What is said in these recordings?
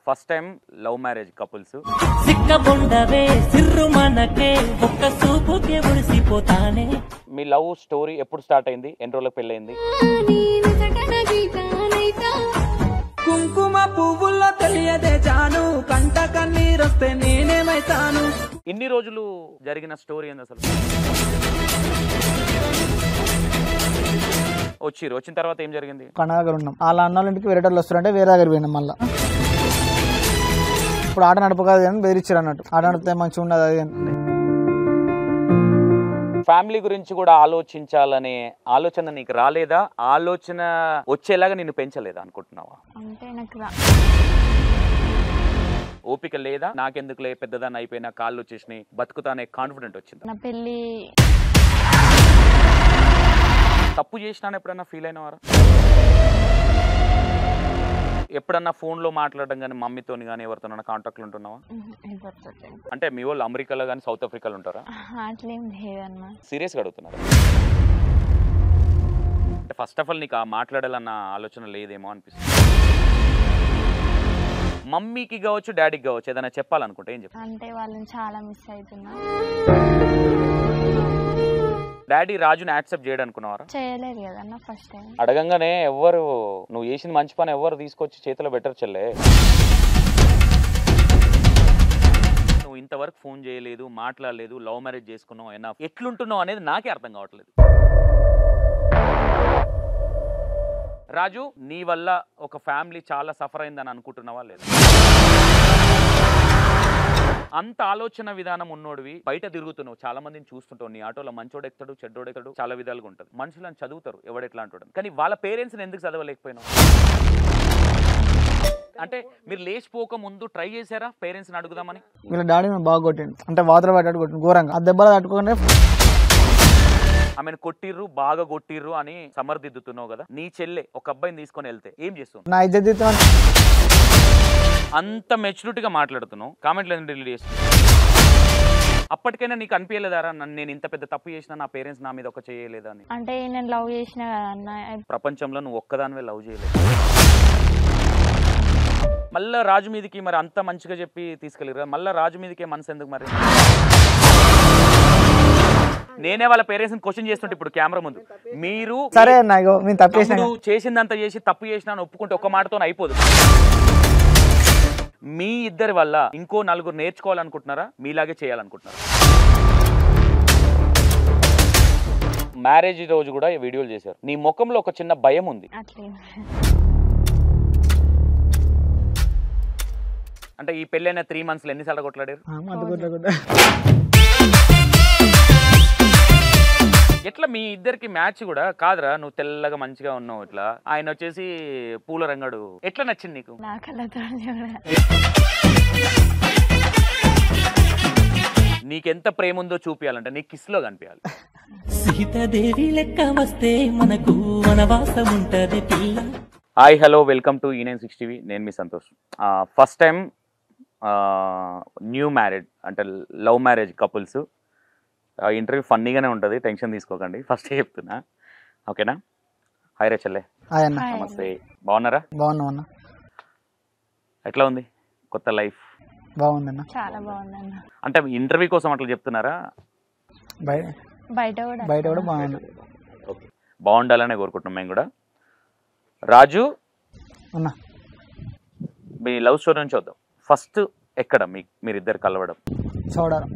First time love marriage couples. మీ love story ఎప్పుడు start అయింది? ఎన్ని రోజులకు పెళ్ళైంది? కుంకుమ పువ్వుల్లో తెలియదే జాను, కంట కన్నీరొస్తే నేనేమైతాను. ఇన్ని రోజులు జరిగిన స్టోరీ ఏంది అసలు? వచ్చిన తర్వాత ఏం జరిగింది? పండగ ఉన్నాం, వాళ్ళ అన్నాళ్ళ ఇంటికి వేరే వాళ్ళు వస్తారంటే వేరే దగ్గర పోయినాం. మళ్ళీ ఇప్పుడు ఆట నడపకాదు అని బెదిరించారు అన్నట్టు. ఆట నడిపితే మంచిగా ఉండదు అది అని. ఫ్యామిలీ గురించి కూడా ఆలోచించాలనే ఆలోచన నీకు రాలేదా? ఆలోచన వచ్చేలాగా నిన్ను పెంచలేదా అనుకుంటున్నావా? అంటే నాకు ఓపిక లేదా? నాకెందుకులే పెద్దదాన్ని అయిపోయినా కాళ్ళు వచ్చేసినాయి బతుకుతానే కాన్ఫిడెంట్ వచ్చింది. నా పెళ్ళి తప్పు చేసినాను ఎప్పుడన్నా ఫీల్ అయినవారా? ఎప్పుడన్నా ఫోన్లో మాట్లాడడం కానీ మమ్మీతోని కానీ ఎవరితోనన్నా కాంటాక్ట్లు ఉంటున్నావా? అంటే మీ వాళ్ళు అమెరికాలో కానీ సౌత్ ఆఫ్రికాలో ఉంటారా? అట్లేం లేదన్నా. సీరియస్గా అడుగుతున్నారా? అంటే ఫస్ట్ ఆఫ్ ఆల్ నీకు ఆ మాట్లాడాలన్న ఆలోచన లేదేమో అనిపిస్తుంది. మమ్మీకి కావచ్చు డాడీకి కావచ్చు ఏదైనా చెప్పాలనుకుంటే ఏం చెప్పాలి? అంటే వాళ్ళని చాలా మిస్ అవుతున్నా. డాడీ రాజుని యాక్సెప్ట్ చేయడం అనుకున్నావారా? చేయలేదు కదన్నా ఫస్ట్ టైం. అడగంగానే ఎవ్వరు నువ్వు చేసిన మంచి పని ఎవ్వరు తీసుకొచ్చి చేతిలో బెటర్ చెల్లే. నువ్వు ఇంతవరకు ఫోన్ చేయలేదు, మాట్లాడలేదు, లవ్ మ్యారేజ్ చేసుకున్నావు అయినా ఎట్లుంటున్నావు అనేది నాకే అర్థం కావట్లేదు. రాజు, నీ వల్ల ఒక ఫ్యామిలీ చాలా సఫర్ అయిందని అనుకుంటున్నావా లేదు? అంత ఆలోచన విధానం ఉన్నోడివి బయట తిరుగుతున్నావు, చాలా మందిని చూస్తుంటావు. నీ ఆటోలో మంచోడు ఎక్కుతాడు, చెడ్డోడు ఎక్కుతాడు, చాలా విధాలుగా ఉంటుంది. మనుషులను చదువుతారు ఎవడెట్లా అంటాడు, కానీ వాళ్ళ పేరెంట్స్ని ఎందుకు చదవలేకపోయినావు? అంటే మీరు లేచిపోక ముందు ట్రై చేశారా పేరెంట్స్ని అడుగుదామని? వీళ్ళ డాడీ మేము బాగా కొట్టిండు, అంటే వాతలు పడ్డాడు కొట్టిండు ఘోరంగా. ఆ దెబ్బలు తట్టుకునే ఆమెను కొట్టిర్రు, బాగా కొట్టిర్రు అని సమర్థిద్దుతున్నావు కదా. నీ చెల్లె ఒక అబ్బాయిని తీసుకొని వెళ్తే ఏం చేస్తున్నావు? నా ఇజ్జత్ అంత మెచ్యూరిటీగా మాట్లాడుతున్నావు, కామెంట్లు ఎందుకు డిలీట్ చేస్తున్నావు? అప్పటికైనా నీకు అనిపించలేదారా నేను ఇంత పెద్ద తప్పు చేసినా నా పేరెంట్స్ నా మీద ఒక చేయలేదా అని? అంటే నేను లవ్ చేసిన కదా అన్న. ప్రపంచంలో నువ్వు ఒక్కదానివే లవ్ చేయలేదు. మళ్ళా రాజు మీదకి మరి అంత మంచిగా చెప్పి తీసుకెళ్ళారు, మళ్ళీ రాజు మీదకే మనసు ఎందుకు మరి? నేనే వాళ్ళ పేరెంట్స్ క్వశ్చన్ చేస్తుంటే ఇప్పుడు కెమెరా ముందు మీరు సరే నేను తప్పు చేసిందంతా చేసి తప్పు చేసినా ఒప్పుకుంటే ఒక్క మాటతో అయిపోదు. మీ ఇద్దరి వల్ల ఇంకో నలుగురు నేర్చుకోవాలనుకుంటున్నారా? మీలాగే చేయాలనుకుంటున్నారా? మ్యారేజ్ రోజు కూడా ఈ వీడియోలు చేశారు, నీ ముఖంలో ఒక చిన్న భయం ఉంది. అంటే ఈ పెళ్ళైన 3 months ఎన్నిసార్లు కొట్లాడారు? ఎట్లా మీ ఇద్దరికి మ్యాచ్ కూడా కాదురా? నువ్వు తెల్లగా మంచిగా ఉన్నావు, ఇట్లా ఆయన వచ్చేసి పూల రంగడు. ఎట్లా నచ్చింది నీకు? నీకెంత ప్రేమ ఉందో చూపించాలంటే నీకు కిస్ లో కనిపించాలి. సీతాదేవి లెక్క వస్తే మనకు వనవాసం ఉంటది పిల్ల. Hi hello, welcome to E960 TV. నేను మీ Santosh. First time new married అంటే లవ్ మ్యారేజ్ కపుల్స్ ఇంటర్వ్యూ ఫన్నీగానే ఉంటుంది, టెన్షన్ తీసుకోకండి, ఫస్ట్ చెప్తున్నా, ఓకేనా? హాయ్ రే చెల్లె. నమస్తే, బాగున్నారా? బాగున్నా అన్న. ఎట్లా ఉంది కొత్త లైఫ్? బాగుందన్న, చాలా బాగుందన్న. అంటే ఇంటర్వ్యూ కోసం అట్లా చెప్తున్నారా? బయట కూడా బాగుంది. ఓకే, బాగుండాలనే కోరుకుంటున్నాం మేము కూడా. రాజు అన్న, మీ లవ్ స్టోరీ నుంచి వద్దాం. ఫస్ట్ ఎక్కడ మీరిద్దరు కలవడం? చూడాలి,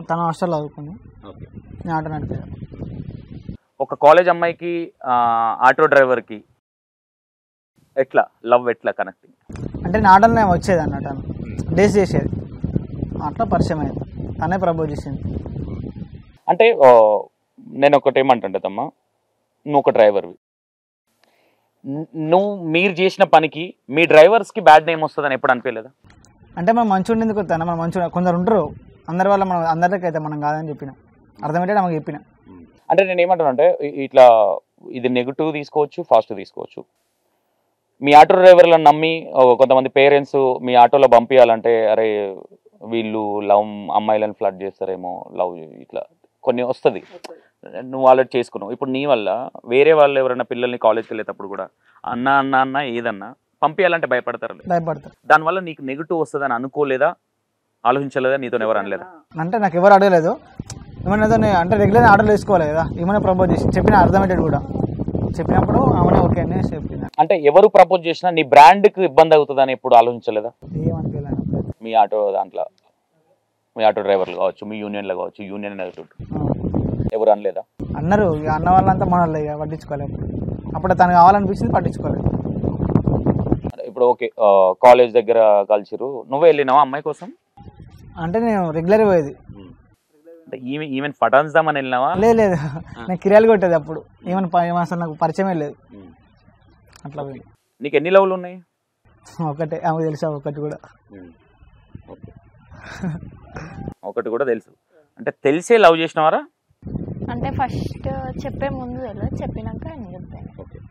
తన హాస్టల్ చదువుకుంది, నేను ఆటో నడిపాను. ఒక కాలేజ్ అమ్మాయికి ఆటో డ్రైవర్కి ఎట్లా లవ్, ఎట్లా కనెక్టింగ్? అంటే నేను ఆటోలోనే వచ్చేది అన్నట్టు, డేస్ చేసేది, అట్లా పరిచయం అయింది, తనే ప్రపోజ్ చేసింది. అంటే నేను ఒకటి ఏమంటుంటదమ్మా, నువ్వు ఒక డ్రైవర్వి, మీరు చేసిన పనికి మీ డ్రైవర్స్కి బ్యాడ్ నేమ్ వస్తుందని ఎప్పుడు అనిపించలేదా? అంటే మనం మంచిగా ఉండేది కొత్త, మనం మంచిగా కొందరు ఉంటారు, అందరి వల్ల మనం అందరికీ అయితే మనం కాదని చెప్పిన, అర్థమైతే నాకు చెప్పిన. అంటే నేను ఏమంటాను అంటే ఇట్లా ఇది నెగిటివ్ తీసుకోవచ్చు, పాజిటివ్ తీసుకోవచ్చు. మీ ఆటో డ్రైవర్లను నమ్మి కొంతమంది పేరెంట్స్ మీ ఆటోలో పంపించాలంటే అరే వీళ్ళు లవ్ అమ్మాయిలను ఫ్లడ్ చేస్తారేమో, లవ్ ఇట్లా కొన్ని వస్తుంది, నువ్వు ఆల్రెడీ చేసుకున్నావు. ఇప్పుడు నీ వల్ల వేరే వాళ్ళు ఎవరైనా పిల్లల్ని కాలేజ్కి వెళ్ళేటప్పుడు కూడా అన్న అన్న అన్న ఏదన్నా పంపించాలంటే భయపడతారు. భయపడతారు. దానివల్ల నీకు నెగిటివ్ వస్తుందని అనుకోలేదా, ఆలోచించలేదా, నీతో ఎవరు అనలేదా? అంటే నాకు ఎవరు అడగలేదు. ఏమన్నా అంటే రెగ్యులర్ ఆర్డర్లు వేసుకోవాలి కదా, ఏమైనా ప్రపోజ్ చేసి చెప్పిన అర్థమయ్యేది కూడా చెప్పినప్పుడు ఆమె ఓకే అని చెప్పింది. అంటే ఎవరు ప్రపోజ్ చేసినా నీ బ్రాండ్కి ఇబ్బంది అవుతుందని ఎప్పుడు ఆలోచించలేదా? ఏమనిపించలేదు. మీ ఆటో దాంట్లో మీ ఆటో డ్రైవర్లు కావచ్చు, మీ యూనియన్లో కావచ్చు, యూనియన్ ఎవరు అనలేదా? అన్నారు. ఇక అన్న వాళ్ళంతా మనల్ని ఇక పట్టించుకోలేదు. అప్పుడు తను కావాలనిపించింది, పట్టించుకోలేదు. ఇప్పుడు ఓకే, కాలేజ్ దగ్గర కలిసిరు, నువ్వే వెళ్ళినావా అమ్మాయి కోసం? అంటే నేను రెగ్యులర్ పోయేది. అంటే ఈవెన్ పటాన్స్ దామని వెళ్ళినావా? లేదు, నేను కిరాయిలు కొట్టేది అప్పుడు. ఏమైనా అసలు నాకు పరిచయమే లేదు. అట్లా పోయింది. నీకు ఎన్ని లవ్లు ఉన్నాయి? ఒకటే, ఆమెకు తెలుసా ఒకటి కూడా. ఒకటి కూడా తెలుసు. అంటే తెలిసే లవ్ చేసినవారా? అంటే ఫస్ట్ చెప్పే ముందు తెలియదు, చెప్పినాక ఆయన చెప్పాను.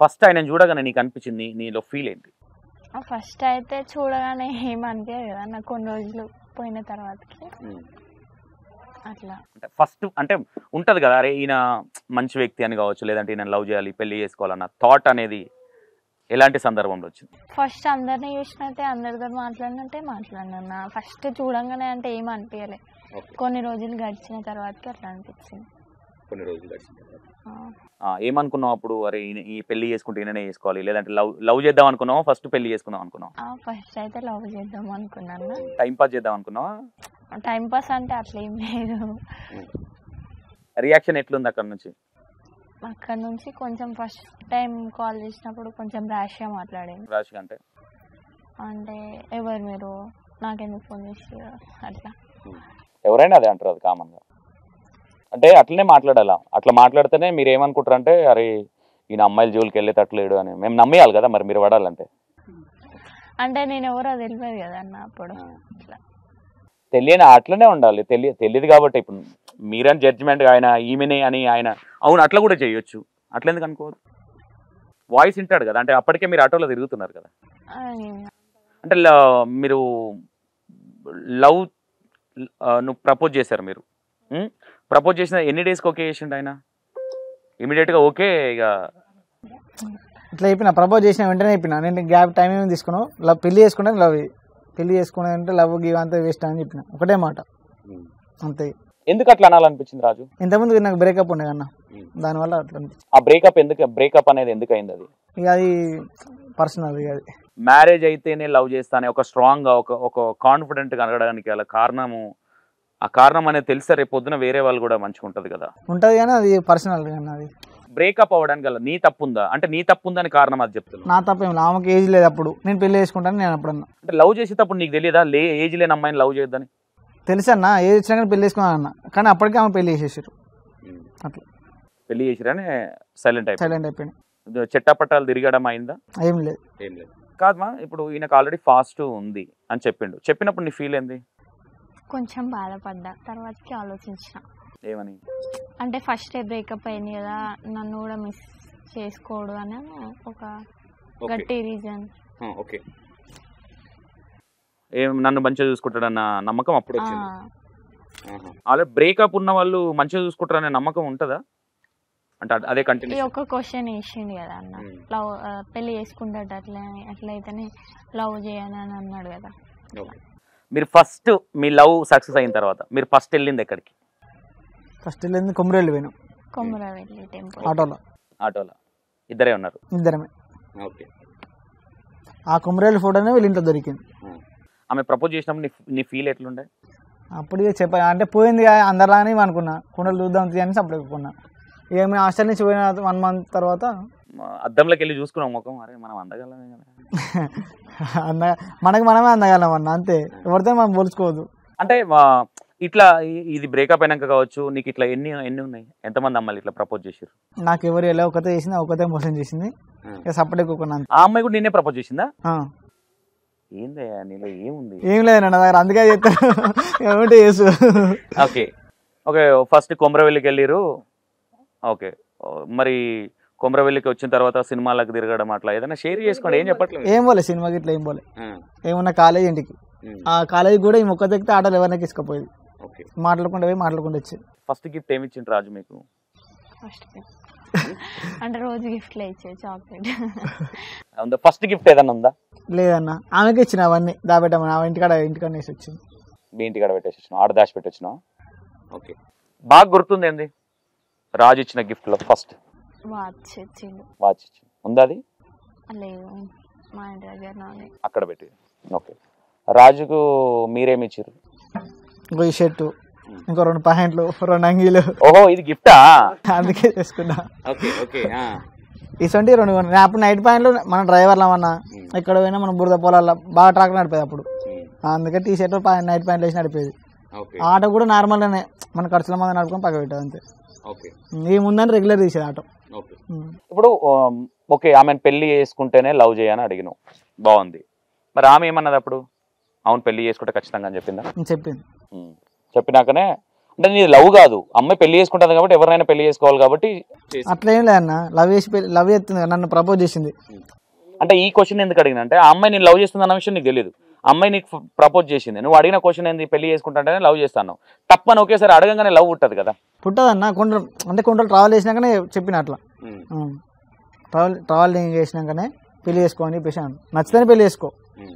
ఫస్ట్ ఆయన చూడగానే నీకు అనిపించింది, నీలో ఫీల్ ఏంటి? ఫస్ట్ అయితే చూడగానే ఏమనిపించదు కదా నాకు, కొన్ని రోజులు పోయిన తర్వాతకి అట్లా. అంటే ఫస్ట్ అంటే ఉంటది కదా, అరే ఈయన మంచి వ్యక్తి అని కావచ్చు, లేదంటే ఈయన లవ్ చేయాలి, పెళ్లి చేసుకోవాలన్న థాట్ అనేది ఎలాంటి సందర్భంలో వచ్చింది? ఫస్ట్ అందరినీ చూసినట్టే, అందరితో మాట్లాడినా. ఫస్ట్ చూడంగానే అంటే ఏం అనిపించలే. కొన్ని రోజులు గడిచిన తర్వాతకి అట్లా అనిపించింది. కొన్ని రోజులు గడిచిన ఏమనుకున్నావు అప్పుడు? అరే ఈ పెళ్లి చేసుకుంటే ఈయననే చేసుకోవాలి, లేదంటే లవ్ చేద్దాం అనుకున్నావా? ఫస్ట్ పెళ్లి చేసుకుందాం అనుకున్నావా? ఫస్ట్ అయితే లవ్ చేద్దాం అనుకున్నాను. టైం పాస్ చేద్దాం అనుకున్నావా? టైం పాస్ అంటే అట్లా ఏం లేదు. రియాక్షన్ ఎట్లుంది అక్కడ నుంచి? అక్కడ నుంచి కొంచెం ఫస్ట్ టైం కాల్ చేసినప్పుడు కొంచెం ర్యాష్గా మాట్లాడింది. ర్యాష్గా అంటే ఎవరు మీరు, నాకెందుకు ఫోన్ చేసి అట్లా. ఎవరైనా అదే అంటారు, అది కామన్గా. అంటే అట్లనే మాట్లాడాలా, అట్లా మాట్లాడితేనే మీరు ఏమనుకుంటారు అంటే అరే ఈయన అమ్మాయిల జోలికి వెళ్ళేటట్లేడు అని మేము నమ్మేయాలి కదా మరి, మీరు పడాలంటే. అంటే నేను ఎవరో తెలియదు కదా అన్న అప్పుడు. తెలియని అట్లనే ఉండాలి, తెలియదు కాబట్టి ఇప్పుడు మీరని జడ్జిమెంట్ ఆయన ఈమెనే అని ఆయన అవును అట్లా కూడా చేయొచ్చు, అట్లా ఎందుకు అనుకోవద్దు? వాయిస్ వింటాడు కదా, అంటే అప్పటికే మీరు ఆటోలో తిరుగుతున్నారు కదా. అంటే మీరు లవ్ నువ్వు ప్రపోజ్ చేశారు, మీరు ప్రపోజ్ చేసిన ఎన్ని డేస్కి ఓకే చేసిండు ఆయన? ఇమీడియట్గా ఓకే ఇక ఇట్లా చెప్పిన, ప్రపోజ్ చేసిన వెంటనే చెప్పిన, నేను గ్యాప్ టైం ఏమి తీసుకున్నావు, లవ్ పెళ్లి చేసుకుంటే లవ్, పెళ్లి చేసుకున్నానంటే లవ్ గివ్ అంతా వేస్ట్ అని చెప్పిన, ఒకటే మాట అంతే. ఎందుకు అట్లా అనాలనిపించింది రాజు? ఇంతకుముందు నాకు బ్రేకప్ ఉండే అన్న, దానివల్ల అట్లా అనిపించింది. ఆ బ్రేకప్ అనేది ఎందుకు అయింది? అది ఇక అది పర్సనల్. ఇక అది మ్యారేజ్ అయితేనే లవ్ చేస్తానే ఒక స్ట్రాంగ్గా ఒక కాన్ఫిడెంట్గా అనగడానికి గల కారణము, ఆ కారణం అనేది తెలిస్తే రేపు పొద్దున వేరే వాళ్ళు కూడా మంచిగా ఉంటుంది కదా. ఉంటుంది కానీ అది పర్సనల్. అది బ్రేకప్ అవ్వడానికి గల నీ తప్పు ఉందా? అంటే నీ తప్పు ఉందని కారణం అది చెప్తున్నా. నా తప్ప ఏం లేదు, ఆమెకి ఏజ్ లేదు అప్పుడు, నేను పెళ్లి చేసుకుంటాను నేను అప్పుడు అన్నా. అంటే లవ్ చేసేటప్పుడు నీకు తెలియదా ఏజ్ లేని అమ్మాయిని లవ్ చేయొద్దని? తెలుసు అన్న, ఏజ్ వచ్చినా కానీ పెళ్లి చేసుకున్నాను అన్న, కానీ అప్పటికే ఆమె పెళ్లి చేసేసారు. అట్లా పెళ్లి చేసిరని సైలెంట్ అయిపోయింది. చెట్టపట్టాలు తిరగడం అయిందా? ఏం లేదు. కాదమ్మా, ఇప్పుడు ఈయనకు ఆల్రెడీ ఫాస్ట్ ఉంది అని చెప్పిండు, చెప్పినప్పుడు నీ ఫీల్ ఏంది? కొంచెం బాధపడ్డా, తర్వాతకి ఆలోచించిన. ఏమని? అంటే ఫస్ట్ బ్రేకప్ అయింది కదా, నన్ను కూడా మిస్ చేసుకోడు అని ఒక గట్టి రీజన్. ఓకే, నన్ను మంచిగా చూసుకుంటాడన్న నమ్మకం అప్పుడు వచ్చింది. ఆల్రెడీ బ్రేకప్ ఉన్న వాళ్ళు మంచిగా చూసుకుంటారనే నమ్మకం ఉంటుందా? అంటే అదే కంటిన్యూ. ఒక క్వశ్చన్ వేసింది కదా అన్న, లవ్ పెళ్లి చేసుకుంటాడు అట్లయితేనే లవ్ చేయను అని అన్నాడు కదా. మీరు ఫస్ట్ మీ లవ్ సక్సెస్ అయిన తర్వాత మీరు ఫస్ట్ వెళ్ళింది ఎక్కడికి? ఫస్ట్ వెళ్ళింది కొమరవెల్లి పోయినాం. కొమరవెల్లి టెంపుల్. ఆటోలో ఇద్దరే ఉన్నారు? ఇద్దరమే. ఓకే. ఆ కొమరవెల్లి ఫోటోనే వీళ్ళ ఇంట్లో దొరికింది. ఆమె ప్రపోజ్ చేసినప్పుడు నీ ఫీల్ ఎట్లుండే? అప్పుడు అంటే పోయింది అందరిలానే అనుకున్నా, కుండలు చూద్దాం అని అప్పుడు ఎక్కున్నా. ఇక మేము హాస్టల్ నుంచి పోయిన 1 month తర్వాత అద్దంలోకి వెళ్ళి చూసుకున్నాం ముఖం, అరే మనం అందగలమే కదా. మనమే అందగలం అన్న, అంతే, ఎవరితో మనం పోల్చుకోవద్దు. అంటే ఇట్లా ఇది బ్రేకప్ అయినాక కావచ్చు, నీకు ఇట్లా ఎన్ని ఉన్నాయి, ఎంతమంది అమ్మాయిలు ఇట్లా ప్రపోజ్ చేసారు? నాకు ఎవరు ఎలా ఒకతే చేసింది, ఒకతే మోసం చేసింది. సపరేట్ ఎక్కువ. ఆ అమ్మాయి కూడా నిన్నే ప్రపోజ్ చేసిందా? ఏందయ్యా నీలో ఏముంది? ఏం లేదన్న నా దగ్గర, అందుకే చెప్తాను ఏమంటే చేసు. ఓకే ఓకే, ఫస్ట్ కొమరవెల్లికి వెళ్ళిరు. ఓకే, మరి కొమరవెల్లికి వచ్చిన తర్వాత సినిమాలకు తిరగడం అట్లా ఏదైనా షేర్ చేసుకోండి. ఏం చెప్పట్లేదు? ఏం పోలే, సినిమాకి ఇట్లా ఏం పోలే. ఏమన్నా కాలేజ్ ఇంటికి, ఆ కాలేజ్ కూడా ఈ మొక్క తెక్కితే ఆటోలు ఎవరినైనా తీసుకుపోయేది, మాట్లాడుకుంటే వచ్చి. ఫస్ట్ గిఫ్ట్ ఏమి ఇచ్చిండు రాజు మీకు? అంటే రోజు గిఫ్ట్లే ఇచ్చేది చాక్లెట్. ఉందా ఫస్ట్ గిఫ్ట్ ఏదన్నా ఉందా? లేదన్న ఆమెకి ఇచ్చిన అవన్నీ దాపెట్టమని ఆమె ఇంటికాడ వేసి వచ్చింది. మీ ఇంటికాడ పెట్టేసి వచ్చినావు, ఆడ దాచి పెట్టొచ్చినావు. ఓకే, బాగా గుర్తుంది ఏంది రాజు ఇచ్చిన గిఫ్ట్లో ఫస్ట్? వాచ్ ఇచ్చిండు. వాచ్ ఇచ్చింది, ఉందా అది? లేదు, మా ఇంటి దగ్గర అక్కడ పెట్టి. ఓకే, రాజుకు మీరేమి ఇచ్చారు? ఇంకో ఈ షర్టు, ఇంకో 2 ప్యాంట్లు, 2 అంగీలు. ఓహో, ఇది గిఫ్టా? అందుకే చేసుకున్నా. Okay okay. ఇటువంటి 2 అప్పుడు నైట్ ప్యాంట్లు మన డ్రైవర్లు అన్నా ఎక్కడ పోయినా మనం బురద పొలాల్లో బాగా ట్రాక్ నడిపేది అప్పుడు. అందుకే టీ షర్ట్ నైట్ ప్యాంట్లు వేసి నడిపేది. ఆటో కూడా నార్మల్గానే మన ఖర్చుల మంది నడుపుకొని పక్క పెట్టేది అంతే. ఈ ముందని రెగ్యులర్ తీసేది ఆటో. ఇప్పుడు ఓకే, ఆమెను పెళ్లి చేసుకుంటేనే లవ్ చేయని అడిగినావు, బాగుంది. మరి ఆమె ఏమన్నది అప్పుడు? అవును పెళ్లి చేసుకుంటే ఖచ్చితంగా అని చెప్పిందా? చెప్పింది. చెప్పినాకనే అంటే నీ లవ్ కాదు, అమ్మాయి పెళ్లి చేసుకుంటుంది కాబట్టి ఎవరైనా పెళ్లి చేసుకోవాలి కాబట్టి. అట్లా ఏం లేదన్న, లవ్ చేస్తుంది, నన్ను ప్రపోజ్ చేసింది. అంటే ఈ క్వశ్చన్ ఎందుకు అడిగిన అంటే, ఆ అమ్మాయి నేను లవ్ చేస్తుంది అన్న విషయం నీకు తెలియదు, అమ్మాయి నీకు ప్రపోజ్ చేసింది, నువ్వు అడిగిన క్వశ్చన్ ఏంది పెళ్లి చేసుకుంటానే లవ్ చేస్తాను, తప్పని ఒకేసారి అడగంగానే లవ్ పుట్టదు కదా. పుట్టదన్న, కొంచెం ట్రావెల్ చేసినాకనే చెప్పిన అట్లా. ట్రావెలింగ్ చేసినాకనే పెళ్లి చేసుకోని చెప్పేసాను. నచ్చితేనే పెళ్లి చేసుకో,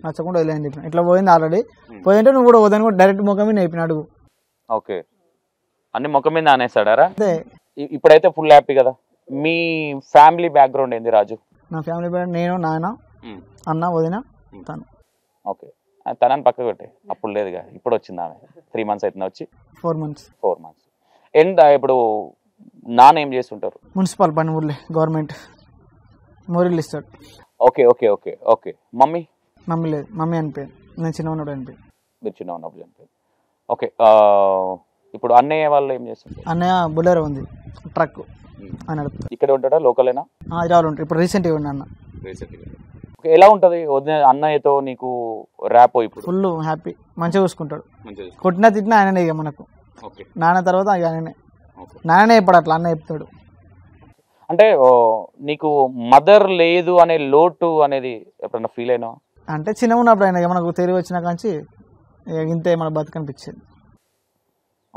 నచ్చకుండా వదిలేని చెప్పిన. ఇట్లా పోయింది ఆల్రెడీ, పోయింటే నువ్వు కూడా వద్దని కూడా డైరెక్ట్ ముఖం మీద చెప్పిన అడుగు. ఓకే, అన్ని ముఖం మీద అనేసాడారా? అదే. ఇప్పుడైతే ఫుల్ హ్యాపీ కదా. మీ ఫ్యామిలీ బ్యాక్గ్రౌండ్ ఏంది రాజు? నా ఫ్యామిలీ బ్యాక్గ్రౌండ్ నేను, నాన్న, అన్న, వదిన, తను. ఓకే, తనని పక్కకు పెట్టే, అప్పుడు లేదుగా, ఇప్పుడు వచ్చింది ఆమె. 3 months అవుతుంది వచ్చి? 4 months. 4 months. ఎంత ఇప్పుడు నాన్న ఏం చేస్తుంటారు? మున్సిపల్ పని, ఊర్లే గవర్నమెంట్ మూరిళ్ళు ఇస్తాడు. Okay okay okay okay. Mummy? Mummy లేదు, మమ్మీ అనిపోయింది, నేను చిన్న ఉన్నప్పుడు అనిపోయింది. మీరు చిన్న ఉన్నప్పుడు అనిపోయింది. ఓకే, ఇప్పుడు అన్నయ్య వాళ్ళు ఏం చేస్తుంటారు? అన్నయ్య బులెరో ఉంది, ట్రక్ అని నడుపుతాడు. ఇక్కడ ఉంటాడా, లోకలేనా? హైదరాబాద్ ఉంటాడు, ఇప్పుడు రీసెంట్గా ఉన్నా అన్న. ఓకే, ఎలా ఉంటుంది అన్నయ్యతో నీకు ర్యాపో? ఇప్పుడు ఫుల్ హ్యాపీ, మంచిగా చూసుకుంటాడు. కొట్టినా తిట్టినా ఆయననే ఇక మనకు. నాన్న తర్వాత ఆయననే, నాన్ననే చెప్పాడు అట్లా, అన్న చెప్తాడు. అంటే నీకు మదర్ లేదు అనే లోటు అనేది ఎప్పుడన్నా ఫీల్ అయినా? అంటే చిన్నగా ఉన్నప్పుడు ఆయన మనకు తెలివి వచ్చిన కాంచి ఇంతే మన బతుకనిపించింది.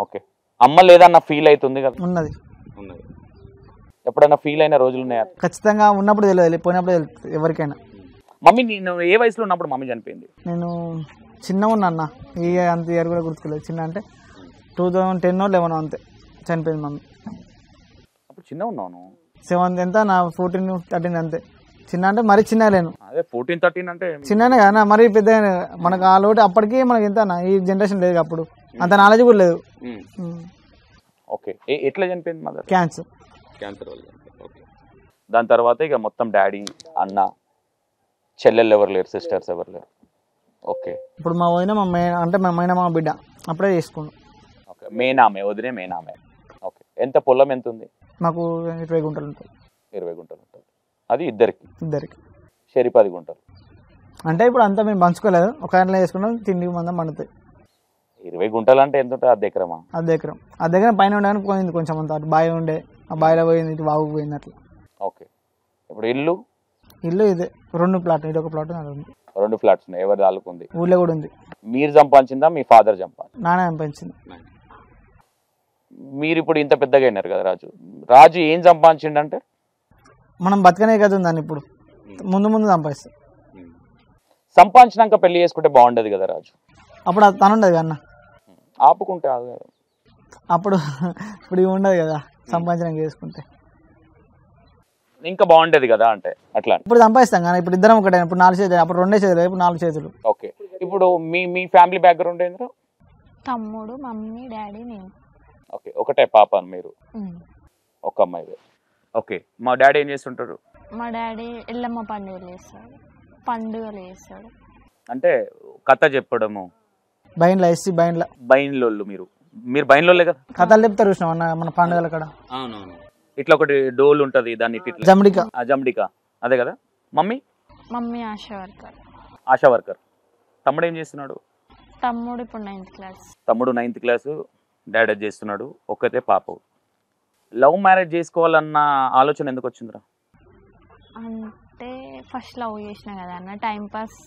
ఓకే, అమ్మ లేదన్న ఫీల్ అవుతుంది కదా? ఉన్నది. ఎప్పుడన్నా ఫీల్ అయిన రోజులు ఉన్నాయా? ఖచ్చితంగా ఉన్నప్పుడు తెలియదు, పోయినప్పుడు తెలుస్తుంది ఎవరికైనా. మమ్మీ నేను ఏ వయసులో ఉన్నప్పుడు మమ్మీ చనిపోయింది? నేను చిన్నగా ఉన్నా అన్న, అంత ఇయర్ కూడా గుర్తుకోలేదు. చిన్న అంటే 2010 or 11 అంతే చనిపోయింది మమ్మీ. అప్పుడు చిన్న ఉన్నాను. 7th ఎంత, నా 14, 13 అంతే. చిన్న అంటే మరీ చిన్న లేను. అదే 14, 13 అంటే చిన్ననే కదా, మరీ పెద్ద. మనకు ఆ లోటు అప్పటికి మనకి ఎంత, ఈ జనరేషన్ లేదు అప్పుడు, అంత నాలెడ్జ్ కూడా లేదు. ఓకే, ఎట్లా చనిపోయింది మదర్? క్యాన్సర్ వల్ల. ఓకే, దాని తర్వాత ఇక మొత్తం డాడీ, అన్న, చెల్లెళ్ళు ఎవరు లేరు, సిస్టర్స్ ఎవరు లేరు? ఓకే, ఇప్పుడు మా వదిన మా మా బిడ్డ అప్పుడే చేసుకున్నాం. ఓకే, మేనామే, వదినే మేనామే. ఓకే, ఎంత పొలం ఎంత ఉంది? మాకు 20 గుంటలు ఉంటుంది. 20 గుంటలు ఉంటుంది. అది ఇద్దరికి షేరి 10 గుంటలు. అంటే ఇప్పుడు అంతా మేము పంచుకోలేదు, ఒక ఆయనలో వేసుకున్నాం, తిండి మందం పండుతాయి. 20 గుంటలు అంటే ఎంత ఉంటుంది? 1/2 ఎకరమా? 1/2 ఎకరం. 1/2 ఎకరం పైన ఉండగానే పోయింది కొంచెం అంత, అటు బావి ఉండే, ఆ బావిలో పోయింది, ఇటు వాగు పోయింది అట్లా. ఓకే, ఇప్పుడు ఇల్లు ఇదే 2 ప్లాట్, ఇది ఒక ప్లాట్, 2 ఫ్లాట్స్ ఉన్నాయి. ఎవరి దాలుకుంది? ఊళ్ళో కూడా ఉంది. మీరు సంపాదించిందా మీ ఫాదర్ సంపాదించిందా? నాన్న సంపాదించింది. మీరు ఇప్పుడు ఇంత పెద్దగా అయినారు కదా రాజు ఏం సంపాదించిండంటే? మనం బతకనే కదా ఉందని ఇప్పుడు ముందు సంపాదిస్తాం. సంపాదించినాక పెళ్లి చేసుకుంటే బాగుండదు కదా రాజు? అప్పుడు అది తను ఉండదు అన్న, ఆపుకుంటే అప్పుడు ఇప్పుడు ఇవి ఉండదు కదా, సంపాదించడానికి చేసుకుంటే ఇంకా బాగుండేది కదా అంటే అట్లా. ఇప్పుడు సంపాదిస్తాం కానీ ఇప్పుడు ఇద్దరం ఒకటే, ఇప్పుడు 4 చేతులు, అప్పుడు 2 చేతులు, ఇప్పుడు 4 చేతులు. ఓకే, ఇప్పుడు మీ ఫ్యామిలీ బ్యాక్గ్రౌండ్ ఏంద్రా? తమ్ముడు, మమ్మీ, డాడీ, నేను. ఓకే, ఒకటే పాప మీరు? ఒక అమ్మాయి. ఓకే, మా డాడీ ఏం చేస్తుంటారు? మా డాడీ ఎల్లమ్మ పండుగలు చేస్తాడు. అంటే కథ చెప్పడము, బైన్లోళ్ళు. మీరు బైన్లోళ్ళే కదా? కథలు చెప్తారు చూసినాం అన్న మన పండుగల కాడ. అవునవును, ఇట్లా ఒకటి డోల్ ఉంటది, దాన్ని జమ్డికా, అదే కదా. Mummy ASHA worker. తమ్ముడు ఏం చేస్తున్నాడు? తమ్ముడు ఇప్పుడు 9th క్లాస్. డాడీ చేస్తున్నాడు, ఒక్కతే పాప. లవ్ మ్యారేజ్ చేసుకోవాలన్న ఆలోచన ఎందుకు వచ్చిందిరా? అంటే ఫస్ట్ లవ్ చేసిన కదా అన్న, టైం పాస్.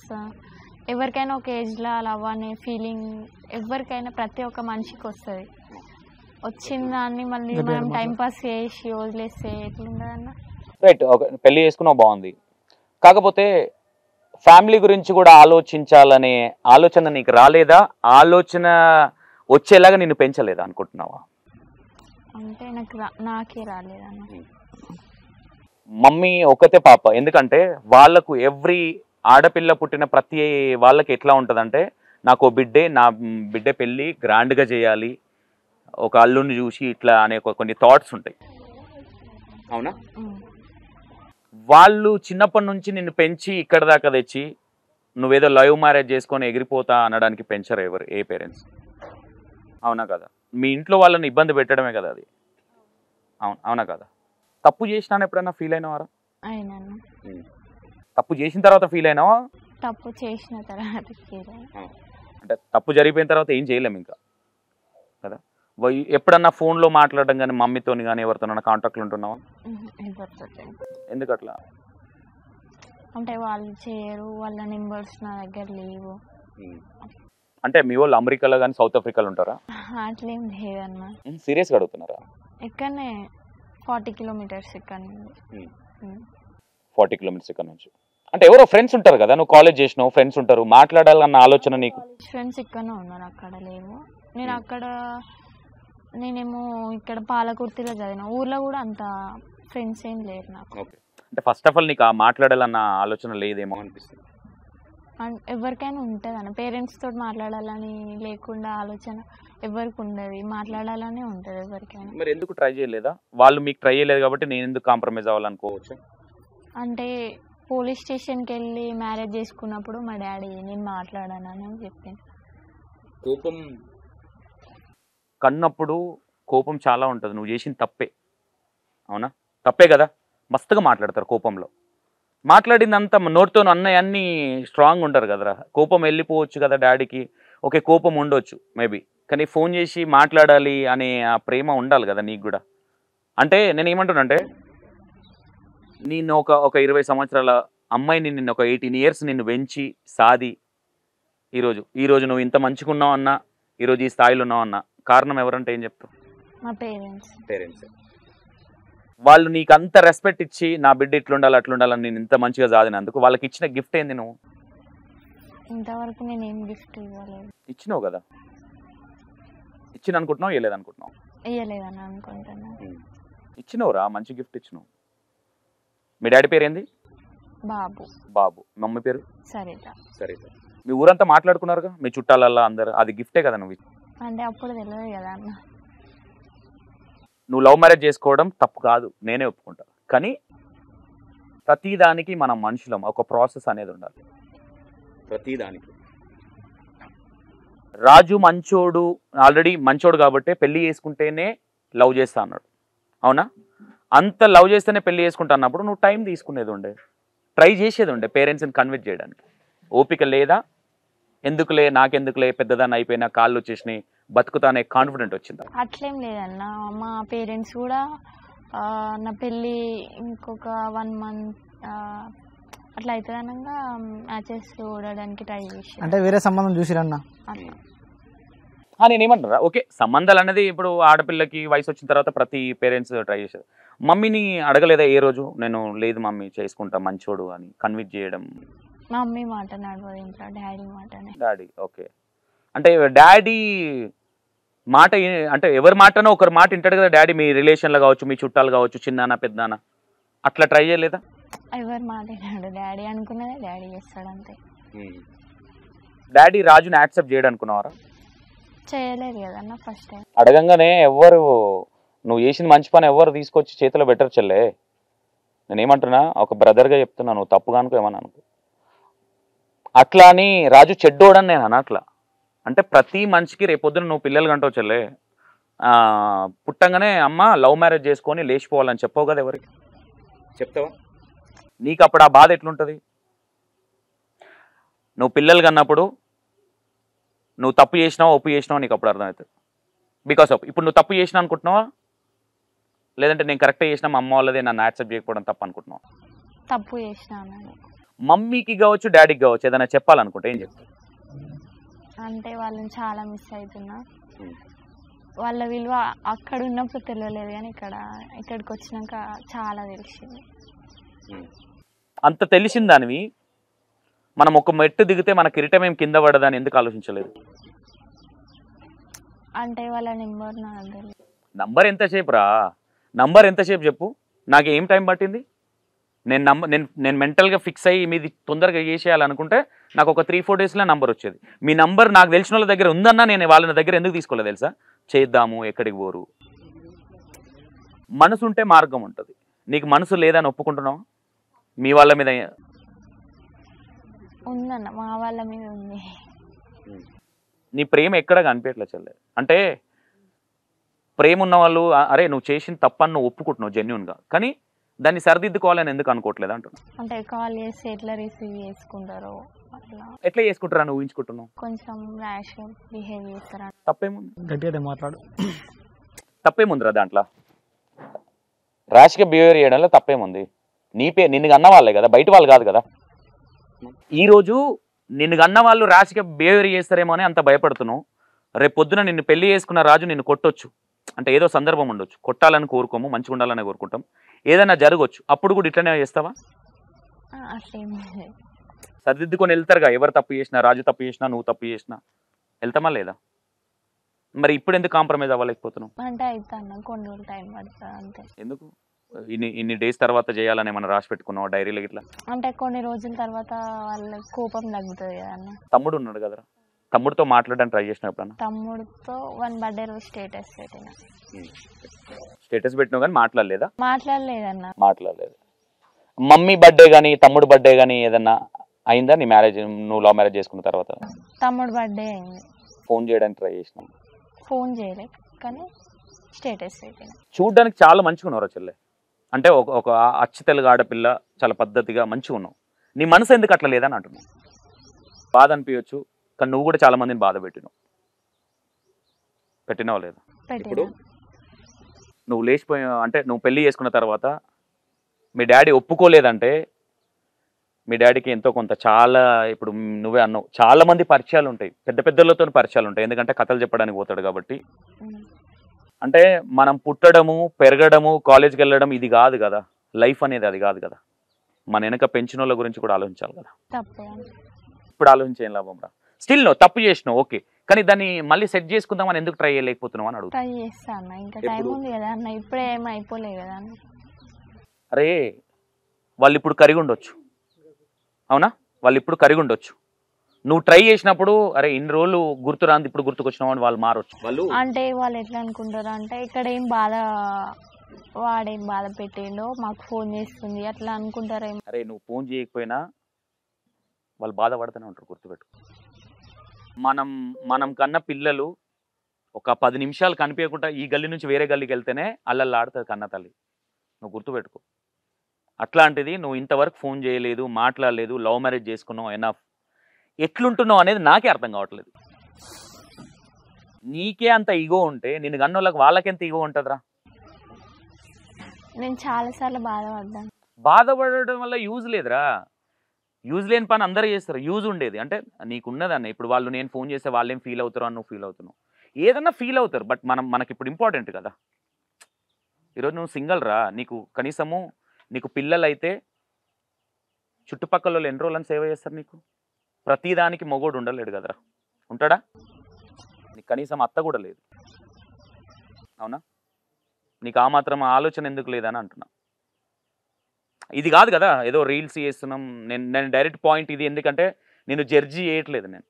ఎవరికైనా ఒక ఏజ్లో లవ్ అనే ఫీలింగ్ ఎవరికైనా ప్రతి ఒక్క మనిషికి వస్తుంది. వచ్చిన దాన్ని మళ్ళీ మనం టైం పాస్ చేసి వదిలేస్తే ఎట్లుండదన్న. రైట్, ఒక పెళ్లి చేసుకున్నావు బాగుంది, కాకపోతే ఫ్యామిలీ గురించి కూడా ఆలోచించాలనే ఆలోచన నీకు రాలేదా? ఆలోచన వచ్చేలాగా నిన్ను పెంచలేదా అనుకుంటున్నావా? అంటే నాకే రాలేదన్న. మమ్మీ ఒకతే పాప, ఎందుకంటే వాళ్ళకు ఎవ్రీ ఆడపిల్ల పుట్టిన ప్రతి వాళ్ళకి ఎట్లా ఉంటుందంటే నాకు బిడ్డే, నా బిడ్డే పెళ్ళి గ్రాండ్గా చేయాలి, ఒక అల్లుని చూసి ఇట్లా అనే కొన్ని థాట్స్ ఉంటాయి, అవునా? వాళ్ళు చిన్నప్పటి నుంచి నిన్ను పెంచి ఇక్కడ దాకా తెచ్చి నువ్వేదో లవ్ మ్యారేజ్ చేసుకొని ఎగిరిపోతా అనడానికి పెంచరు ఎవరు, ఏ పేరెంట్స్, అవునా కదా? మీ ఇంట్లో వాళ్ళని ఇబ్బంది పెట్టడమే కదా అది, అవునా కదా? తప్పు చేసినా ఎప్పుడైనా ఫీల్ అయినావారా? అయినాను. తప్పు చేసిన తర్వాత ఫీల్ అయినావా? తప్పు చేసిన తర్వాత అంటే తప్పు జరిగిపోయిన తర్వాత ఏం చేయలేము ఇంకా కదా. ఎప్పుడన్నా ఫోన్లో మాట్లాడడం కానీ మమ్మీతోని కానీ ఎవరితోనన్నా కాంటాక్ట్లు ఉంటున్నావా? ఎందుకు అట్లా? అంటే వాళ్ళు చేయరు, వాళ్ళ నెంబర్స్ నా దగ్గర లేవు. అంటే మీ వాళ్ళు అమెరికాలో కానీ సౌత్ ఆఫ్రికాలో ఉంటారా? అట్లేం లేదన్న. సీరియస్గా అడుగుతున్నారా? ఇక్కడనే 40 కిలోమీటర్స్ ఇక్కడ నుండి. 40 కిలోమీటర్స్ ఇక్కడ నుంచి అంటే ఎవరో ఫ్రెండ్స్ ఉంటారు కదా, నువ్వు కాలేజ్ చేసినావు, ఫ్రెండ్స్ ఉంటారు, మాట్లాడాలన్న ఆలోచన నీకు? ఫ్రెండ్స్ ఇక్కడనే ఉన్నారు, అక్కడ లేవు. నేనేమో ఇక్కడ పాలకుర్తిలో చదివిన, ఊర్లో కూడా అంత ఫ్రెండ్స్ ఏం లేరు నాకు. అంటే ఫస్ట్ ఆఫ్ ఆల్ నీకు ఆ మాట్లాడాలన్న ఆలోచన లేదేమో అనిపిస్తుంది. ఎవరికైనా ఉంటుంది అన్న, పేరెంట్స్ తోటి మాట్లాడాలని లేకుండా ఆలోచన ఎవరికి ఉండదు, మాట్లాడాలనే ఉంటుంది ఎవరికైనా. మరి ఎందుకు ట్రై చేయలేదా? వాళ్ళు మీకు ట్రై చేయలేదు కాబట్టి నేను ఎందుకు కాంప్రమైజ్ అవ్వాలనుకోవచ్చు? అంటే పోలీస్ స్టేషన్కి వెళ్ళి మ్యారేజ్ చేసుకున్నప్పుడు మా డాడీ నేను మాట్లాడానని చెప్పింది. కోపం కన్నప్పుడు కోపం చాలా ఉంటుంది, నువ్వు చేసిన తప్పే, అవునా? తప్పే కదా, మస్తుగా మాట్లాడతారు కోపంలో. మాట్లాడిందంతా నోటితో అన్నీ స్ట్రాంగ్ ఉంటారు కదరా. కోపం వెళ్ళిపోవచ్చు కదా డాడీకి, ఓకే కోపం ఉండొచ్చు మేబీ, కానీ ఫోన్ చేసి మాట్లాడాలి అనే ఆ ప్రేమ ఉండాలి కదా నీకు కూడా. అంటే నేను ఏమంటున్నానంటే నేను ఒక 20 సంవత్సరాల అమ్మాయిని, నిన్ను ఒక 18 ఇయర్స్ నిన్ను పెంచి సాది ఈరోజు నువ్వు ఇంత మంచిగా ఉన్నావు అన్నా, ఈరోజు ఈ స్థాయిలో ఉన్నావు అన్నా కారణం ఎవరంటే ఏం చెప్తావు? మా పేరెంట్స్. వాళ్ళు నీకు అంత రెస్పెక్ట్ ఇచ్చి నా బిడ్డ ఇట్లుండాలి అట్లుండాలని నేను ఇంత మంచిగా సాధినందుకు వాళ్ళకి ఇచ్చిన గిఫ్ట్ ఏంది? నువ్వు ఇంతవరకు నేను ఏం గిఫ్ట్ ఇవ్వలేదు. ఇచ్చినావు కదా, ఇచ్చిన అనుకుంటున్నావు, ఇవ్వలేదు అనుకుంటున్నావు? ఇవ్వలేదని అనుకుంటున్నా. ఇచ్చినవురా, మంచి గిఫ్ట్ ఇచ్చినావు. మీ డాడీ పేరు ఏంది? బాబు. మమ్మీ పేరు సరిత. మీ ఊరంతా మాట్లాడుకున్నారుగా మీ చుట్టాలల్లా అందరు, అది గిఫ్టే కదా నువ్వు? అంటే అప్పుడు తెలియదు కదా అన్న. నువ్వు లవ్ మ్యారేజ్ చేసుకోవడం తప్పు కాదు, నేనే ఒప్పుకుంటా, కానీ ప్రతిదానికి మనం మనుషులం, ఒక ప్రాసెస్ అనేది ఉండాలి ప్రతిదానికి. రాజు మంచోడు, ఆల్రెడీ మంచోడు కాబట్టి పెళ్లి చేసుకుంటేనే లవ్ చేస్తా అన్నాడు, అవునా? అంత లవ్ చేస్తేనే పెళ్లి చేసుకుంటా అన్నప్పుడు నువ్వు టైం తీసుకునేది ఉండే, ట్రై చేసేది ఉండే పేరెంట్స్ని కన్విన్స్ చేయడానికి. ఓపిక లేదా? ఎందుకులే, నాకెందుకులే, పెద్దదాన్ని అయిపోయినా, కాళ్ళు వచ్చేసినాయి, బతుకుతానే కాన్ఫిడెంట్ వచ్చిందా? అట్లేం లేదన్న, మా పేరెంట్స్ కూడా నా పెళ్ళి ఇంకొక 1 మంత్ అట్లా అవుతుంది అనగా మ్యాచెస్ చూడడానికి ట్రై చేసి. అంటే వేరే సంబంధం చూసిరన్నా? నేనేమంటారా, ఓకే సంబంధాలు అనేది ఇప్పుడు ఆడపిల్లకి వయసు వచ్చిన తర్వాత ప్రతి పేరెంట్స్ ట్రై చేశారు. మమ్మీని అడగలేదా ఏ రోజు? నేను లేదు మమ్మీ చేసుకుంటా మంచోడు అని కన్విన్స్ చేయడం? మమ్మీ మాట నడవదు ఇంట్లో, డాడీ మాటనే. డాడీ ఓకే, అంటే డాడీ మాట అంటే ఎవరి మాటనో ఒకరి మాట వింటాడు కదా డాడీ, మీ రిలేషన్లో కావచ్చు, మీ చుట్టాలు కావచ్చు, చిన్నాన్న పెద్దనాన్న, అట్లా ట్రై చేయలేదా? ఎవరి మాట విన్నాడు, డాడీ అనుకున్నదే డాడీ చేస్తాడు అంతే. డాడీ రాజుని యాక్సెప్ట్ చేయడం అనుకున్నావారా? చేయలేదు కదన్న ఫస్ట్ టైం. అడగంగానే ఎవరు నువ్వు చేసిన మంచి పని ఎవరు తీసుకొచ్చి చేతిలో బెటర్ చెల్లే. నేనేమంటున్నా, ఒక బ్రదర్గా చెప్తున్నా, నువ్వు తప్పుగా అనుకో ఏమన్నా అనుకో. అట్లా అని రాజు చెడ్డోడని నేను అనట్లా. అంటే ప్రతి మనిషికి రేపొద్దున నువ్వు పిల్లలు కంటావు చెల్లే, పుట్టంగానే అమ్మ లవ్ మ్యారేజ్ చేసుకొని లేచిపోవాలని చెప్పవు కదా, ఎవరికి చెప్తావా? నీకు అప్పుడు ఆ బాధ ఎట్లుంటుంది? నువ్వు పిల్లలు కన్నప్పుడు నువ్వు తప్పు చేసినావా ఒప్పు చేసినావా నీకు అప్పుడు అర్థమవుతుంది. బికాస్ ఆఫ్ ఇప్పుడు నువ్వు తప్పు చేసినా అనుకుంటున్నావా, లేదంటే నేను కరెక్ట్గా చేసినా మా అమ్మ వాళ్ళదే నన్ను యాక్సెప్ట్ చేయకపోవడం తప్పు అనుకుంటున్నావా? తప్పు చేసినా. మమ్మీకి కావచ్చు, డాడీకి కావచ్చు, ఏదైనా చెప్పాలనుకుంటే ఏం చెప్తావు? అంటే వాళ్ళని చాలా మిస్ అవుతున్నా, వాళ్ళ విలువ అక్కడ ఉన్నప్పుడు తెలియలేదు కానీ ఇక్కడికి వచ్చినాక చాలా తెలిసింది. అంత తెలిసిన దానివి మనం ఒక మెట్టు దిగితే మన కిరీటం ఏం కింద పడదని ఎందుకు ఆలోచించలేదు? అంటే వాళ్ళ నెంబర్ నా దగ్గర. నంబర్ ఎంతసేపు రా, నంబర్ ఎంతసేపు చెప్పు, నాకు ఏం టైం పట్టింది? నేను మెంటల్గా ఫిక్స్ అయ్యి మీది తొందరగా చేసేయాలనుకుంటే నాకు ఒక 3-4 డేస్లో నంబర్ వచ్చేది. మీ నంబర్ నాకు తెలిసిన వాళ్ళ దగ్గర ఉందన్నా నేను వాళ్ళ దగ్గర ఎందుకు తీసుకోలేదు తెలుసా? చేద్దాము, ఎక్కడికి పోరు. మనసు ఉంటే మార్గం ఉంటుంది. నీకు మనసు లేదని ఒప్పుకుంటున్నావు? మీ వాళ్ళ మీద ఉందన్న, మా వాళ్ళ మీద ఉంది. నీ ప్రేమ ఎక్కడ కనిపించట్లేదు చెల్లె. అంటే ప్రేమ ఉన్న వాళ్ళు అరే నువ్వు చేసిన తప్పని నువ్వు ఒప్పుకుంటున్నావు జెన్యున్గా, కానీ దాన్ని సరిదిద్దుకోవాలని ఎందుకు అనుకోవట్లేదు అంటున్నా. అంటే కాల్ చేసి ఎట్లా రిసీవ్ చేసుకుంటారో అట్లా. ఎట్లా చేసుకుంటారా నువ్వు ఊహించుకుంటున్నావు? కొంచెం ర్యాష్ బిహేవ్ చేస్తారా. తప్పేముంది? గట్టిగా మాట్లాడు. తప్పేముందిరా దాంట్లో? ర్యాష్గా బిహేవియర్ చేయడంలో తప్పేముంది? నిన్ను అన్న వాళ్ళే కదా, బయట వాళ్ళు కాదు కదా. ఈరోజు నిన్ను అన్న వాళ్ళు ర్యాష్గా బిహేవియర్ చేస్తారేమో అని అంత భయపడుతున్నావు. రేపు పొద్దున నిన్ను పెళ్లి చేసుకున్న రాజు నిన్ను కొట్టొచ్చు, అంటే ఏదో సందర్భం ఉండొచ్చు. కొట్టాలని కోరుకోము, మంచిగా ఉండాలని కోరుకుంటాం. ఏదైనా జరగవచ్చు, అప్పుడు కూడా ఇట్లనే చేస్తావా? సరిదిద్దుకొని వెళ్తారుగా. ఎవరు తప్పు చేసినా, రాజు తప్పు చేసినా, నువ్వు తప్పు చేసినా వెళ్తామా లేదా? మరి ఇప్పుడు ఎందుకు కాంప్రమైజ్ అవ్వలేకపోతున్నావు? అంటే అయిపోయినా కొన్ని రోజులు టైం పడుతుంది అంతే. ఎందుకు ఇన్ని డేస్ తర్వాత చేయాలని ఏమన్నా రాసి పెట్టుకున్నావు డైరీలో ఇట్లా? అంటే కొన్ని రోజుల తర్వాత వాళ్ళ కోపం తగ్గుతుంది కదా అన్న. తమ్ముడు ఉన్నాడు కదరా, తమ్ముడితో మాట్లాడడానికి ట్రై చేసిన ఎప్పుడన్నా? తమ్ముడితో 1 బర్త్డే రోజు స్టేటస్ పెట్టినావు కానీ మాట్లాడలేదా? మాట్లాడలేదన్న. మాట్లాడలేదు. మమ్మీ బర్త్డే కానీ తమ్ముడు బర్త్డే కానీ ఏదన్నా అయిందా నీ మ్యారేజ్, నువ్వు లవ్ మ్యారేజ్ చేసుకున్న తర్వాత? తమ్ముడు బర్త్డే అయింది. ఫోన్ చేయడానికి ట్రై చేసినాం, ఫోన్ చేయలేదు కానీ స్టేటస్ పెట్టిన. చూడడానికి చాలా మంచిగా ఉన్నావు చెల్లె. అంటే ఒక అచ్చు తెలుగు ఆడపిల్ల, చాలా పద్ధతిగా మంచిగా ఉన్నావు. నీ మనసు ఎందుకు అట్లా లేదని అంటున్నావు. బాధ అనిపించచ్చు, కానీ నువ్వు కూడా చాలా మందిని బాధ పెట్టినావు లేదా? ఇప్పుడు నువ్వు లేచిపోయావు అంటే నువ్వు పెళ్లి చేసుకున్న తర్వాత మీ డాడీ ఒప్పుకోలేదంటే మీ డాడీకి ఎంతో కొంత చాలా, ఇప్పుడు నువ్వే అన్నావు చాలా మంది పరిచయాలు ఉంటాయి, పెద్ద పెద్దలతో పరిచయాలు ఉంటాయి, ఎందుకంటే కథలు చెప్పడానికి పోతాడు కాబట్టి. అంటే మనం పుట్టడము, పెరగడము, కాలేజ్కి వెళ్ళడం ఇది కాదు కదా లైఫ్ అనేది, అది కాదు కదా. మన వెనక పెంచిన వాళ్ళ గురించి కూడా ఆలోచించాలి కదా. ఇప్పుడు ఆలోచించేం లాభం రా. స్టిల్ నువ్వు తప్పు చేసినావు ఓకే, కానీ దాన్ని మళ్ళీ సెట్ చేసుకుందామని ఎందుకు ట్రై చేయలేకపోతున్నావు అని అడుగు. ట్రై చేస్తాను, ఇంకా టైం ఉంది కదా అన్న, ఇప్పుడే ఏం అయిపోలే కదా అన్న. అరే వాళ్ళు ఇప్పుడు కరిగి ఉండొచ్చు, అవునా? వాళ్ళు ఇప్పుడు కరిగి ఉండొచ్చు. నువ్వు ట్రై చేసినప్పుడు అరే ఇన్ని రోజులు గుర్తురాంది ఇప్పుడు గుర్తుకొచ్చినావు అని వాళ్ళు మారొచ్చు. వాళ్ళు అంటే వాళ్ళు ఎట్లా అనుకుంటారు అంటే ఇక్కడ ఏం బాధ, వాడేం బాధ పెట్టిండో మాకు ఫోన్ చేస్తుంది అట్లా అనుకుంటారేమో. అరే నువ్వు ఫోన్ చేయకపోయినా వాళ్ళు బాధపడుతూనే ఉంటారు, గుర్తుపెట్టు. మనం కన్న పిల్లలు ఒక 10 నిమిషాలు కనిపించకుండా ఈ గల్లీ నుంచి వేరే గల్లీకి వెళ్తేనే అల్లల్లా ఆడుతుంది కన్న తల్లి, నువ్వు గుర్తుపెట్టుకో. అట్లాంటిది నువ్వు ఇంతవరకు ఫోన్ చేయలేదు, మాట్లాడలేదు, లవ్ మ్యారేజ్ చేసుకున్నావు, ఎనఫ్. ఎట్లుంటున్నావు అనేది నాకే అర్థం కావట్లేదు. నీకే అంత ఈగో ఉంటే నిన్ను కన్నోళ్ళకి వాళ్ళకెంత ఈగో ఉంటుందిరా. నేను చాలాసార్లు బాధపడ్డాను. బాధపడడం వల్ల యూజ్ లేదురా, యూజ్ లేని పని అందరూ చేస్తారు. యూజ్ ఉండేది అంటే నీకున్నదన్న. ఇప్పుడు వాళ్ళు నేను ఫోన్ చేస్తే వాళ్ళు ఏం ఫీల్ అవుతారు అని నువ్వు ఫీల్ అవుతున్నావు, ఏదన్నా ఫీల్ అవుతారు. బట్ మనకి ఇప్పుడు ఇంపార్టెంట్ కదా. ఈరోజు నువ్వు సింగిల్ రా, నీకు కనీసము నీకు పిల్లలు అయితే చుట్టుపక్కల వాళ్ళు ఎన్ని రోజులను సేవ చేస్తారు నీకు? ప్రతిదానికి మొగోడు ఉండలేడు కదరా, ఉంటాడా? నీకు కనీసం అత్త కూడా లేదు, అవునా? నీకు ఆ మాత్రం ఆలోచన ఎందుకు లేదని అంటున్నా. ఇది కాదు కదా ఏదో రీల్స్ చేస్తున్నాం. నేను డైరెక్ట్ పాయింట్ ఇది, ఎందుకంటే నేను జడ్జి చేయట్లేదు, నేను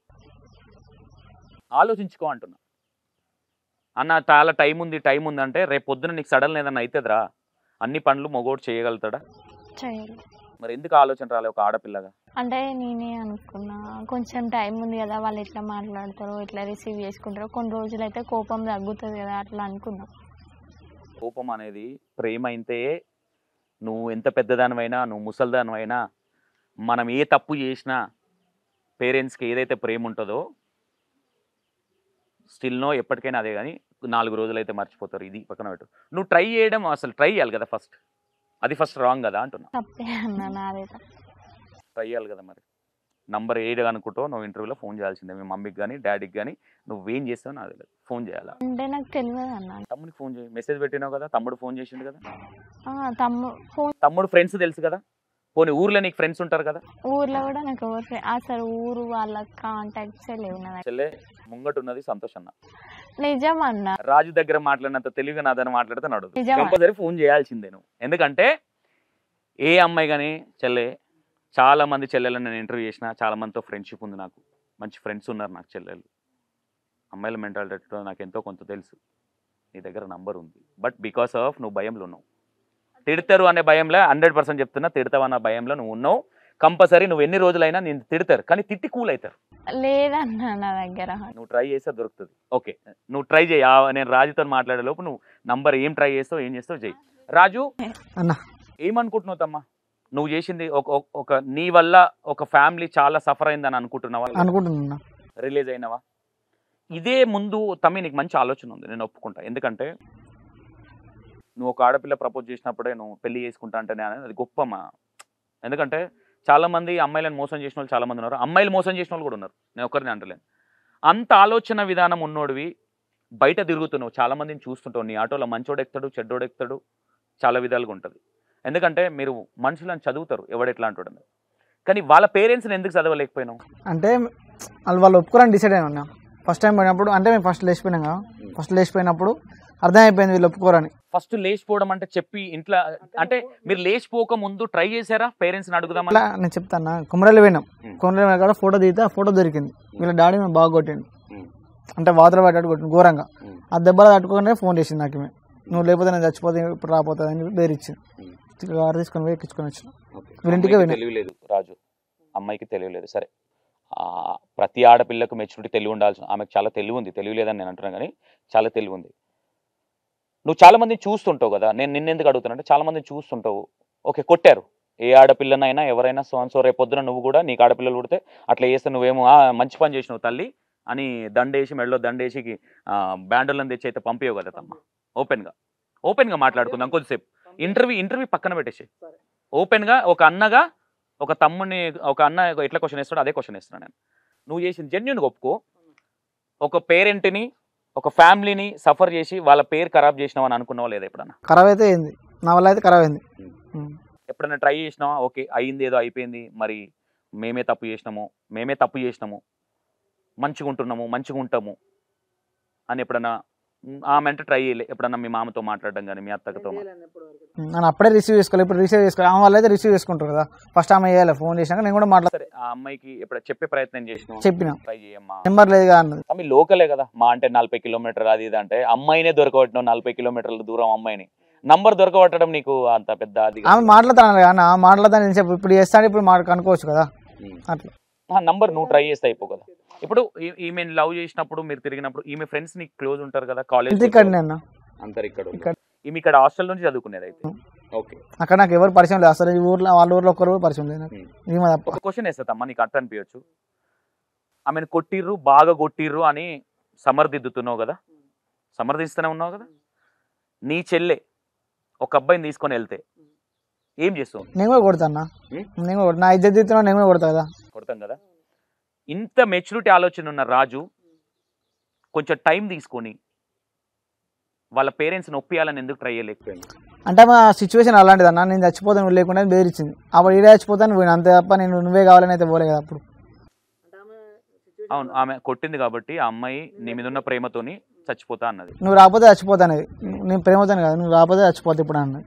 ఆలోచించుకో అంటున్నా. అన్న చాలా టైం ఉంది అంటే రేపు పొద్దున నీకు సడన్ ఏదన్నా అవుతుందిరా, అన్ని పనులు మొగోడు చేయగలుగుతాడా? మరి ఎందుకు ఆలోచన రాలే ఒక ఆడపిల్లగా? అంటే నేనే అనుకున్నా కొంచెం టైం ఉంది కదా, వాళ్ళు ఎట్లా మాట్లాడతారో ఎట్లా రిసీవ్ చేసుకుంటారో, కొన్ని రోజులు అయితే కోపం తగ్గుతుంది కదా అట్లా అనుకున్నా. కోపం అనేది ప్రేమ అయితే నువ్వు ఎంత పెద్దదానివైనా, నువ్వు ముసలిదానివైనా, మనం ఏ తప్పు చేసినా పేరెంట్స్కి ఏదైతే ప్రేమ ఉంటుందో స్టిల్నో ఎప్పటికైనా అదే. కానీ 4 రోజులు అయితే మర్చిపోతారు, ఇది పక్కన పెట్టు. నువ్వు ట్రై చేయడం అసలు ట్రై చేయాలి కదా ఫస్ట్, అది ఫస్ట్ రాంగ్ కదా అంటున్నా. తప్పే అన్నా, నాదే ట్రై చేయాలి కదా మరి. నంబర్ 7 అనుకుంటో నువ్వు ఇంటర్వ్యూలో ఫోన్ చేయాల్సిందే. మీ మమ్మీకి కానీ డాడీకి కానీ నువ్వేం చేస్తావు నాకు తెలియదు, ఫోన్ చేయాలా. అంటే నాకు తెలియదు అన్న. తమ్ముడికి ఫోన్ చేయి, మెసేజ్ పెట్టినావు కదా, తమ్ముడు ఫోన్ చేసిండు కదా, తమ్ముడు ఫ్రెండ్స్ తెలుసు కదా, పోనీ ఊర్లో నీకు ఫ్రెండ్స్ ఉంటారు కదా. ఊర్లో కూడా నాకు ఎవరు అసలు ఊరు వాళ్ళ కాంటాక్ట్స్ లేవు నా దగ్గర. చెల్లె ముంగట ఉన్నది సంతోష్ అన్న. నిజం అన్న. రాజు దగ్గర మాట్లాడినంత తెలివిగా నాదని మాట్లాడితే నడదు. నిజమా? కంపల్సరీ ఫోన్ చేయాల్సిందే నువ్వు. ఎందుకంటే ఏ అమ్మాయి కానీ చెల్లె, చాలా మంది చెల్లెలను నేను ఇంటర్వ్యూ చేసిన, చాలా మందితో ఫ్రెండ్షిప్ ఉంది నాకు, మంచి ఫ్రెండ్స్ ఉన్నారు నాకు చెల్లెలు. అమ్మాయిల మెంటాలిటీ నాకు ఎంతో కొంత తెలుసు. నీ దగ్గర నంబర్ ఉంది, బట్ బికాస్ ఆఫ్ నువ్వు భయంలో ఉన్నావు. తిడతారు అనే భయంలో 100% చెప్తున్నా, తిడతావు అన్న భయంలో నువ్వు ఉన్నావు. కంపల్సరీ నువ్వు ఎన్ని రోజులైనా నేను తిడతారు, కానీ తిట్టి కూల్ అవుతారు. లేదన్న నా దగ్గర. నువ్వు ట్రై చేస్తే దొరుకుతుంది. ఓకే, నువ్వు ట్రై చేయి. నేను రాజుతో మాట్లాడే లోపు నువ్వు నంబర్ ఏం ట్రై చేస్తావు, ఏం చేస్తావు చెయ్యి. రాజు అన్న ఏమనుకుంటున్నావు తమ్మా? నువ్వు చేసింది ఒక నీ వల్ల ఒక ఫ్యామిలీ చాలా సఫర్ అయిందని అనుకుంటున్నావా? అనుకుంటున్నా. రిలీజ్ అయినవా? ఇదే ముందు తమ్మి నీకు మంచి ఆలోచన ఉంది, నేను ఒప్పుకుంటా. ఎందుకంటే నువ్వు ఒక ఆడపిల్ల ప్రపోజ్ చేసినప్పుడే నువ్వు పెళ్లి చేసుకుంటా అంటేనే అది గొప్పమ్మా. ఎందుకంటే చాలా మంది అమ్మాయిలను మోసం చేసిన వాళ్ళు చాలా మంది ఉన్నారు, అమ్మాయిలు మోసం చేసిన వాళ్ళు కూడా ఉన్నారు, నేను ఒక్కరిని అంటలేను. అంత ఆలోచన విధానం ఉన్నోడివి బయట తిరుగుతున్నావు, చాలా మందిని చూస్తుంటావు. నీ ఆటోలో మంచోడు ఎక్కుతాడు, చెడ్డోడు ఎక్కుతాడు, చాలా విధాలుగా ఉంటుంది. ఎందుకంటే మీరు మనుషులను చదువుతారు ఎవడెట్లా అంటాడు, కానీ వాళ్ళ పేరెంట్స్ని ఎందుకు చదవలేకపోయినావు? అంటే వాళ్ళు ఒప్పుకోరని డిసైడ్ అయినా. ఫస్ట్ టైం పోయినప్పుడు అంటే మేము ఫస్ట్ లేచిపోయినాం కదా, ఫస్ట్ లేచిపోయినప్పుడు అర్థమైపోయింది వీళ్ళు ఒప్పుకోరని. ఫస్ట్ లేచిపోవడం అంటే చెప్పి ఇంట్లో అంటే మీరు లేచిపోక ముందు ట్రై చేశారా పేరెంట్స్ని అడుగుదాం? అలా నేను చెప్తాను. కుమ్మరలు పోయినాం, కుమ్మరలు కూడా ఫోటో దిగితే ఫోటో దొరికింది. వీళ్ళ డాడీ మేము బాగా కొట్టిండు, అంటే వాతలు పడ్డాడు కొట్టిండు ఘోరంగా. ఆ దెబ్బలు తట్టుకోగానే ఫోన్ చేసింది నాకు. నువ్వు లేకపోతే నేను చచ్చిపోతే ఇప్పుడు రాపోతుంది అని చెప్పి బేరిచ్చింది. కారు తీసుకొని పోయి ఎక్కించుకొని వచ్చిన వీరింటికే పోయినా. తెలియలేదు రాజు, అమ్మాయికి తెలియలేదు. సరే, ప్రతి ఆడపిల్లకు మెచ్యూరిటీ తెలివి ఉండాల్సిన, ఆమెకు చాలా తెలివి ఉంది, తెలియలేదని నేను అంటున్నాను, కానీ చాలా తెలివి ఉంది. నువ్వు చాలా మందిని చూస్తుంటావు కదా, నేను నిన్నెందుకు అడుగుతానంటే చాలా మందిని చూస్తుంటావు. ఓకే, కొట్టారు ఏ ఆడపిల్లనైనా ఎవరైనా సో రేపు పొద్దున నువ్వు కూడా నీకు ఆడపిల్లలు పుడితే అట్లా చేస్తే నువ్వేమో మంచి పని చేసినావు తల్లి అని దండేసి మెడలో దండేసి బ్యాండోళ్ళని తెచ్చి అయితే పంపించవు కదా తమ్మ. ఓపెన్గా మాట్లాడుకుందాం కొద్దిసేపు. ఇంటర్వ్యూ పక్కన పెట్టేసి ఓపెన్గా ఒక అన్నగా ఒక తమ్ముడిని, ఒక అన్న ఎట్లా క్వశ్చన్ వేస్తాడో అదే క్వశ్చన్ వేస్తున్నాను నేను. నువ్వు చేసిన జెన్యూన్గా ఒప్పుకో. ఒక పేరెంట్ని, ఒక ఫ్యామిలీని సఫర్ చేసి వాళ్ళ పేరు ఖరాబ్ చేసినావు అని అనుకున్నావా లేదా ఎప్పుడన్నా? ఖరాబ్ అయితే అయింది, నా వల్ల అయితే ఖరాబ్ అయింది. ఎప్పుడైనా ట్రై చేసినావా? ఓకే అయింది, ఏదో అయిపోయింది, మరి మేమే తప్పు చేసినాము, మంచిగా ఉంటున్నాము, మంచిగా ఉంటాము అని ఎప్పుడన్నా ఆమె అంటే ట్రై చేయలే? ఎప్పుడన్నా మీ మామతో మాట్లాడడం కానీ మీ అత్తతో? నేను అప్పుడే రిసీవ్ చేసుకోవాలి, ఇప్పుడు రిసీవ్ చేసుకోవాలి. ఆమె వాళ్ళు అయితే రిసీవ్ చేసుకుంటారు కదా, ఫస్ట్ ఆమె చేయాలి. ఫోన్ చేసినాక నేను కూడా మాట్లాడతాను. ఆ అమ్మాయికి ఎప్పుడు చెప్పే ప్రయత్నం చేసినా? చెప్పినా, ట్రై చేయమ్మా, నెంబర్ లేదు అన్నది. ఆమె లోకలే కదా, మా అంటే 40 కిలోమీటర్లు అది ఇది అంటే అమ్మాయినే దొరకబట్టినావు. 40 కిలోమీటర్ల దూరం అమ్మాయిని నంబర్ దొరకబట్టడం నీకు అంత పెద్ద అది? ఆమె మాట్లాడతాను కానీ మాట్లాడతాను చెప్పు, ఇప్పుడు చేస్తాను, ఇప్పుడు కనుక్కోవచ్చు కదా అట్లా. నంబర్ నువ్వు ట్రై చేస్తే అయిపో కదా. ఇప్పుడు ఈమె లవ్ చేసినప్పుడు మీరు తిరిగినప్పుడు ఈమె ఫ్రెండ్స్ నీకు క్లోజ్ ఉంటారు కదా కాలేజ్? అంటారు ఇక్కడ. ఈమె ఇక్కడ హాస్టల్ నుంచి చదువుకునేది అయితే? ఓకే, అక్కడ నాకు ఎవరు పరిచయం లేదు అసలు, వాళ్ళ ఊర్లో ఒక్కరు పరిచయం లేదు. ఒక క్వశ్చన్ వేస్తామా, నీకు అర్థం అనిపించచ్చు. ఆమెను బాగా కొట్టిర్రు అని సమర్థిద్దుతున్నావు కదా, సమర్థిస్తూనే ఉన్నావు కదా. నీ చెల్లె ఒక అబ్బాయిని తీసుకొని వెళ్తే ఏం చేస్తావు? నేను కూడా కొడతాను, నా ఇజ్జత్ తీస్తున్నా, నేను కూడా కొడతా కదా. కొడతాం కదా. ఇంత మెచ్యూరిటీ ఆలోచన ఉన్న రాజు కొంచెం టైం తీసుకొని వాళ్ళ పేరెంట్స్ని ఒప్పియాలని ఎందుకు ట్రై చేయలేకపోయింది? అంటే మా సిచ్యువేషన్ అలాంటిది అన్న, నేను చచ్చిపోతాను లేకుండా బెదిరించింది. అప్పుడు ఈడే చచ్చిపోతాను పోయినా అంతే తప్ప నేను నువ్వే కావాలని అయితే పోలే కదా అప్పుడు. అవును, ఆమె కొట్టింది కాబట్టి ఆ అమ్మాయి నీ మీద ఉన్న ప్రేమతోని చచ్చిపోతా అన్నది. నువ్వు రాకపోతే చచ్చిపోతా అనేది, నేను ప్రేమతోనే కదా, నువ్వు రాకపోతే చచ్చిపోతా ఇప్పుడు అన్నది.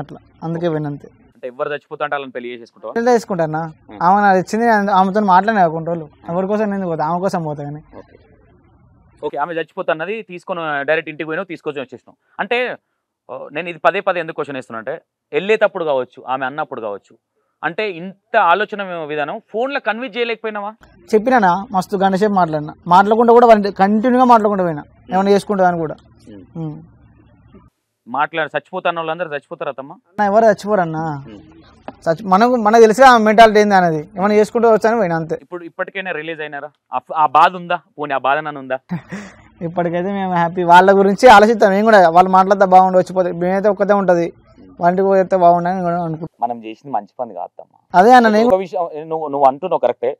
అట్లా అందుకే పోయినంతే. అంటే ఎవరు చచ్చిపోతా అంటే వాళ్ళని పెళ్లి చేసేసుకుంటావా? పెళ్లి చేసుకుంటానా? ఆమె నాకు ఇచ్చింది, ఆమెతో మాట్లాడినా కొంటోళ్ళు, ఎవరి కోసం నేను పోతా, ఆమె కోసం పోతా. కానీ ఓకే, ఆమె చచ్చిపోతా అన్నది, తీసుకొని డైరెక్ట్ ఇంటికి పోయినావు, తీసుకొని వచ్చేసినావు. అంటే నేను ఇది పదే ఎందుకు క్వశ్చన్ వేస్తున్నా అంటే, వెళ్ళేటప్పుడు కావచ్చు, ఆమె అన్నప్పుడు కావచ్చు, అంటే ఇంత ఆలోచన విధానం ఫోన్లో కన్విన్స్ చేయలేకపోయినావా? చెప్పినా మస్తు గంట సేపు మాట్లాడకుండా కూడా కంటిన్యూగా మాట్లాడకుండా పోయినా ఏమైనా చేసుకుంటా అని కూడా. చచ్చిపోతాను వాళ్ళందరూ చచ్చిపోతారా తమ్మ? ఎవరు చచ్చిపోరన్నా, మనకు తెలిసి ఆ మెంటాలిటీ ఏంది అనేది, ఏమైనా చేసుకుంటూ వచ్చాను పోయినా అంతే. ఇప్పుడు ఇప్పటికైనా రిలీజ్ అయినారా? ఆ బాధ ఉందా? పోనీ ఆ బాధ నన్ను ఉందా? ఇప్పటికైతే మేము హ్యాపీ. వాళ్ళ గురించి ఆలోచిస్తాం మేము కూడా, వాళ్ళు మాట్లాడితే బాగుండు, వచ్చిపోతే మేమైతే ఒక్కతే ఉంటుంది, వాటికి పోతే బాగుండని అనుకుంటున్నాను. మనం చేసింది మంచి పని కాదమ్మా. అదే అన్న నేను ఒక విషయం నువ్వు అంటున్నావు కరెక్టే.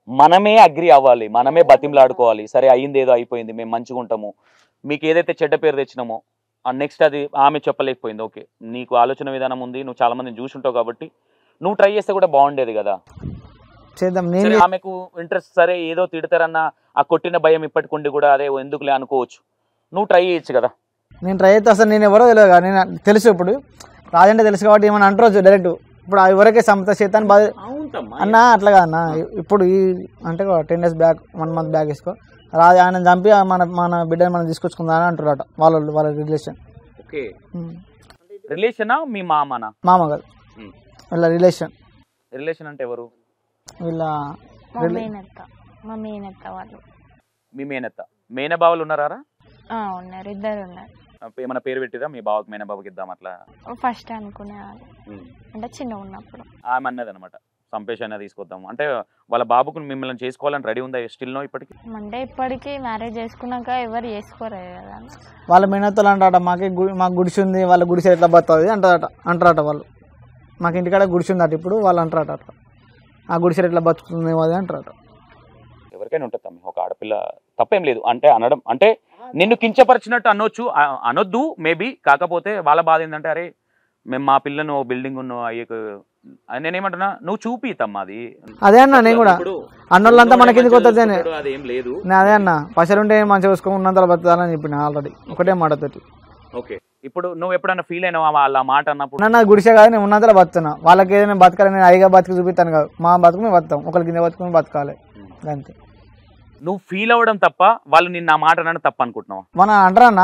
మనమే అగ్రి అవ్వాలి, మనమే బతిమలాడుకోవాలి. సరే అయింది ఏదో అయిపోయింది, మేము మంచిగా ఉంటాము, మీకు ఏదైతే చెడ్డ పేరు తెచ్చినామో నెక్స్ట్ అది ఆమె చెప్పలేకపోయింది. ఓకే, నీకు ఆలోచన విధానం ఉంది, నువ్వు చాలా మందిని చూసుంటావు కాబట్టి నువ్వు ట్రై చేస్తే కూడా బాగుండేది కదా. చేద్దాం. నేను సరే ఆమెకు ఇంట్రెస్ట్, సరే ఏదో తిడతారన్న ఆ కొట్టిన భయం ఇప్పటికుండి కూడా అదే ఎందుకులే అనుకోవచ్చు, నువ్వు ట్రై చేయొచ్చు కదా. నేను ట్రై చేస్తే అసలు నేను ఎవరో తెలియదు కదా, నేను తెలుసు ఇప్పుడు రాజంటే తెలుసు కాబట్టి ఏమన్నా అంటారు డైరెక్ట్. ఇప్పుడు ఎవరికే సంత చేతాను బాధ అన్న అట్లా కాదన్న. ఇప్పుడు ఈ అంటే 10 days బ్యాక్ 1 month బ్యాక్ వేసుకో రాజు ఆయన చంపి మన బిడ్డని మనం తీసుకొచ్చుకుందా అని అంటారట వాళ్ళ రిలేషన్. ఓకే, రిలేషనా మీ మామనా? మామ కాదు, వీళ్ళ రిలేషన్. రిలేషన్ అంటే ఎవరు? వీళ్ళ మా మేనత్త వాళ్ళు. మీ మేనత్త, మేనబావులు ఉన్నారా? ఉన్నారు, ఇద్దరు ఉన్నారు. ఏమైనా పేరు పెట్టిరా మీ బావకి, మేనబాబుకి ఇద్దాం అట్లా? ఫస్ట్ అనుకునేవాళ్ళు, అంటే చిన్నగా ఉన్నప్పుడు. ఆమె అన్నది అనమాట సంపేషణ తీసుకొద్దాం అంటే వాళ్ళ బాబుకు మిమ్మల్ని చేసుకోవాలని రెడీ ఉందా స్టిల్ నో ఇప్పటికి? అంటే ఇప్పటికి మ్యారేజ్ చేసుకున్నాక ఎవరు చేసుకోరు కదా. వాళ్ళ మేనత్తలు అంటారట మాకు గుడిసి ఉంది, వాళ్ళ గుడిసి ఎట్లా బతుంది అంటారట వాళ్ళు. మాకు ఇంటికాడ గుడిసి ఉందట ఇప్పుడు వాళ్ళు అంటారట అట్లా, ఆ గుడిసి ఎట్లా బతుకుతుంది అది అంటారట. ఎవరికైనా ఉంటుంది తమ్మి, ఒక ఆడపిల్ల తప్పేం లేదు అంటే అనడం, అంటే నిన్ను కించపరిచినట్టు అనొద్దు మేబీ. కాకపోతే వాళ్ళ బాధ ఏంటంటే అరే మేము మా పిల్లను బిల్డింగ్ ఉన్న అయ్యకు నేనేమంటున్నా, నువ్వు చూపితమ్మా అది. అదే అన్న నేను కూడా అన్నోళ్ళంతా మనకి ఎందుకు వస్తుంది అదేం లేదు. అదే అన్న పసరుంటే మంచిగా చూసుకొని ఉన్నంతలో బతుకుతానని చెప్పిన ఆల్రెడీ ఒకటే మాటతోటి. ఓకే, ఇప్పుడు నువ్వు ఎప్పుడన్నా ఫీల్ అయినావా వాళ్ళ మాట అన్నప్పుడు? నా గుడిసే కాదు, నేను ఉన్నంతలో బతుకుతున్నా. వాళ్ళకి ఏదైనా బతకాలి, నేను అయ్యగా బతికి చూపిస్తాను కాదు, మా బతుకు మేము బతుకుతాం, ఒకరి కింద బతుకుని బతకాలి అంతే. నువ్వు ఫీల్ అవ్వడం తప్ప వాళ్ళు నిన్న ఆ మాట అనడం తప్ప అనుకుంటున్నావు? మనం అంటారన్న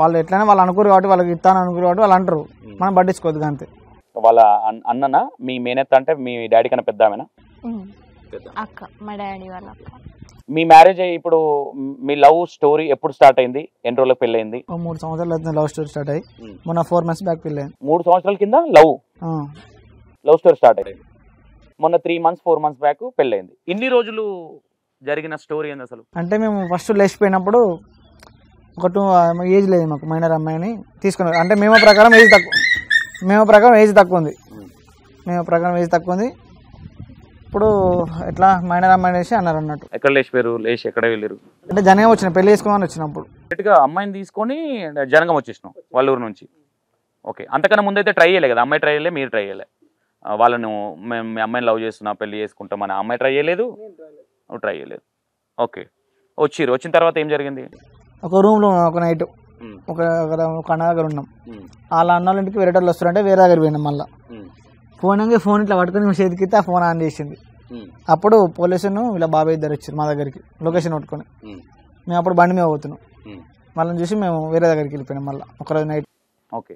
వాళ్ళు ఎట్లయినా వాళ్ళు అనుకోరు కాబట్టి వాళ్ళకి ఇస్తాను అనుకోరు కాబట్టి వాళ్ళు అంటారు, మనం పట్టించుకోవద్దు అంతే. వాళ్ళ అన్ననా మీ మేనత్త అంటే మీ డాడీ కన్నా పెద్ద ఆమెనా? అక్క, మా డాడీ వాళ్ళ అక్క. మీ మ్యారేజ్ ఇప్పుడు మీ లవ్ స్టోరీ ఎప్పుడు స్టార్ట్ అయింది, ఎన్ని రోజులకు పెళ్ళి అయింది? 3 సంవత్సరాలు అవుతుంది లవ్ స్టోరీ స్టార్ట్ అయ్యి, మొన్న 4 months బ్యాక్ పెళ్ళి అయింది. 3 సంవత్సరాల కింద లవ్ స్టోరీ స్టార్ట్ అయింది, మొన్న 3 months 4 months బ్యాక్ పెళ్ళి అయింది. ఇన్ని రోజులు జరిగిన స్టోరీ ఏంది అసలు? అంటే మేము ఫస్ట్ లేచిపోయినప్పుడు ఒక 2 ఏజ్ లేదు మాకు, మైనర్ అమ్మాయిని తీసుకున్నారు. అంటే మేము ప్రకారం ఏజ్ తక్కువ ఉంది, ఇప్పుడు ఎట్లా మైనర్ అమ్మాయిని వేసి అన్నారు అన్నట్టు. ఎక్కడ లేచిపోయారు, లేచి ఎక్కడ వెళ్ళారు? అంటే జనగా వచ్చిన పెళ్లి చేసుకోమని వచ్చినప్పుడు డైరెక్ట్గా అమ్మాయిని తీసుకొని జనగం వచ్చేసినాం వాళ్ళ ఊరు నుంచి. ఓకే, అంతకన్నా ముందైతే ట్రై చేయలే కదా, అమ్మాయి ట్రై చేయలే, మీరు ట్రై చేయలే. వాళ్ళను మేము మీ అమ్మాయిని లవ్ చేస్తున్నా పెళ్లి చేసుకుంటామని అమ్మాయి ట్రై చేయలేదు, నువ్వు ట్రై చేయలేదు. ఓకే, వచ్చిన తర్వాత ఏం జరిగింది? ఒక రూమ్లో ఒక నైట్ ఒక అన్న దగ్గర ఉన్నాం. వాళ్ళ అన్న ఇంటికి వేరే వాళ్ళు వస్తారంటే వేరే దగ్గర పోయినాం. మళ్ళీ ఫోన్ ఇట్లా పట్టుకుని మేము చేతికితే ఆ ఫోన్ ఆన్ చేసింది. అప్పుడు పోలీసును ఇలా బాబాయ్ ఇద్దరు వచ్చారు మా దగ్గరికి లొకేషన్ పట్టుకొని. మేము అప్పుడు బండి మీద పోతున్నాం, వాళ్ళని చూసి మేము వేరే దగ్గరికి వెళ్ళిపోయినాం. మళ్ళీ ఒకరోజు నైట్ ఓకే,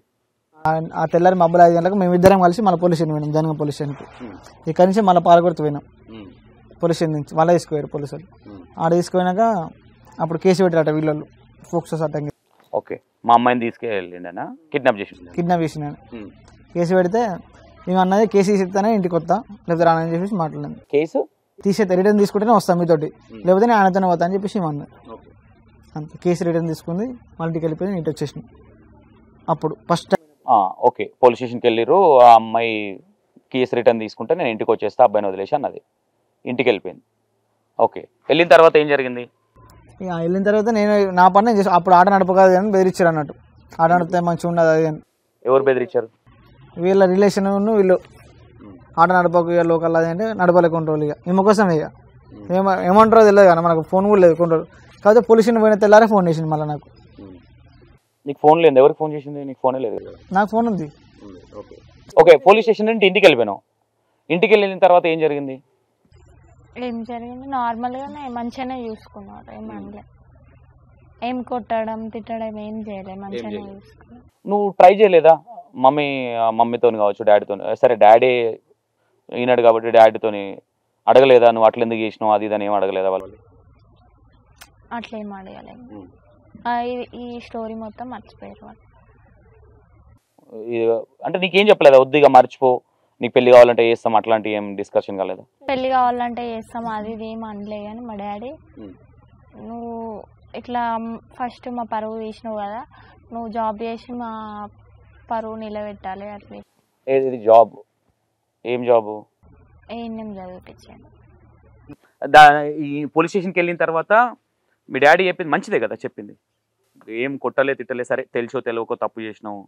ఆ తెల్లారి మబ్బులు 5 గంటలకు మేము ఇద్దరం కలిసి మళ్ళీ పోలీస్ స్టేషన్ పోయినాం, జనగం పోలీస్ స్టేషన్కి. ఇక్కడి నుంచి మళ్ళీ పాలకొర్తి పోయినాం పోలీస్ స్టేషన్ నుంచి. మళ్ళీ తీసుకుపోయారు పోలీసులు. ఆడ తీసుకుపోయినాక అప్పుడు కేసు పెట్టారట వీళ్ళు ఫోక్సో చట్టం. ఓకే, మా అమ్మాయిని తీసుకెళ్ళిండనా కిడ్నాప్ చేసిన కేసు పెడితే మేము అన్నది కేసు తీసేస్తానే ఇంటికి వస్తా, లేకపోతే రానని చెప్పేసి మాట్లాడింది. కేసు తీసేస్తే రిటర్న్ తీసుకుంటేనే వస్తాం మీతోటి, లేకపోతే నేను ఆయనతోనే పోతా అని చెప్పేసి అన్నది. అంతే, కేసు రిటర్న్ తీసుకుంది, మళ్ళీ ఇంటికి వెళ్ళిపోయి ఇంటికి వచ్చేసిన. అప్పుడు ఫస్ట్ టైం ఓకే పోలీస్ స్టేషన్కి వెళ్ళిరు. ఆ అమ్మాయి కేసు రిటర్న్ తీసుకుంటే నేను ఇంటికి వచ్చేస్తా అబ్బాయిని వదిలేసి అన్నది, ఇంటికి వెళ్ళిపోయింది. ఓకే, వెళ్ళిన తర్వాత ఏం జరిగింది? వెళ్ళిన తర్వాత నేను నా పని నేను చేసి అప్పుడు ఆట నడపకాదు అని బెదిరించారు అన్నట్టు. ఆట నడిపితే మంచిగా ఉండదు అది అని. ఎవరు బెదిరించారు? వీళ్ళ రిలేషన్ వీళ్ళు ఆట నడపకు ఇక లోకల్ అది అంటే నడపలే కొంట్రోల్. ఇక మేము కోసం ఇక ఏమంటారో తెలియదు కానీ మనకు ఫోన్ కూడా లేదు కొంట్రోల్. కాకపోతే పోలీస్ పోయిన తెల్లారే ఫోన్ చేసింది మళ్ళీ నాకు. నీకు ఫోన్ లేదు? ఎవరికి ఫోన్ చేసింది? నీకు ఫోనే లేదు? నాకు ఫోన్ ఉంది. ఓకే, పోలీస్ స్టేషన్ నుండి ఇంటికి వెళ్ళిపోయినావు. ఇంటికి వెళ్ళిన తర్వాత ఏం జరిగింది? నార్మల్గానే మంచిగానే చూసుకున్నారు, ఏం అనలే, ఏం కొట్టడం తిట్టడం ఏం చేయలేదు, మంచిగానే చూసుకున్నారు. నువ్వు ట్రై చేయలేదా మమ్మీతో కావచ్చు డాడీతో? సరే డాడీ ఈనాడు కాబట్టి డాడీతోని అడగలేదా నువ్వు అట్లా ఎందుకు చేసినావు అది ఇదని ఏం అడగలేదా వాళ్ళు? అట్లేం అడగలేదు. ఈ స్టోరీ మొత్తం మర్చిపోయారు వాళ్ళు. అంటే నీకేం చెప్పలేదా వద్దుగా మర్చిపో, నీకు పెళ్లి కావాలంటే చేస్తాం అట్లాంటి ఏం డిస్కషన్ కాలేదా? పెళ్లి కావాలంటే చేస్తాం అది ఇది ఏం అనలే. కానీ మా డాడీ నువ్వు ఇట్లా ఫస్ట్ మా పరువు తీసినావు కదా, నువ్వు జాబ్ చేసి మా పరువు నిలబెట్టాలి అట్లా ఇది జాబ్, ఏం జాబు? ఏం చదివిపించాను. ఈ పోలీస్ స్టేషన్కి వెళ్ళిన తర్వాత మీ డాడీ చెప్పింది మంచిదే కదా చెప్పింది, ఏం కొట్టలే తిట్టలే, సరే తెలిసో తెలియకో తప్పు చేసినావు,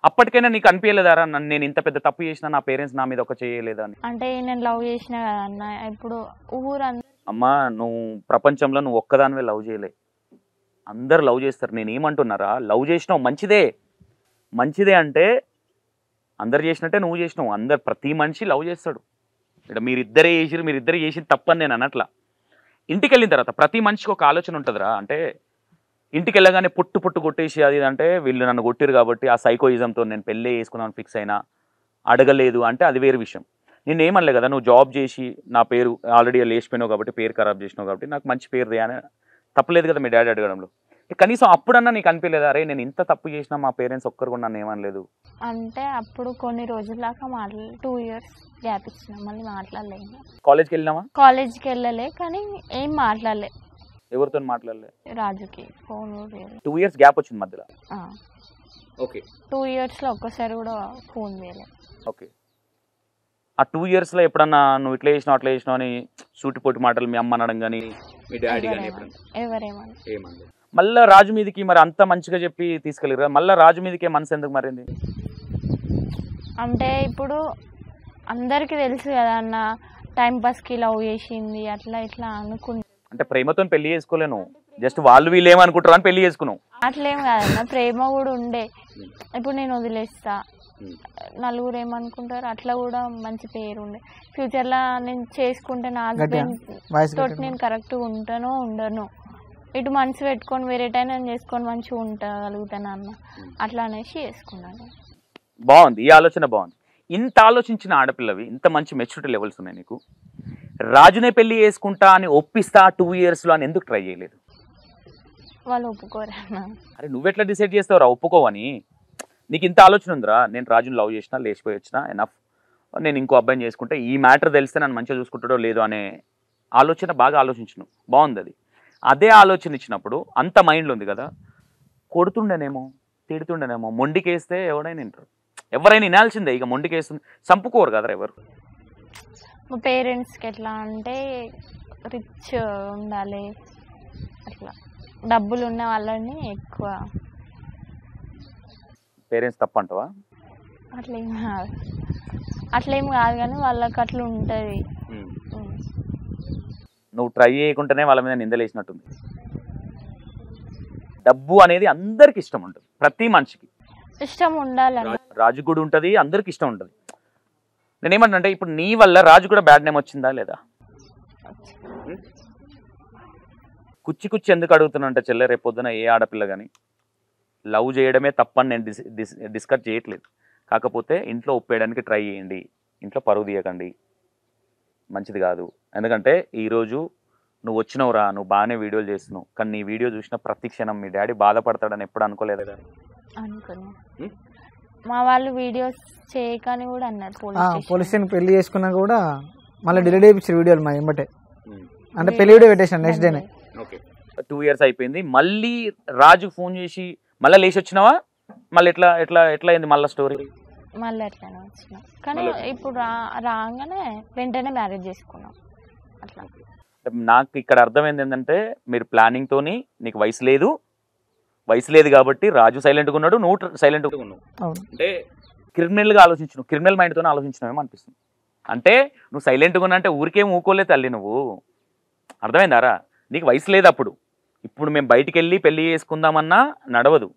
అప్పటికైనా నీకు అనిపించలేదారా నేను ఇంత పెద్ద తప్పు చేసినా నా పేరెంట్స్ నా మీద ఒక చేయలేదా అని? అంటే నేను లవ్ చేసిన కదా అన్న, ఇప్పుడు అమ్మా నువ్వు ప్రపంచంలో నువ్వు ఒక్కదానివే లవ్ చేయలే, అందరు లవ్ చేస్తారు. నేను ఏమంటున్నారా, లవ్ చేసినావు మంచిదే, మంచిదే అంటే అందరు చేసినట్టే నువ్వు చేసినావు, అందరు ప్రతి మనిషి లవ్ చేస్తాడు. ఇక్కడ మీరిద్దరే చేసి తప్పని నేను అనట్లా. ఇంటికి వెళ్ళిన తర్వాత ప్రతి మనిషికి ఒక ఆలోచన ఉంటుందిరా, అంటే ఇంటికి వెళ్ళగానే పొట్టు కొట్టేసి అది అంటే వీళ్ళు నన్ను కొట్టిరు కాబట్టి ఆ సైకోయిజంతో నేను పెళ్ళే చేసుకున్నాను ఫిక్స్ అయినా, అడగలేదు అంటే అది వేరే విషయం. నేను ఏమనలే కదా, నువ్వు జాబ్ చేసి నా పేరు ఆల్రెడీ లేచిపోయినావు కాబట్టి పేరు ఖరాబ్ చేసినావు కాబట్టి నాకు మంచి పేరు దే అని తప్పలేదు కదా మీ డాడీ అడగడంలో. కనీసం అప్పుడన్నా నీకు అనిపించలేదా, అరే నేను ఇంత తప్పు చేసినా మా పేరెంట్స్ ఒక్కరు కూడా నన్ను ఏమనలేదు? అంటే అప్పుడు కొన్ని రోజుల దాకా 2 years గ్యాప్ ఇచ్చిన, మళ్ళీ మాట్లాడలేదు. కాలేజ్కి వెళ్ళినావా? కాలేజ్కి వెళ్ళలే, కానీ ఏం మాట్లాడలే. ఎవరితో మాట్లాడలే? రాజుకి ఫోన్ 2 years గ్యాప్ వచ్చింది మధ్యలో. ఓకే, 2 years లో ఒక్కసారి కూడా ఫోన్ చేయలేదు. ఓకే, ఆ 2 years లో ఎప్పుడన్నా నువ్వు ఇట్లా చేసినావు అట్లా చేసినావు అని సూటిపోటి మాటలు మీ అమ్మ అనడం కానీ మీ డాడీ కానీ ఎవరేమన్నా? మళ్ళీ రాజు మీదకి మరి అంత మంచిగా చెప్పి తీసుకెళ్ళారు, మళ్ళీ రాజు మీదకే మనసు ఎందుకు మారింది? అంటే ఇప్పుడు అందరికి తెలుసు కదా అన్న, టైం పాస్కి లవ్ చేసింది అట్లా ఇట్లా అనుకుంటా. అంటే ప్రేమతో పెళ్లి చేసుకోలేను, జస్ట్ వాళ్ళు వీళ్ళు ఏమనుకుంటారు అని పెళ్లి చేసుకున్నావు. అట్లేం కాదన్న, ప్రేమ కూడా ఉండే. ఇప్పుడు నేను వదిలేస్తా, నలుగురు ఏమనుకుంటారు, అట్లా కూడా మంచి పేరు ఉండే. ఫ్యూచర్లో నేను చేసుకుంటే నా హస్బెండ్ తోటి నేను కరెక్ట్గా ఉంటానో ఉండను, ఇటు మనసు పెట్టుకొని వేరే టైం నేను చేసుకొని మంచిగా ఉండగలుగుతాను అన్న, అట్లా అనేసి చేసుకున్నాను. బాగుంది, ఈ ఆలోచన బాగుంది. ఇంత ఆలోచించిన ఆడపిల్లవి, ఇంత మంచి మెచ్యూరిటీ లెవెల్స్ ఉన్నాయి నీకు, రాజునే పెళ్లి చేసుకుంటా అని ఒప్పిస్తా 2 years లో అని ఎందుకు ట్రై చేయలేదు? వాళ్ళు ఒప్పుకోరన్నా. అరే నువ్వెట్లా డిసైడ్ చేస్తావురా ఒప్పుకోవని? నీకు ఇంత ఆలోచన ఉందిరా, నేను రాజుని లవ్ చేసినా లేచిపోయి వచ్చినా ఎనఫ్, నేను ఇంకో అబ్బాయిని చేసుకుంటే ఈ మ్యాటర్ తెలిస్తే నన్ను మంచిగా చూసుకుంటాడో లేదో అనే ఆలోచన బాగా ఆలోచించను, బాగుంది అది. అదే ఆలోచన ఇచ్చినప్పుడు అంత మైండ్లో ఉంది కదా, కొడుతుండేనేమో తిడుతుండేనేమో, మొండికేస్తే ఎవడైనా వింటారు, ఎవరైనా వినాల్సిందే. ఇక మొండికేస్తుంది చంపుకోరు కదరా ఎవరు. మా పేరెంట్స్కి ఎట్లా అంటే రిచ్ ఉండాలి, అట్లా డబ్బులు ఉన్న వాళ్ళని ఎక్కువ. పేరెంట్స్ తప్ప అంటావా? అట్లేం కాదు కానీ వాళ్ళకి అట్లా ఉంటుంది. నువ్వు ట్రై చేయకుండానే వాళ్ళ మీద నిందలేసినట్టుంది. డబ్బు అనేది అందరికి ఇష్టం ఉంటుంది, ప్రతి మనిషికి ఇష్టం ఉండాలి. రాజు కూడా ఉంటుంది, అందరికి ఇష్టం ఉంటుంది. నేనేమంటే ఇప్పుడు నీ వల్ల రాజు కూడా బ్యాడ్ నేమ్ వచ్చిందా లేదా? కుచ్చి ఎందుకు అడుగుతున్నా చెల్లె, రేపు పొద్దున ఏ ఆడపిల్ల కానీ లవ్ చేయడమే తప్పని నేను డిస్కస్ చేయట్లేదు. కాకపోతే ఇంట్లో ఒప్పేయడానికి ట్రై చేయండి, ఇంట్లో పరువు తీయకండి, మంచిది కాదు. ఎందుకంటే ఈరోజు నువ్వు వచ్చినవురా, నువ్వు బాగానే వీడియోలు చేస్తున్నావు, కానీ నీ వీడియో చూసిన ప్రతి క్షణం మీ డాడీ బాధపడతాడని ఎప్పుడు అనుకోలేదు కదా? మా వాళ్ళు వీడియోస్ చేయకని కూడా అన్నారు. పోలీస్ స్టేషన్ పెళ్లి చేసుకున్నా కూడా మళ్ళీ డిలీట్ చేయించారు వీడియోలు మా ఎంబటే, అంటే పెళ్లి వీడియో పెట్టేసాను నెక్స్ట్ డేనే. ఓకే, 2 years అయిపోయింది, మళ్ళీ రాజు ఫోన్ చేసి మళ్ళీ లేచి వచ్చినావా? మళ్ళీ ఎట్లా ఎట్లా ఎట్లా అయింది మళ్ళీ స్టోరీ? మళ్ళీ ఎట్లానే వచ్చినా, కానీ ఇప్పుడు రాగానే వెంటనే మ్యారేజ్ చేసుకున్నాం అట్లా. నాకు ఇక్కడ అర్థమైంది ఏంటంటే మీరు ప్లానింగ్ తోని, నీకు వయసు లేదు కాబట్టి రాజు సైలెంట్గా ఉన్నాడు, నువ్వు సైలెంట్గా ఉన్నావు. అంటే క్రిమినల్గా ఆలోచించు, క్రిమినల్ మైండ్తోనే ఆలోచించినావేమో అనిపిస్తుంది. అంటే నువ్వు సైలెంట్గా ఉన్నా అంటే ఊరికేం ఊకోలే తల్లి నువ్వు, అర్థమైందారా? నీకు వయసు లేదు అప్పుడు. ఇప్పుడు మేము బయటికి వెళ్ళి పెళ్లి చేసుకుందామన్నా నడవదు,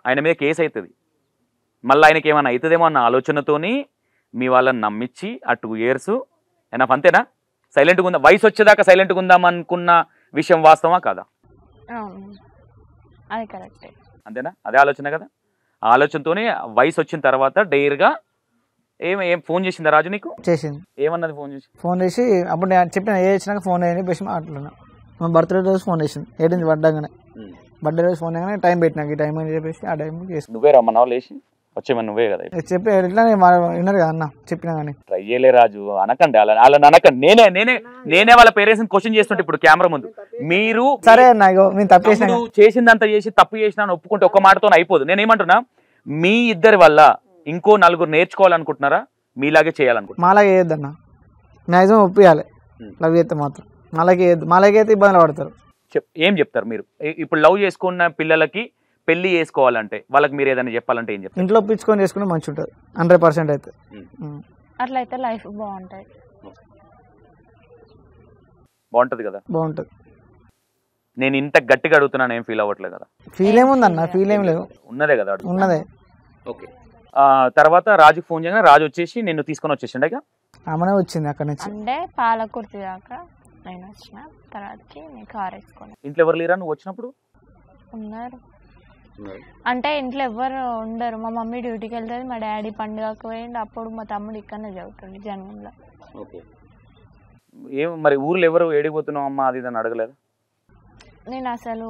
ఆయన మీద కేసు అవుతుంది, మళ్ళీ ఆయనకి ఏమైనా అవుతుందేమో అన్న ఆలోచనతోని మీ వాళ్ళని నమ్మించి ఆ 2 years ఎనఫ్, అంతేనా? సైలెంట్గా ఉందా, వయసు వచ్చేదాకా సైలెంట్గా ఉందామనుకున్న విషయం వాస్తవా కాదా? అది కరెక్టే, అంతేనా? అదే ఆలోచన కదా. ఆ ఆలోచనతోనే వయసు వచ్చిన తర్వాత డైర్గా ఏం ఫోన్ చేసిందా రాజు నీకు? చేసింది. ఏమన్నది ఫోన్ చేసి? అప్పుడు నేను చెప్పిన ఏ వచ్చినాక ఫోన్ అయ్యింది బెస్ట్ మాట్లాడినా. మా బర్త్డే రోజు ఫోన్ చేసింది, 18 పడ్డాగానే బర్త్డే రోజు ఫోన్ చేయగానే టైం పెట్టినాక ఈ టైం అని చెప్పేసి ఆ టైం చేసి. నువ్వే రమ్మన్నావు లేచి వచ్చేమని? నువ్వే కదా చెప్పి ఎట్లా విన్నారు కదా అన్న, చెప్పినా కానీ ట్రై చేయలే రాజు, అనకండి వాళ్ళని అనకండి. నేనే వాళ్ళ పేరెంట్స్ క్వశ్చన్ చేస్తుంటే ఇప్పుడు కెమెరా ముందు మీరు సరే అన్న మేము తప్పు చేసినా, చేసిందంతా చేసి తప్పు చేసినా ఒప్పుకుంటే ఒక్క మాటతో అయిపోదు. నేనేమంటున్నా, మీ ఇద్దరి వల్ల ఇంకో నలుగురు నేర్చుకోవాలనుకుంటున్నారా, మీలాగే చేయాలనుకుంటున్నారా? మాలాగే వేయద్దన్న, మ్యాక్సిమం ఒప్పియాలి. లవ్ చేస్తే మాత్రం మాలాగే అయితే ఇబ్బందులు పడతారు. ఏం చెప్తారు మీరు? ఇప్పుడు లవ్ చేసుకున్న పిల్లలకి పెళ్లి చేసుకోవాలంటే వాళ్ళకి మీరు ఏదైనా చెప్పాలంటే ఏం చెప్తారు? ఇంట్లో ఒప్పించుకొని చేసుకుంటే మంచి ఉంటుంది 100% అయితే. అట్లయితే లైఫ్ బాగుంటుంది. బాగుంటది కదా? బాగుంటుంది. నేను ఇంత గట్టిగా అడుగుతున్నాను, ఏం ఫీల్ అవ్వట్లేదు కదా? ఫీల్ ఏముందన్న, ఫీల్ ఏం లేవు. ఉన్నదే కదా? ఉన్నదే. ఓకే. తర్వాత రాజుకి ఫోన్ చేయగా రాజు వచ్చేసి నిన్ను తీసుకొని వచ్చేసిండే. ఆమెనే వచ్చింది అక్కడ నుంచి. అంటే పాలకుర్తి దాకా నేను వచ్చిన తర్వాతకి నేను కార్ వేసుకుని. ఇంట్లో ఎవరు లేరా నువ్వు వచ్చినప్పుడు? ఉన్నారు. అంటే ఇంట్లో ఎవరు ఉండరు. మా మమ్మీ డ్యూటీకి వెళ్తుంది, మా డాడీ పండుగకు పోయిండు. అప్పుడు మా తమ్ముడు ఇక్కడనే చదువుతుంది జనంలో. ఓకే. ఏం మరి ఊర్లో ఎవరు ఏడిపోతున్నావు అమ్మా అది అని అడగలేదు? నేను అసలు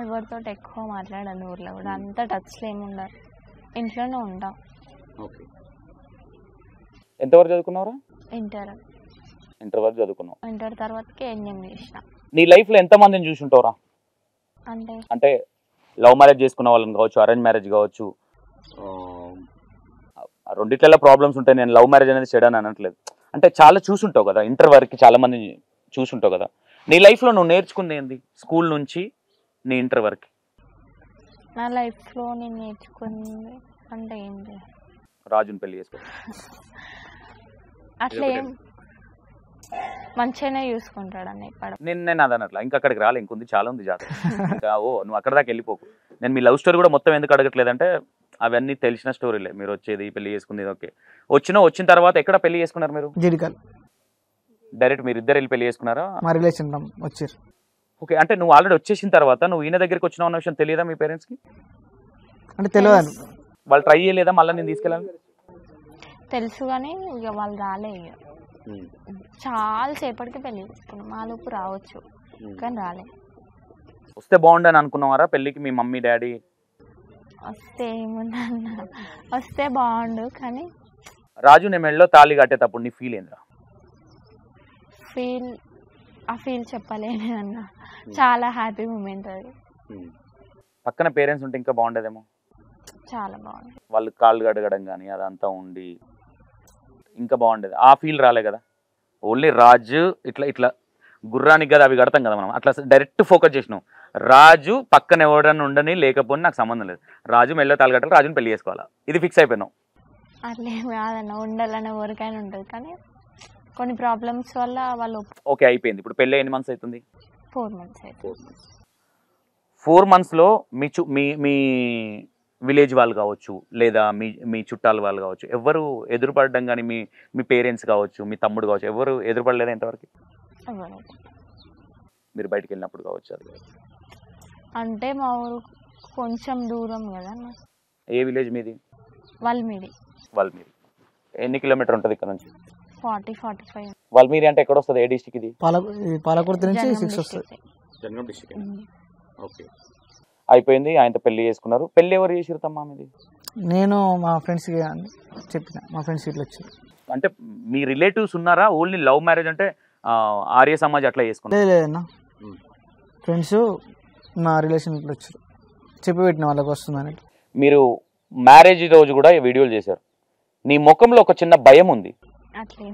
ఎవరితో ఎక్కువ మాట్లాడాను ఊర్లో కూడా, అంత టచ్లో ఏమి ఉండరు, ఇంట్లోనే ఉంటాం. ఓకే. ఎంతవరకు చదువుకున్నావురా? ఇంటర్. ఇంటర్ వరకు చదువుకున్నావు. ఇంటర్ తర్వాతకి ఎన్ఎం చేసిన. నీ లైఫ్లో ఎంతమందిని చూసుంటావురా? అంటే లవ్ మ్యారేజ్ చేసుకున్న వాళ్ళని కావచ్చు, అరేంజ్ మ్యారేజ్ కావచ్చు, రెండిట్లలో ప్రాబ్లమ్స్ ఉంటాయి. నేను లవ్ మ్యారేజ్ అనేది చెడని అనట్లేదు. అంటే చాలా చూసుంటావు కదా, ఇంటర్ వరకు చాలా మంది చూసుంటావు కదా. నీ లైఫ్లో నువ్వు నేర్చుకుంది ఏంది స్కూల్ నుంచి నీ ఇంటర్ వరకు? నా లైఫ్లో నేను నేర్చుకుంది అంటే ఏంటి, రాజుని పెళ్లి చేసుకో. అట్లా ఏం మంచిగానే చూసుకుంటాడు అని ఇప్పుడు. నేను అదనట్లా, ఇంకా అక్కడికి రాలే, ఇంకొంది చాలా ఉంది జాతర. ఇంకా నువ్వు అక్కడ దాకా వెళ్ళిపోకు. నేను మీ లవ్ స్టోరీ కూడా మొత్తం ఎందుకు అడగట్లేదంటే అవన్నీ తెలిసిన స్టోరీలే. మీరు వచ్చేది పెళ్లి చేసుకుంది ఓకే, వచ్చిన తర్వాత ఎక్కడ పెళ్లి చేసుకున్నారు మీరు? జిడికల్. డైరెక్ట్ మీరు ఇద్దరు వెళ్ళి పెళ్లి చేసుకున్నారా? మా రిలేషన్ వచ్చారు. ఓకే. అంటే నువ్వు ఆల్రెడీ వచ్చేసిన తర్వాత నువ్వు ఈయన దగ్గరికి వచ్చినావు అన్న విషయం తెలియదా మీ పేరెంట్స్కి? అంటే తెలియదు. వాళ్ళు ట్రై చేయలేదా మళ్ళీ నేను తీసుకెళ్ళాలి? తెలుసు కానీ ఇక వాళ్ళు రాలే. ఇక చాలా సేపటికి పెళ్లి చేసుకున్నాం, మాలోపు రావచ్చు కానీ రాలే. వస్తే బాగుండని అనుకున్నావారా పెళ్ళికి మీ మమ్మీ డాడీ? వస్తే ఏముందన్న, వస్తే బాగుండు కానీ. రాజు నేను మెళ్ళలో తాళి కట్టేటప్పుడు నీ ఫీల్ ఏంద్రా? ఆ ఫీల్ చెప్పలేను అన్న, చాలా హ్యాపీ మూమెంట్ అది. పక్కన పేరెంట్స్ ఉంటే ఇంకా బాగుండేదేమో. చాలా బాగుంది. వాళ్ళు కాళ్ళు గడగడం కానీ అదంతా ఉండి ఇంకా బాగుండేది. ఆ ఫీల్ రాలే కదా. ఓన్లీ రాజు ఇట్లా గుర్రానికి కదా అవి కడతాం కదా మనం, అట్లా డైరెక్ట్ ఫోకస్ చేసినాం. రాజు పక్కన ఎవడన్నా ఉండని లేకపోతే నాకు సంబంధం లేదు, రాజు మెల్ల తాళి కట్టాలి, రాజుని పెళ్లి చేసుకోవాలా, ఇది ఫిక్స్ అయిపోయినాం. అట్లేం కాదన్న, ఉండాలనే ఎవరికైనా ఉంటుంది కానీ కొన్ని ప్రాబ్లమ్స్ వల్ల వాళ్ళు. ఓకే అయిపోయింది. ఇప్పుడు పెళ్ళి ఎన్ని మంత్స్ అవుతుంది? 4 months అయితే. 4 monthsలో మీ విలేజ్ వాళ్ళు కావచ్చు లేదా మీ చుట్టాల వాళ్ళు కావచ్చు ఎవరు ఎదురుపడడం కానీ మీ పేరెంట్స్ కావచ్చు మీ తమ్ముడు కావచ్చు ఎవరు ఎదురుపడలేదా ఇంతవరకు? మీరు బయటికి వెళ్ళినప్పుడు కావచ్చు అది అంటే మా ఊరు కొంచెం దూరం కదా. ఏ విలేజ్ మీది? వాల్మీడి. ఎన్ని కిలోమీటర్ ఉంటుంది ఇక్కడ నుంచి? 40-45. వాల్మీడి అంటే ఎక్కడ వస్తుంది? ఏ డిస్ట్రిక్ట్ ఇది? పాలకుర్తి నుంచి 6 వస్తుంది. జనగాం డిస్ట్రిక్ట్. ఓకే అయిపోయింది. ఆయనతో పెళ్లి చేసుకున్నారు. పెళ్లి ఎవరు చేసిరు తమ్మా మీది? నేను మా ఫ్రెండ్స్కి చెప్పిన, మా ఫ్రెండ్స్ ఇట్లా వచ్చారు. అంటే మీ రిలేటివ్స్ ఉన్నారా? ఓన్లీ లవ్ మ్యారేజ్ అంటే ఆర్య సమాజ్ అట్లా చేసుకున్నారు? లేదన్నా, ఫ్రెండ్స్ మా రిలేషన్ ఇట్లా వచ్చారు, చెప్పి పెట్టిన వాళ్ళకి వస్తుందని. మీరు మ్యారేజ్ రోజు కూడా వీడియోలు చేశారు. నీ ముఖంలో ఒక చిన్న భయం ఉంది. అట్లే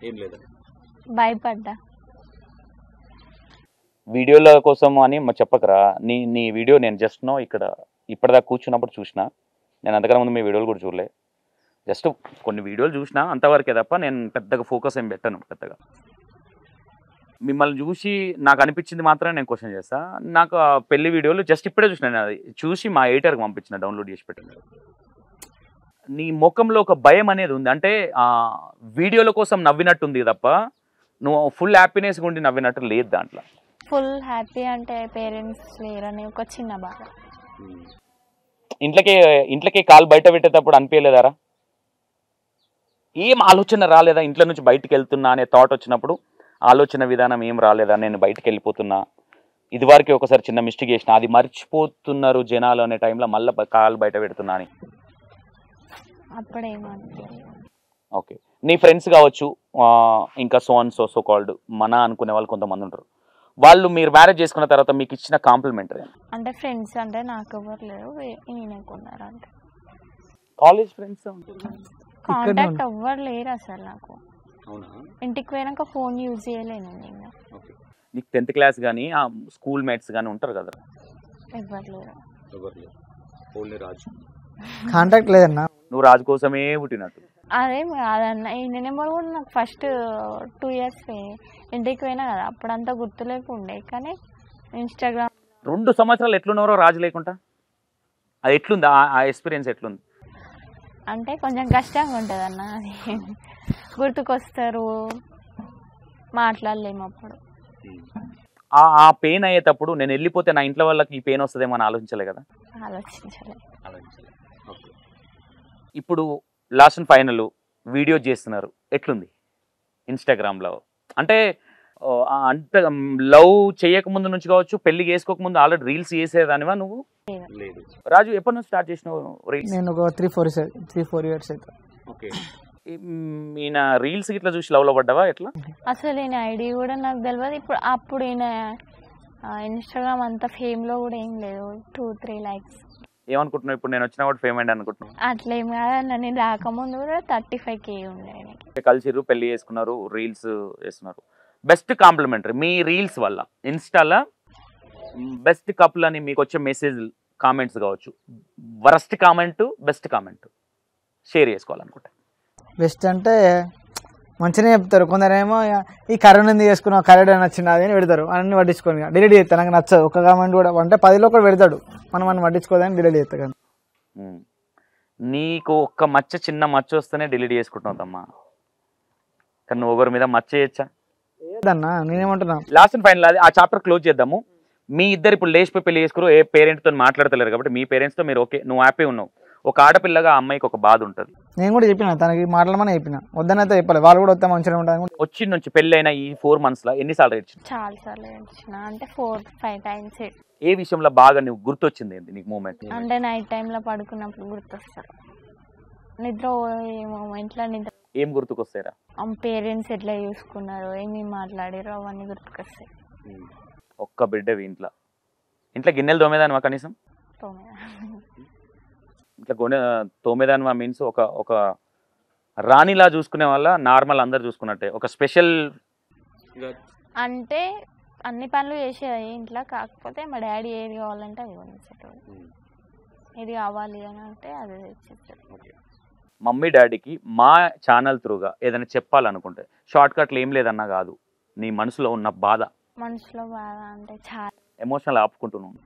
ఏం లేదు, భయపడ్డా. వీడియోల కోసం అని చెప్పకరా. నీ వీడియో నేను జస్ట్ ఇక్కడ ఇప్పటిదాకా కూర్చున్నప్పుడు చూసిన. నేను అంతకన్నా ముందు మీ వీడియోలు కూడా చూడలే, జస్ట్ కొన్ని వీడియోలు చూసినా అంతవరకే తప్ప నేను పెద్దగా ఫోకస్ ఏం పెట్టాను. పెద్దగా మిమ్మల్ని చూసి నాకు అనిపించింది మాత్రమే నేను క్వశ్చన్ చేస్తా. నాకు ఆ పెళ్లి వీడియోలు జస్ట్ ఇప్పుడే చూసిన, అది చూసి మా ఎడిటర్కి పంపించిన, డౌన్లోడ్ చేసి పెట్టిన. నీ ముఖంలో ఒక భయం అనేది ఉంది. అంటే వీడియోల కోసం నవ్వినట్టుంది తప్ప నువ్వు ఫుల్ హ్యాపీనెస్గా ఉండి నవ్వినట్టు లేదు దాంట్లో. ఫుల్ హ్యాపీ అంటే పేరెంట్స్ లేరని ఒక చిన్న బాధ. ఇంట్లోకి కాలు బయట పెట్టేటప్పుడు అనిపించలేదారా? ఏం ఆలోచన రాలేదా? ఇంట్లో నుంచి బయటికి వెళ్తున్నా అనే థాట్ వచ్చినప్పుడు ఆలోచన విధానం ఏం రాలేదా? నేను బయటికి వెళ్ళిపోతున్నా, ఇదివరకు ఒకసారి చిన్న మిస్టేక్ చేసిన, అది మర్చిపోతున్నారు జనాలు అనే టైంలో మళ్ళీ కాలు బయట పెడుతున్నా అని ఓకే. నీ ఫ్రెండ్స్ కావచ్చు ఇంకా సో కాల్డ్ మన అనుకునే వాళ్ళు కొంతమంది ఉంటారు. వాళ్ళు మీరు మ్యారేజ్ చేసుకున్న తర్వాత మీకు ఇచ్చిన కాంప్లిమెంటరీ అంటే ఫ్రెండ్స్ అంటే నాకు ఎవరు లేరు, ఈయనకున్నారు. అంటే కాలేజ్ ఫ్రెండ్స్ కాంటాక్ట్ ఎవ్వరు లేరు అసలు నాకు. అవునా? ఇంటికి పోయినాక ఫోన్ యూజ్ చేయలేను ఇంకా. ఓకే. నీకు 10th క్లాస్ కానీ ఆ స్కూల్ మేట్స్ కానీ ఉంటారు కదా? ఎవ్వరు లేరు. ఎవరు లేరు, ఓన్లీ రాజు. కాంటాక్ట్ లేదన్నా. నువ్వు రాజు కోసమే పుట్టినట్టు. అదేం కాదన్న, ఈ నెంబర్ కూడా నాకు ఫస్ట్ 2 years ఇంటికి పోయినా కదా, అప్పుడంతా గుర్తులేకుండే. కానీ ఇన్స్టాగ్రామ్ 2 సంవత్సరాలు ఎట్లున్నారో రాజు లేకుండా, అది ఎట్లుంది ఆ ఎక్స్పీరియన్స్ ఎట్లుంది? అంటే కొంచెం కష్టంగా ఉంటుంది అన్న, అది గుర్తుకొస్తారు, మాట్లాడలేము అప్పుడు. ఆ పెయిన్ అయ్యేటప్పుడు నేను వెళ్ళిపోతే నా ఇంట్లో వాళ్ళకి ఈ పెయిన్ వస్తుందేమో అని ఆలోచించలే కదా? ఆలోచించలే. ఇప్పుడు లాస్ట్ అండ్ ఫైనల్ వీడియో చేస్తున్నారు, ఎట్లుంది ఇన్స్టాగ్రామ్లో? అంటే అంత లవ్ చేయకముందు నుంచి కావచ్చు, పెళ్లి చేసుకోకముందు ఆల్రెడీ రీల్స్ చేసేదానివా నువ్వు? లేదు. రాజు ఎప్పటి నుంచి స్టార్ట్ చేసినావు రీల్స్? నేను ఒక 3-4 years అయితే. ఓకే. ఈయన రీల్స్ ఇట్లా చూసి లవ్లో పడ్డావా ఎట్లా? అసలు ఈయన ఐడి కూడా నాకు తెలియదు. అప్పుడు ఈయన ఇన్స్టాగ్రామ్ అంత ఫేమ్లో కూడా ఏం లేదు, 2-3 likes. ఏమనుకుంటున్నావు ఇప్పుడు నేను వచ్చినా కూడా ఫేమ్ అయ్యింది అనుకుంటున్నావు? అట్లేం కాదన్న, నేను రాకముందు కూడా 35K ఉండే. కలిసిరు, పెళ్లి చేసుకున్నారు, రీల్స్ చేస్తున్నారు. బెస్ట్ కాంప్లిమెంటరీ మీ రీల్స్ వల్ల ఇన్స్టాలో బెస్ట్ కపుల్ అని మీకు వచ్చే మెసేజ్ కామెంట్స్ కావచ్చు, worst comment, best comment share చేసుకోవాలనుకుంటా. బెస్ట్ అంటే మంచిగా చెప్తారు, కొందరేమో ఈ కరోనా ఎందుకు చేసుకున్నావు, కరోనా నచ్చింది అది అని పెడతారు, అన్ని పట్టించుకొని డిలీట్ చేస్తాను. నాకు నచ్చదు ఒక కామెంట్ కూడా, అంటే 10లో ఒకటి పెడతాడు, మనం పట్టించుకోదని డిలీట్ చేస్తాను. నీకు ఒక్క మచ్చ, చిన్న మచ్చ వస్తేనే డిలీట్ చేసుకుంటున్నావు అమ్మా, కానీ నువ్వు ఒకరి మీద మచ్చ చేయొచ్చా? ఏదన్నా నేనేమంటున్నా, లాస్ట్ అండ్ ఫైనల్ అది ఆ చాప్టర్ క్లోజ్ చేద్దాము. మీ ఇద్దరు ఇప్పుడు లేచిపోయి పెళ్లి చేసుకురు, ఏ పేరెంట్తో మాట్లాడతలేరు కాబట్టి మీ పేరెంట్స్తో మీరు ఓకే, నువ్వు హ్యాపీ ఉన్నావు. ఒక ఆడపిల్లగా అమ్మాయికి ఒక బాధ ఉంటుంది. నేను కూడా చెప్పిన తనకి మాట్లాడమని చెప్పిన, వద్దనైతే చెప్పాలి, వాళ్ళు కూడా వస్తే మంచిగా ఉంటుంది. వచ్చి నుంచి పెళ్లి అయినా ఈ 4 months లో ఎన్నిసార్లు ఏడ్చిన? చాలా సార్లు ఏడ్చిన, అంటే 4-5 times. ఏ విషయంలో బాగా నువ్వు గుర్తొచ్చింది ఏంటి నీకు మూమెంట్? అంటే నైట్ టైంలో పడుకున్నప్పుడు గుర్తొస్తారు, నిద్ర ఇంట్లో నిద్ర. ఏం గుర్తుకొస్తాయిరా? పేరెంట్స్ ఎట్లా చూసుకున్నారు, ఏమి మాట్లాడారో అవన్నీ గుర్తుకొస్తాయి. ఒక్క బిడ్డవి ఇంట్లో గిన్నెలు తోమేదానివా కనీసం? ఇట్లా తోమేదానివా మీన్స్ ఒక రాణిలా చూసుకునే వాళ్ళ, నార్మల్ అందరు చూసుకున్నట్టే ఒక స్పెషల్? అంటే అన్ని పనులు చేసేది ఇంట్లో, కాకపోతే మా డాడీ ఏది కావాలంటే అది కొనిచ్చేటోడు, ఇది కావాలి అని అంటే అది తెచ్చిచ్చాడు. మమ్మీ డాడీకి మా ఛానల్ త్రూగా ఏదైనా చెప్పాలనుకుంటే షార్ట్ కట్లు ఏం లేదన్నా కాదు, నీ మనసులో ఉన్న బాధ, మనసులో బాధ అంటే చాలా ఎమోషనల్ ఆపుకుంటున్నాను,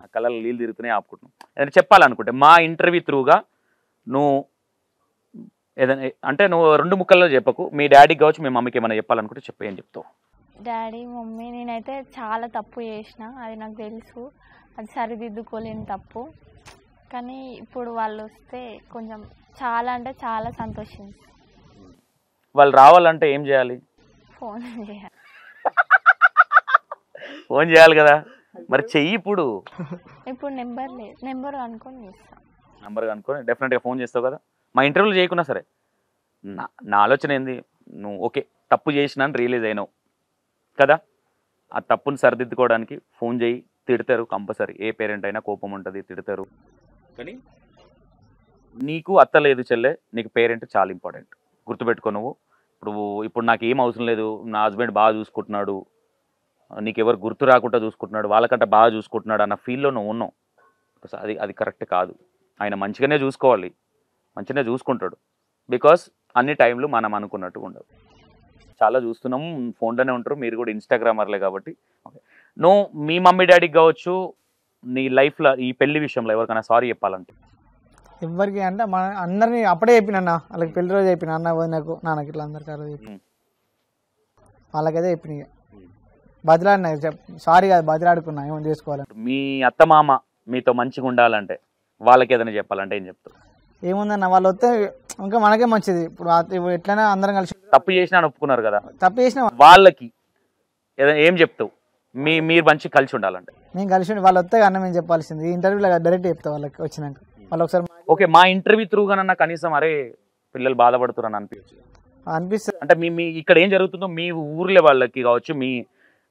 ఆ కళ్ళలో నీళ్ళు తిరుగుతూనే ఆపుకుంటున్నాను, ఏదైనా చెప్పాలనుకుంటే మా ఇంటర్వ్యూ త్రూగా నువ్వు ఏదైనా, అంటే నువ్వు 2 ముక్కల్లో చెప్పకు, మీ డాడీకి కావచ్చు మీ మమ్మీకి ఏమైనా చెప్పాలనుకుంటే చెప్పు, ఏం చెప్తావు? డాడీ మమ్మీ, నేనైతే చాలా తప్పు చేసిన, అది నాకు తెలుసు, అది సరిదిద్దుకోలేని తప్పు. కానీ ఇప్పుడు వాళ్ళు వస్తే కొంచెం చాలా అంటే చాలా సంతోషించి. వాళ్ళు రావాలంటే ఏం చేయాలి? ఫోన్ చేయాలి. ఫోన్ చేయాలి కదా, మరి చెయ్యి. ఇప్పుడు నెంబర్ లేదు, నెంబర్ అనుకొని చేస్తాను. నెంబర్ అనుకొని డెఫినెట్గా ఫోన్ చేస్తావు కదా. మా ఇంటర్వ్యూలు చేయకున్నా సరే నా ఆలోచన ఏంది, నువ్వు ఓకే తప్పు చేసినా రియలైజ్ అయినావు కదా, ఆ తప్పుని సరిదిద్దుకోవడానికి ఫోన్ చేయి. తిడతారు కంపల్సరీ, ఏ పేరెంట్ అయినా కోపం ఉంటుంది, తిడతారు. కానీ నీకు అత్త లేదు చెల్లె, నీకు పేరెంట్ చాలా ఇంపార్టెంట్, గుర్తుపెట్టుకో. నువ్వు ఇప్పుడు నాకు ఏం అవసరం లేదు, నా హస్బెండ్ బాగా చూసుకుంటున్నాడు, నీకు ఎవరు గుర్తు రాకుండా చూసుకుంటున్నాడు, వాళ్ళకంటే బాగా చూసుకుంటున్నాడు అన్న ఫీల్లో నువ్వు ఉన్నావు. అది కరెక్ట్ కాదు. ఆయన మంచిగానే చూసుకోవాలి, మంచిగానే చూసుకుంటాడు. బికాస్ అన్ని టైంలు మనం అనుకున్నట్టు ఉండవు. చాలా చూస్తున్నాం, ఫోన్లోనే ఉంటారు, మీరు కూడా ఇన్స్టాగ్రామర్లే కాబట్టి. ఓకే, నువ్వు మీ మమ్మీ డాడీకి కావచ్చు, నీ లైఫ్లో ఈ పెళ్లి విషయంలో ఎవరికైనా సారీ చెప్పాలంటే? ఎవరికి అంటే మన అందరినీ అప్పుడే చెప్పిన అన్న, వాళ్ళకి పెళ్లి రోజు చెప్పిన, అన్న నాకు నాన్నకి ఇట్లా అందరికి ఆ రోజు చెప్పిన, వాళ్ళకైతే చెప్పిన, బదిలాడినా సారీ కాదు బదిలాడుకున్నా, ఏమైనా చేసుకోవాలంటే. మీ అత్తమామ మీతో మంచిగా ఉండాలంటే వాళ్ళకి ఏదైనా చెప్పాలంటే ఏం చెప్తావు? ఏముందన్న, వాళ్ళు వస్తే ఇంకా మనకే మంచిది. ఇప్పుడు ఎట్లయినా అందరం కలిసి, తప్పు చేసినా అని ఒప్పుకున్నారు కదా, తప్పు చేసిన వాళ్ళకి ఏదైనా ఏం చెప్తావు? మీరు మంచి కలిసి ఉండాలంటే? మేము కలిసి ఉండి వాళ్ళు వస్తే అన్న మేము చెప్పాల్సింది, ఈ ఇంటర్వ్యూలో డైరెక్ట్ చెప్తా వాళ్ళకి వచ్చినాక. వాళ్ళు ఒకసారి ఓకే, మా ఇంటర్వ్యూ త్రూగానన్నా కనీసం అరే పిల్లలు బాధపడుతున్నారు అని అనిపిస్తుంది. అనిపిస్తుంది. అంటే మీ ఇక్కడ ఏం జరుగుతుందో మీ ఊర్లో వాళ్ళకి కావచ్చు, మీ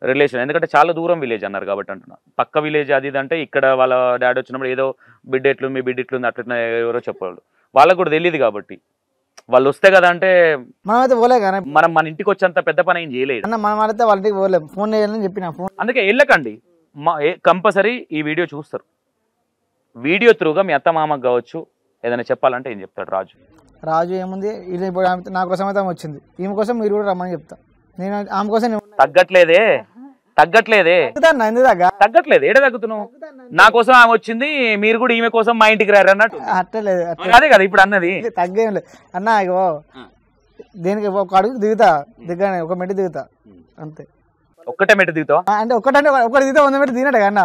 రిలేషన్, ఎందుకంటే చాలా దూరం విలేజ్ అన్నారు కాబట్టి అంటున్నా. పక్క విలేజ్ అది ఇది అంటే ఇక్కడ వాళ్ళ డాడీ వచ్చినప్పుడు ఏదో బిడ్డ ఎట్లు మీ బిడ్డ ఎట్లుంది అట్లా ఎవరో చెప్పేవాళ్ళు, వాళ్ళకు కూడా తెలియదు కాబట్టి వాళ్ళు వస్తే కదా అంటే మనమైతే పోలే కానీ మనం మన ఇంటికి వచ్చేంత పెద్ద పని ఏం చేయలేదు. అన్న మనం అయితే వాళ్ళ ఇంటికి పోలేము, ఫోన్ చేయాలని చెప్పిన ఫోన్. అందుకే వెళ్ళకండి, కంపల్సరీ ఈ వీడియో చూస్తారు. వీడియో త్రూగా మీ అత్త మామకు కావచ్చు ఏదైనా చెప్పాలంటే ఏం చెప్తాడు రాజు? రాజు ఏముంది, ఇది ఇప్పుడు నా కోసం అయితే వచ్చింది, ఈమె కోసం మీరు కూడా రమ్మని చెప్తా. నేను ఆమె కోసం తగ్గట్లేదే ఎందుకు తగ్గట్లేదు, ఏడ తగ్గుతున్నావు? నా కోసం ఆమె వచ్చింది, మీరు కూడా ఈమె కోసం మా ఇంటికి రారు అన్నట్టు. అట్టలేదు, అదే కదా ఇప్పుడు అన్నది. తగ్గేం లేదు అన్న. ఇగో దేనికి ఒక అడుగు దిగుతా, దిగ్గానే ఒక మెట్టు దిగుతా అంతే. ఒక్కటే మెట్టు దిగుతావా? అంటే ఒకటి దిగుతా 100 మెట్టు దిగినట్టు అన్న,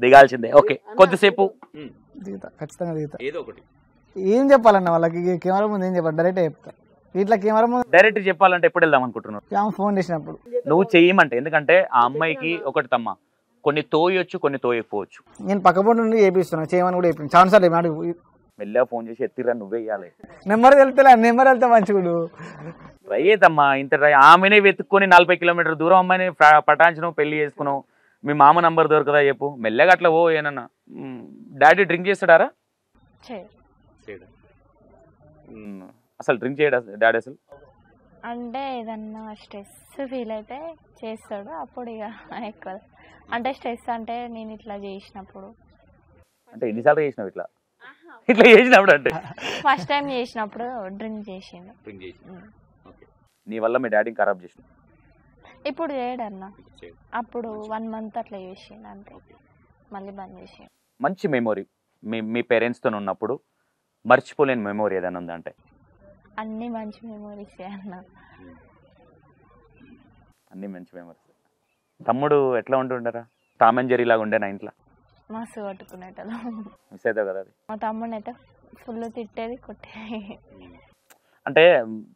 దిగాల్సిందే. ఓకే, కొద్దిసేపు దిగుతా, ఖచ్చితంగా దిగుతా. ఏదో ఒకటి ఏం చెప్పాలన్న వాళ్ళకి, కెమెరా ముందు ఏం చెప్పాలి, డైరెక్ట్ చెప్తా. ఇట్లా కెమెరా ముందు డైరెక్ట్ చెప్పాలంటే ఎప్పుడు వెళ్దాం అనుకుంటున్నావు? ఫోన్ చేసినప్పుడు నువ్వు చెయ్యమంటే, ఎందుకంటే ఆ అమ్మాయికి ఒకటి తమ్మ, కొన్ని తోయొచ్చు కొన్ని తోయకపోవచ్చు. నేను పక్కపొంటి నుండి చేపిస్తున్నా, చేయమని కూడా చెప్పి చాలా సార్లు మెల్లగా ఫోన్ చేసి ఎత్తిరా నువ్వే ఇవ్వాలి. నెంబర్ వెళ్తే మంచిగుడు ట్రై అవుతమ్మా, ఇంత ట్రై. ఆమెనే వెతుక్కొని 40 కిలోమీటర్ దూరం అమ్మాయిని పటాయించను, పెళ్లి చేసుకున్నావు. మీ మామ నంబర్ దొరకదా చెప్పు, మెల్లగా అట్లా ఓ. ఏనన్నా డాడీ డ్రింక్ చేస్తాడారా? అసలు డ్రింక్ చేయడా డాడీ? అసలు అంటే ఏదన్నా స్ట్రెస్ ఫీల్ అయితే చేస్తాడు, అప్పుడు ఇక ఎక్కువ. అంటే స్ట్రెస్ అంటే నేను ఇట్లా చేసినప్పుడు. అంటే ఎన్నిసార్లు చేసినావు ఇట్లా చేసినప్పుడు? అంటే ఫస్ట్ టైం చేసినప్పుడు డ్రింక్ చేసిండు. నీ వల్ల మీ డాడీని ఖరాబ్ చేసిన. ఇప్పుడు చేయడన్నా, అప్పుడు 1 month అట్లా చేసిండు అంతే, మళ్ళీ బంద్ చేసి. మంచి మెమొరీ మీ పేరెంట్స్తో ఉన్నప్పుడు మర్చిపోలేని మెమొరీ ఏదైనా ఉందంటే? అన్ని మంచి మెమొరీస్ అన్న, అన్ని మంచి మెమొరీస్. తమ్ముడు ఎట్లా ఉంటుండరా? టామ్ అండ్ జెర్రీ లాగా ఉండేనా ఇంట్లో? మస్తు కొట్టుకునేటోళ్ళు. మిస్ అవుతావు కదా అది? మా తమ్ముడిని అయితే ఫుల్ తిట్టేది, కొట్టేది. అంటే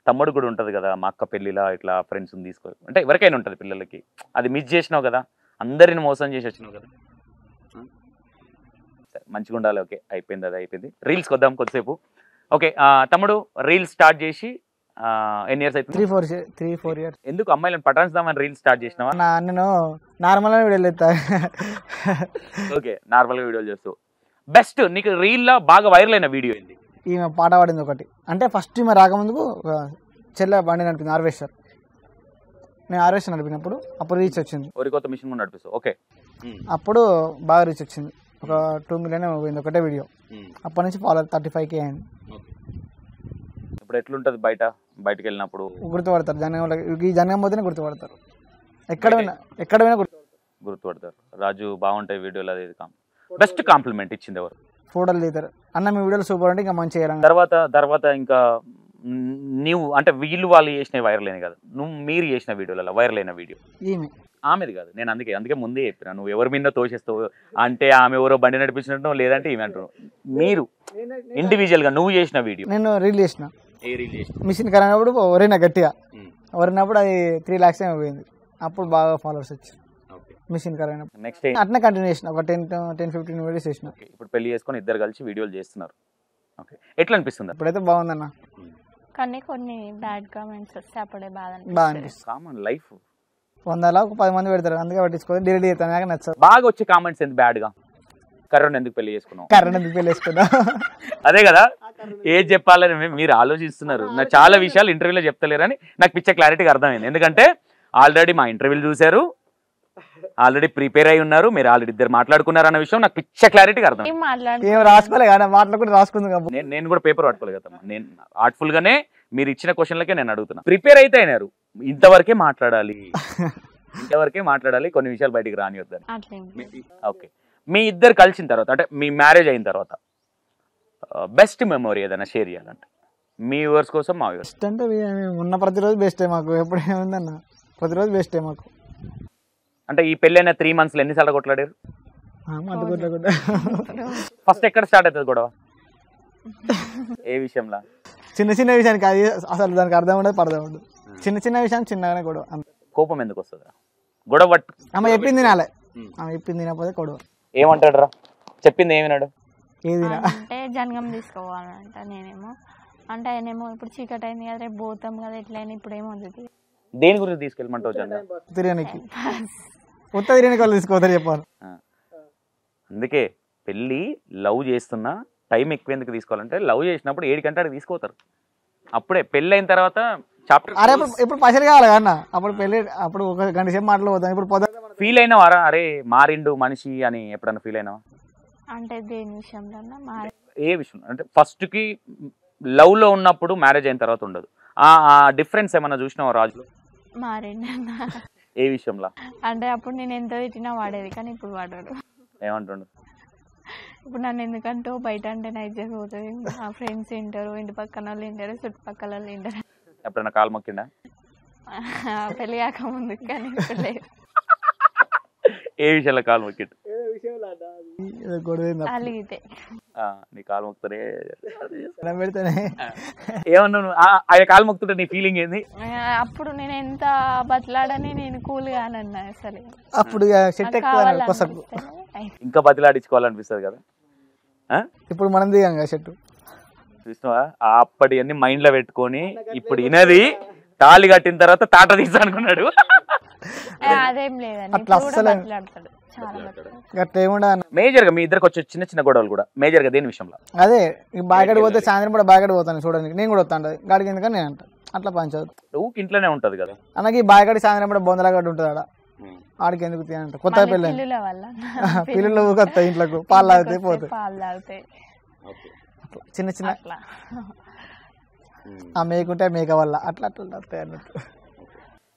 తమ్ముడు కూడా ఉంటుంది కదా, మా అక్క పెళ్ళిలా ఇట్లా ఫ్రెండ్స్ని తీసుకో అంటే ఎవరికైనా ఉంటుంది పిల్లలకి. అది మిస్ చేసినావు కదా, అందరిని మోసం చేసి వచ్చినావు కదా. మంచిగా ఉండాలి. ఓకే, అయిపోయింది, అది అయిపోయింది. రీల్స్కి వద్దాం కొద్దిసేపు. ఓకే తమ్ముడు, రీల్స్ స్టార్ట్ చేసి ఎన్ని ఇయర్స్ అవుతుంది? 3-4 years. ఎందుకు అమ్మాయిలను పటాన్స్దామని రీల్స్ స్టార్ట్ చేసినావా? నేను నార్మల్గా వీడియోలు ఎత్తా. ఓకే, నార్మల్గా వీడియోలు చేస్తావు. బెస్ట్ నీకు రీల్లో బాగా వైరల్ అయిన వీడియో ఏంది? ఈమె పాట పాడింది ఒకటి. అంటే ఫస్ట్ ఈమె రాకముందుకు చెల్లె బండి నడిపింది, హార్వెస్టర్. నేను హార్వెస్టర్ నడిపినప్పుడు అప్పుడు రీచ్ వచ్చింది. ఒక కొత్త మిషన్ కూడా నడిపిస్తావు. ఓకే, అప్పుడు బాగా రీచ్ వచ్చింది, ఒక 2 million పోయింది ఒకటే వీడియో. అప్పటి నుంచి ఫాలోవర్ 35K అయింది. ఇప్పుడు ఎట్లుంటది బయటకు వెళ్ళినప్పుడు? గుర్తుపడతారు జనంలో, ఈ జనం పోతేనే గుర్తుపడతారు, ఎక్కడ పోయినా గుర్తుపడతారు. రాజు బాగుంటాయి వీడియోలు, అది బెస్ట్ కాంప్లిమెంట్ ఇచ్చింది ఎవరు? ఫోటోలు తీస్తారు అన్న, మీ వీడియోలు సూపర్ అంటే ఇంకా మంచి చేయాలి. తర్వాత ఇంకా నీవు అంటే వీళ్ళు వాళ్ళు చేసిన వైరల్ అయిన కదా, మీరు చేసిన వీడియోలలో వైరల్ అయిన వీడియో ఈమె ఆమెది కాదు. నేను అందుకే ముందే చెప్పిన, నువ్వు ఎవరి మీద తోసేస్తావు అంటే ఆమె ఎవరో బండి నడిపించినట్టు, లేదంటే ఈమె అంటున్నావు. మీరు ఇండివిజువల్గా నువ్వు చేసిన వీడియో. నేను రీల్ చేసిన, మిషన్ కరిగినప్పుడు ఎవరైనా గట్టిగా ఎవరినప్పుడు అది 3 lakhs ఏమో పోయింది. అప్పుడు బాగా ఫాలోవర్స్ వచ్చారు మిషన్ కరిగినప్పుడు. నెక్స్ట్ అట్లా కంటిన్యూ చేసిన, ఒక 10-15 వీడియోస్ చేసిన. ఇప్పుడు పెళ్లి చేసుకొని ఇద్దరు కలిసి వీడియోలు చేస్తున్నారు. ఓకే, ఎట్లా అనిపిస్తుంది? ఇప్పుడైతే బాగుందన్న, కానీ కొన్ని బ్యాడ్ కామెంట్స్ వస్తే అప్పుడే బాగా అనిపిస్తుంది. Common life. 100లో ఒక 10 మంది పెడతారు, అందుకే పట్టించుకోవాలి, డిలీట్ చేస్తాను. నాకు నచ్చదు బాగా వచ్చే కామెంట్స్ ఎందుకు బ్యాడ్ గా? కరోనా ఎందుకు పెళ్లి చేసుకున్నావు? కరోనా ఎందుకు పెళ్లి చేసుకున్నా? అదే కదా, ఏది చెప్పాలని మీరు ఆలోచిస్తున్నారు. నాకు చాలా విషయాలు ఇంటర్వ్యూలో చెప్తలేరని నాకు పిచ్చ క్లారిటీగా అర్థమైంది. ఎందుకంటే ఆల్రెడీ మా ఇంటర్వ్యూలు చూశారు, ఆల్రెడీ ప్రిపేర్ అయి ఉన్నారు, మీరు ఆల్రెడీ ఇద్దరు మాట్లాడుకున్నారు అన్న విషయం నాకు పిచ్చ క్లారిటీగా అర్థం. ఏం రాసుకోలే కదా, మాట్లాడుకుంటే రాసుకుంది. నేను కూడా పేపర్ పట్టుకోలేదు కదా, నేను ఆర్ట్ఫుల్ గానే మీరు ఇచ్చిన క్వశ్చన్లకే నేను అడుగుతున్నా. ప్రిపేర్ అయితే అయినారు, ఇంతవరకే మాట్లాడాలి, కొన్ని విషయాలు బయటికి రానివద్దని. ఓకే, మీ ఇద్దరు కలిసిన తర్వాత అంటే మీ మ్యారేజ్ అయిన తర్వాత బెస్ట్ మెమొరీ ఏదైనా షేర్ చేయాలంటే మీ వ్యూవర్స్ కోసం, మా వ్యూవర్స్ అంటే ఉన్న ప్రతిరోజు బెస్టే మాకు, ఎప్పుడైనా ఉందన్న ప్రతిరోజు బెస్టే మాకు. అంటే ఈ పెళ్ళైన 3 months ఎన్నిసార్లు కొట్లాడారు? ఫస్ట్ ఎక్కడ స్టార్ట్ అవుతుంది గొడవ? ఏ విషయంలో? చిన్న విషయానికి, అది అసలు దానికి అర్థం ఉండదు, పడదాం ఉండదు. చిన్న విషయం చిన్నగానే గొడవ. కోపం ఎందుకు వస్తుంది? గొడవ ఆమె చెప్పింది తినాలే, ఆమె చెప్పింది తినకపోతే గొడవ. ఏమంటాడు రా? చెప్పింది ఏమి వినాడు? అంటే జనగం తీసుకోవాలంట. నేనేమో అంటే ఆయనేమో ఇప్పుడు చీకటి అయింది కదా, రేపు పోతాం కదా, ఎట్లయినా ఇప్పుడు ఏమవుతుంది దేని గురించి తీసుకెళ్ళమంటావు జనగా? తిరగనికి కొత్త తిరగనికి వాళ్ళు తీసుకోవద్దని చెప్పాలి. అందుకే పెళ్ళి లవ్ చేస్తున్నా టైం ఎక్కువ ఎందుకు తీసుకోవాలంటే లవ్ చేసినప్పుడు 7 గంటలకు తీసుకోతారు. అప్పుడే పెళ్ళి అయిన తర్వాత అరే ఇప్పుడు పైసలు కావాలి కన్నా, అప్పుడు పెళ్ళి అప్పుడు ఒక గంట సేపు మాట్లాడబోతాం. ఇప్పుడు పొద్దున ఫీల్ అయినావారా అరే మారిండు మనిషి అని ఎప్పుడన్నా ఫీల్ అయినావా? అంటే దేని విషయంలో ఏ విషయం అంటే ఫస్ట్ కి లవ్ లో ఉన్నప్పుడు మ్యారేజ్ అయిన తర్వాత ఉండదు. ఆ డిఫరెన్స్ ఏమన్నా చూసినావా రాజులో? మారిండు. ఏ విషయంలో? అంటే అప్పుడు నేను ఎంత తిట్టినా వాడేది, కానీ ఇప్పుడు వాడాడు. ఏమంటుండు? ఇప్పుడు నన్ను ఎందుకంటూ బయట అంటే నైట్ చేసి పోతుంది, మా ఫ్రెండ్స్ వింటారు, ఇంటి పక్కన వాళ్ళు వింటారు, చుట్టుపక్కల వాళ్ళు వింటారు. ఎప్పుడన్నా కాలు మొక్కిండా? పెళ్లి కాక ముందు, కానీ ఇప్పుడు లేదు. ఏ విషయంలో కాలు మొక్కిండు? అలిగితే నీ కాలు మొక్కుతారే పెడితేనే ఏమన్నా ఆయన కాలు మొక్కుతుంటే నీ ఫీలింగ్ ఏంది? అప్పుడు నేను ఎంత బతలాడని నేను కూల్ గానన్నా అసలు. అప్పుడు చెట్టు ఇంకా బతిలాడించుకోవాలనిపిస్తుంది కదా. ఇప్పుడు మనం దిగాం కదా చెట్టు, చూసినావా? అప్పటి అన్ని మైండ్ లో పెట్టుకొని ఇప్పుడు ఇనది తాళి కట్టిన తర్వాత తాట తీసా అనుకున్నాడు. అదేం లేదండి, మేజర్ గా మీ ఇద్దరికి వచ్చే చిన్న చిన్న గొడవలు కూడా మేజర్ గా దేని విషయంలో? అదే బాగా పోతే సాయంత్రం కూడా బాగా పోతాను చూడండి, నేను కూడా వస్తాను గాడికి, ఎందుకని నేను అంట అట్లా పంచదు. ఊకి ఇంట్లోనే ఉంటది కదా అన్నకి బాగా సాయంత్రం కూడా బొందలగడ్డ ఉంటుంది ఆడ, ఆడికి ఎందుకు తినంట. కొత్త పిల్లలు పిల్లలు ఊకొస్తాయి ఇంట్లోకి, పాలు తాగితే పోతాయి. చిన్న చిన్న ఆ మేకుంటే మేక వల్ల అట్లా అట్లా వస్తాయి అన్నట్టు.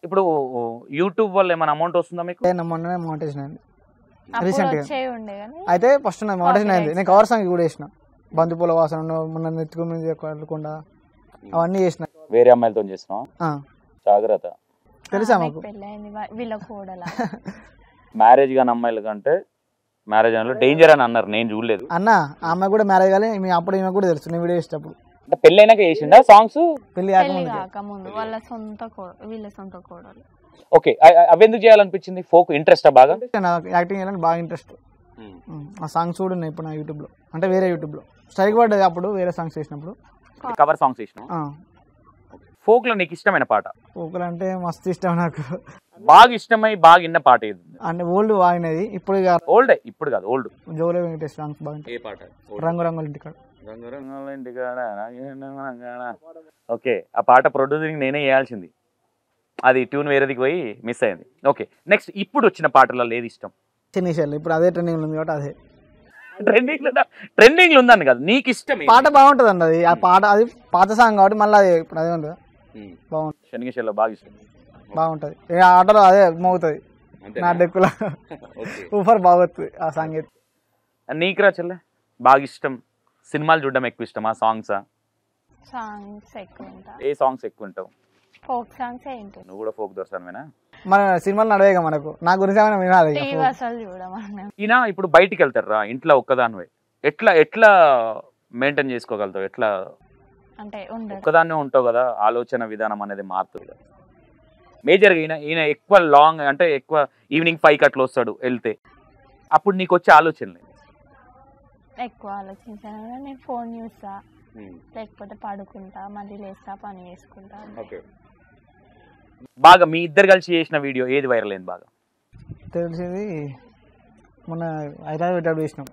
ఇప్పుడు యూట్యూబ్ వల్ల ఏమైనా అమౌంట్ వస్తుందా మీకు? మొన్ననే మోటేషన్ అయింది రీసెంట్ గా. అయితే ఫస్ట్ నా మోటేషన్ అయింది, నేను కవర్ సాంగ్ కూడా వేసిన, బంతిపూల వాసన మొన్న నెత్తుకుండా అవన్నీ చేసిన. వేరే అమ్మాయిలతో చేసినా జాగ్రత్త, తెలుసా మాకు. మ్యారేజ్ కానీ అమ్మాయిల కంటే మ్యారేజ్ అని డేంజర్ అని అన్నారు, నేను చూడలేదు. అన్న ఆ అమ్మాయి కూడా మ్యారేజ్ కానీ అప్పుడు ఈమె కూడా తెలుసు, నేను వీడియో చేసేటప్పుడు. పెళ్లి అయినాక చేసిండా సాంగ్స్? పెళ్లి కాకముందు వాళ్ళ సొంత వీళ్ళ సొంత కోడలు. ఓకే, అవి ఎందుకు చేయాలనిపించింది? ఫోక్ ఇంట్రెస్ట్ బాగా? యాక్టింగ్ చేయాలని బాగా ఇంట్రెస్ట్. ఆ సాంగ్స్ కూడా ఉన్నాయి ఇప్పుడు నా యూట్యూబ్ లో, అంటే వేరే యూట్యూబ్ లో స్ట్రైక్ పడ్డది అప్పుడు వేరే సాంగ్స్ చేసినప్పుడు. కవర్ సాంగ్స్ చేసిన. ఫోక్ లో నీకు ఇష్టమైన పాట? ఫోక్ అంటే మస్తు ఇష్టం నాకు, బాగా ఇష్టమై బాగా ఇన్న పాట ఏది? అంటే ఓల్డ్ వాగినది, ఇప్పుడు ఓల్డ్ ఇప్పుడు కాదు ఓల్డ్. జోలే వెంకటేష్ సాంగ్స్ బాగా. ఏ పాట? రంగు రంగుల ఇంటికాడ. ఓకే, ఆ పాట ప్రొడ్యూసింగ్ నేనే చేయాల్సింది, అది ట్యూన్ వేరేదికి పోయి మిస్ అయింది. ఓకే, నెక్స్ట్ ఇప్పుడు వచ్చిన పాటలలో ఏది ఇష్టం? చిన్నీషాలు ఇప్పుడు అదే ట్రెండింగ్ ఉంది కాబట్టి అదే ట్రెండింగ్ ఉందని కదా నీకు ఇష్టం. పాట బాగుంటది అండి అది, ఆ పాట అది పాత సాంగ్ కాబట్టి మళ్ళీ అది ఇప్పుడు అదే ఉంటుంది, బాగుంటుంది. శనిగిషల్లో బాగా ఇష్టం, బాగుంటది. ఆటలో అదే మోగుతుంది నా డెక్కుల ఊఫర్ బాగుతుంది ఆ సాంగ్. నీకురా చెల్లె బాగా ఇష్టం? సినిమాలు చూడడం ఎక్కువ ఇష్టం ఆ సాంగ్స్? సాంగ్స్ ఎక్కువ. ఏ సాంగ్స్ ఎక్కువ ఉంటావు? ఫోక్ సాంగ్స్ ఏంటి? నువ్వు కూడా ఫోక్ దొరసానువేనా? మన సినిమాలు నడవేగా మనకు, నా గురించి ఈయన ఇప్పుడు బయటికి వెళ్తారా ఇంట్లో ఒక్కదానివే, ఎట్లా ఎట్లా మెయింటైన్ చేసుకోగలుగుతావు? ఎట్లా అంటే ఒక్కదాన్నే ఉంటావు కదా, ఆలోచన విధానం అనేది మారుతుంది కదా. మేజర్గా ఈయన ఎక్కువ లాంగ్ అంటే ఎక్కువ ఈవినింగ్ 5 అట్లా వస్తాడు వెళ్తే, అప్పుడు నీకు వచ్చే ఆలోచనలు? ఎక్కువ ఆలోచించాను కదా, నేను ఫోన్ చూస్తా, లేకపోతే పడుకుంటా, మళ్ళీ లేస్తా, పని చేసుకుంటా. బాగా మీ ఇద్దరు కలిసి చేసిన వీడియో ఏది వైరల్ అయింది బాగా? తెలిసింది మొన్న హైదరాబాద్ చేసినాం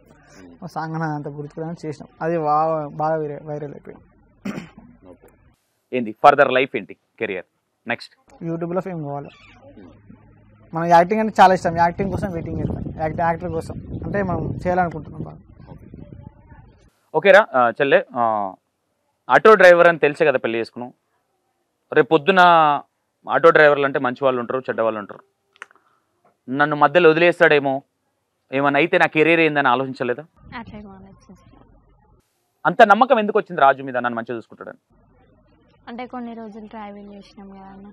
సాంగ్, అంత గుర్తుకుని చేసినాం, అది బాగా వైరల్ అయిపోయింది. ఏంది ఫర్దర్ లైఫ్ ఏంటి, కెరియర్ నెక్స్ట్? యూట్యూబ్లో ఫేమ్ కావాలి. మనం యాక్టింగ్ అంటే చాలా ఇష్టం, యాక్టింగ్ కోసం వెయిటింగ్ చేస్తాం, యాక్టర్ కోసం అంటే మనం చేయాలనుకుంటున్నాం బాగా. ఓకేరా చెల్లె, ఆటో డ్రైవర్ అని తెలిసే కదా పెళ్లి చేసుకున్నాం. రేపు పొద్దున ఆటో డ్రైవర్లు అంటే మంచి వాళ్ళు ఉంటారు, చెడ్డ వాళ్ళు ఉంటారు. నన్ను మధ్యలో వదిలేస్తాడేమో, ఏమన్నా అయితే నా కెరీర్ ఏందని ఆలోచించలేదా? అంత నమ్మకం ఎందుకు వచ్చింది రాజు మీద, నన్ను మంచిగా చూసుకుంటాడని? అంటే కొన్ని రోజులు ట్రావెల్ చేసినాం కదా అన్న,